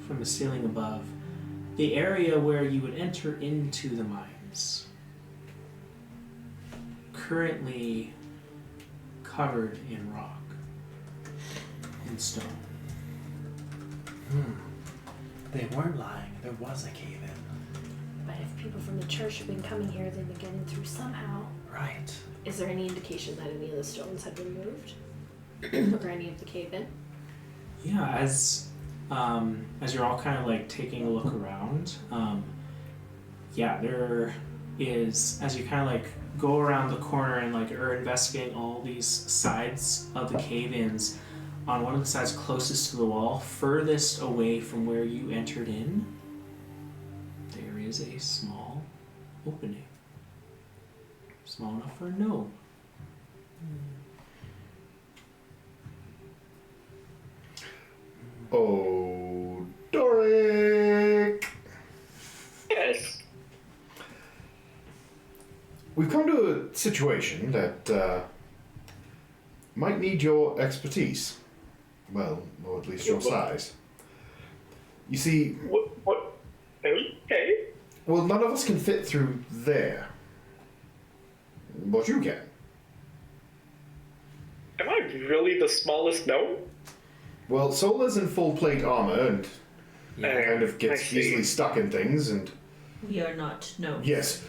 from the ceiling above. The area where you would enter into the mines, currently covered in rock and stone. They weren't lying. There was a cave in. But if people from the church have been coming here, they've been getting through somehow. Right. Is there any indication that any of the stones had been moved? Or any of the cave in? Yeah, as you're all kind of like taking a look around, yeah, there is, as you kind of like go around the corner and like are investigating all these sides of the cave-ins, on one of the sides closest to the wall, furthest away from where you entered in, there is a small opening. Small enough for a gnome. Oh, Doric! Yes. We've come to a situation that might need your expertise. Well, or at least your size. You see, What? Okay. well, none of us can fit through there. But you can. Am I really the smallest gnome? Well, Sola's in full plate armor and kind of I gets see. easily stuck in things, and We are not. No. yes,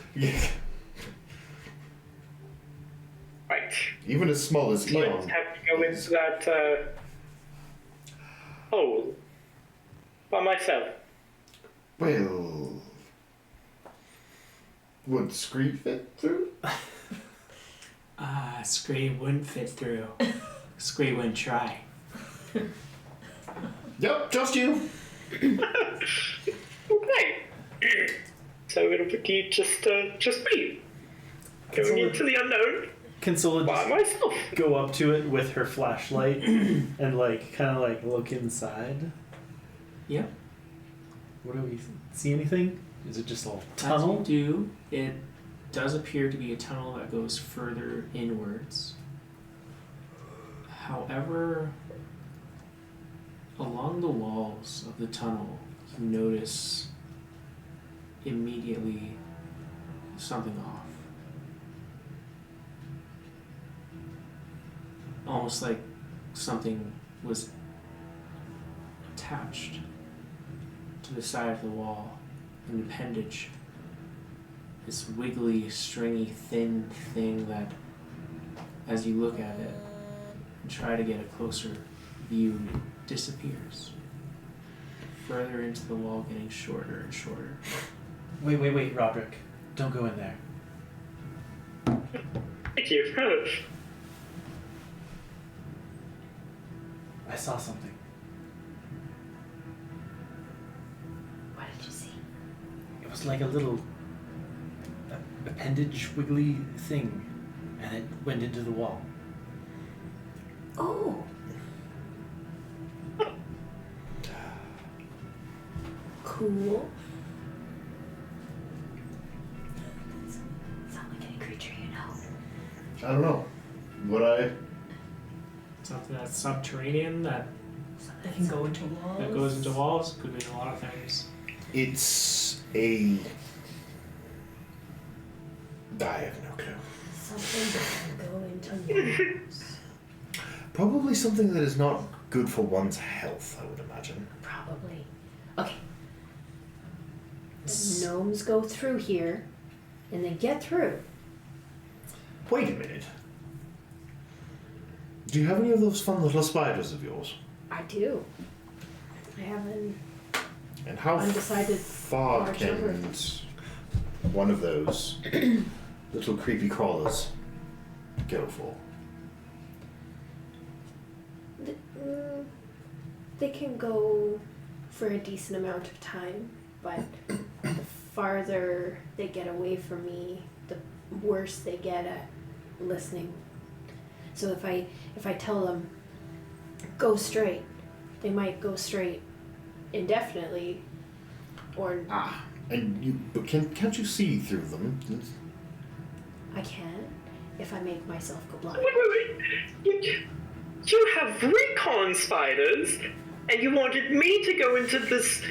Right. even as small as So I Eon. just have to go into that hole by myself. Well, would Screed fit through? Scree wouldn't fit through. Scree wouldn't try. Yep, just you. Okay. So it'll be just me. Going into the unknown Can Sola by just myself. go up to it with her flashlight and like kind of like look inside? Yep. What do we see? Anything? Is it just a As tunnel? you do, it does appear to be a tunnel that goes further inwards. However, along the walls of the tunnel, you notice immediately something off. Almost like something was attached to the side of the wall, an appendage. This wiggly, stringy, thin thing that, as you look at it and try to get a closer view, disappears. Further into the wall, getting shorter and shorter. Wait, Roderick. Don't go in there. Thank you. I saw something. What did you see? It was like a little appendage wiggly thing, and it went into the wall. Oh. Cool. Sound like any creature you know. I don't know. Something that's subterranean that can go into walls. that goes into walls. Could be a lot of things. It's a... I have no clue. Something that can go into walls. Probably something that is not good for one's health, I would imagine. Probably. Okay. The gnomes go through here, and they get through. Wait a minute. Do you have any of those fun little spiders of yours? I do. I have an And how undecided far large can number. one of those little creepy crawlers go for? They can go for a decent amount of time, but the farther they get away from me, the worse they get at listening. So if I tell them go straight, they might go straight indefinitely, or But can't you see through them? I can if I make myself go blind. Wait. You have recon spiders, and you wanted me to go into this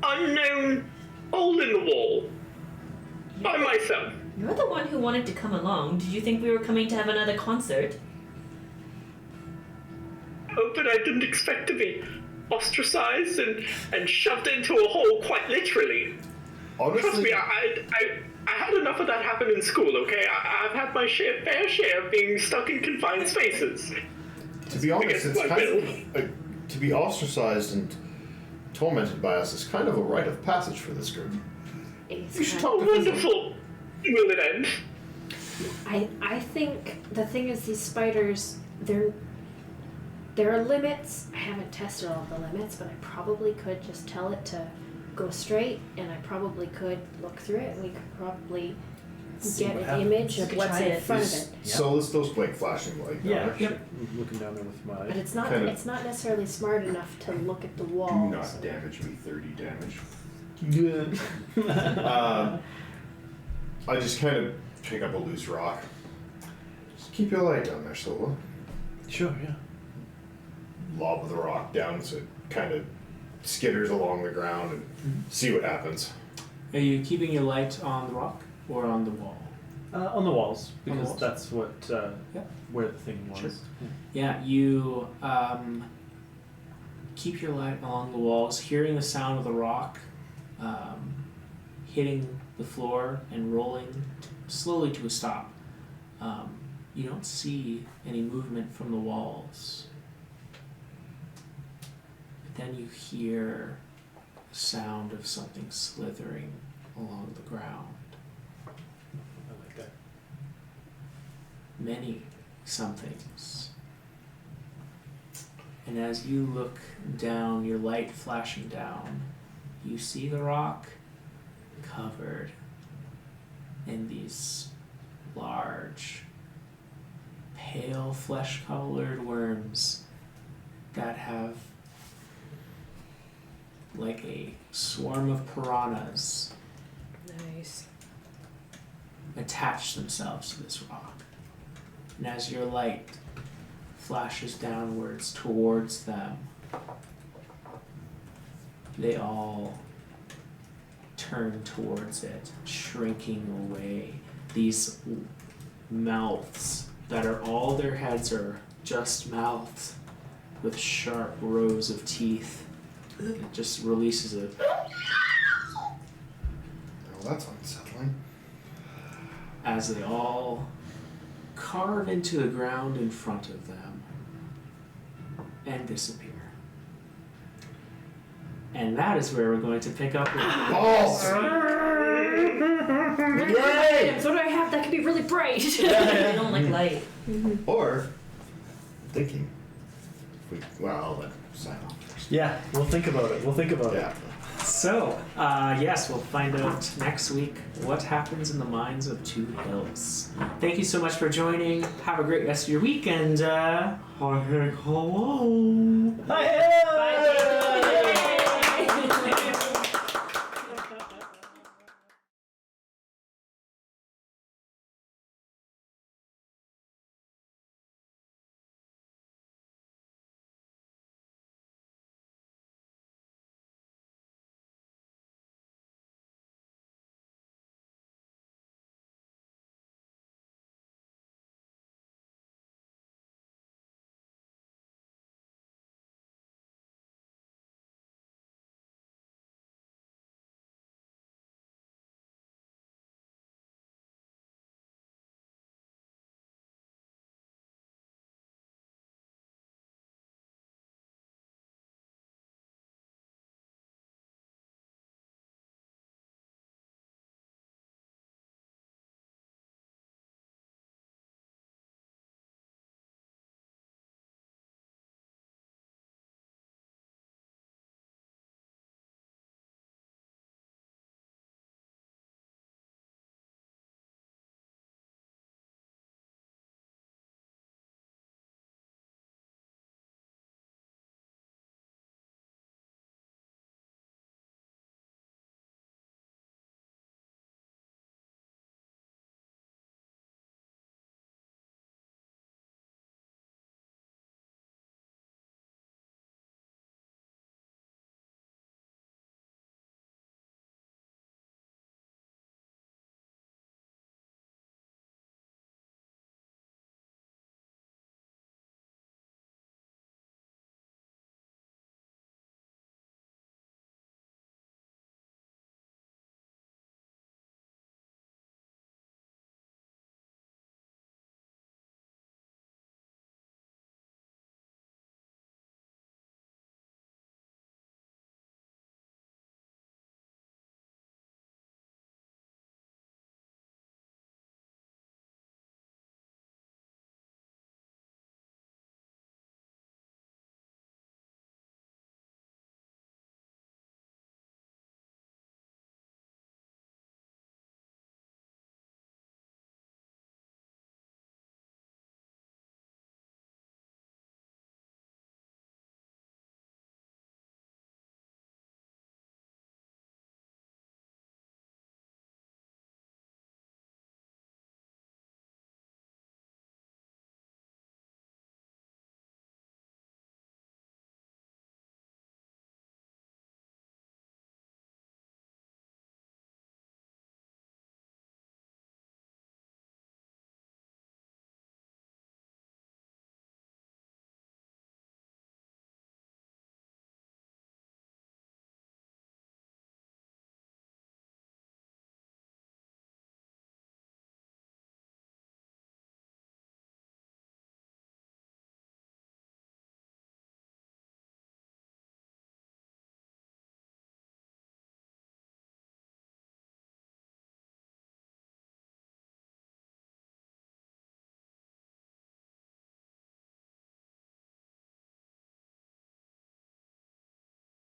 unknown hole in the wall by myself. You're the one who wanted to come along. Did you think we were coming to have another concert? Oh, but I didn't expect to be ostracized and shoved into a hole, quite literally. Honestly, Trust me, I had enough of that happen in school, okay? I've had my fair share of being stuck in confined spaces. to be honest, it's Like kind Bill. of to be ostracized and tormented by us is kind of a rite of passage for this group. It's You should kind talk Oh, to Fizzle. wonderful. Will it end? I think the thing is these spiders, there are limits. I haven't tested all the limits, but I probably could just tell it to go straight, and I probably could look through it, and we could probably See get what an happens. image You of could what's try in it. front of Is it. Solus those blink flashing light? Yeah, Darryll? yep. Looking down there with my But it's not Kinda- it's not necessarily smart enough to look at the wall. Do not so- damage me 30 damage. Yeah. I just kind of pick up a loose rock. Just keep your light down there, Sola. Sure, yeah. Lob the rock down so it kind of skitters along the ground and see what happens. Are you keeping your light on the rock or on the wall? On the walls, On the because walls. that's what Yep. where the thing was. Sure. Yeah, you keep your light along the walls, hearing the sound of the rock hitting the floor and rolling slowly to a stop. You don't see any movement from the walls. But then you hear the sound of something slithering along the ground. I like that. Many somethings. And as you look down, your light flashing down, you see the rock covered in these large, pale, flesh-colored worms that have like a swarm of piranhas Nice. attach themselves to this rock. And as your light flashes downwards towards them, they all turn towards it, shrinking away. These mouths that are all their heads are just mouths with sharp rows of teeth. It just releases it. Oh, that's unsettling. As they all carve into the ground in front of them and disappear. And that is where we're going to pick up. Oh! Yay! So what do I have that could be really bright? I don't like light. Or, thinking. Well, then sign off first. Yeah, we'll think about it. Yeah. So, yes, we'll find out next week what happens in the minds of Two Hills. Thank you so much for joining. Have a great rest of your week, and hello. Bye.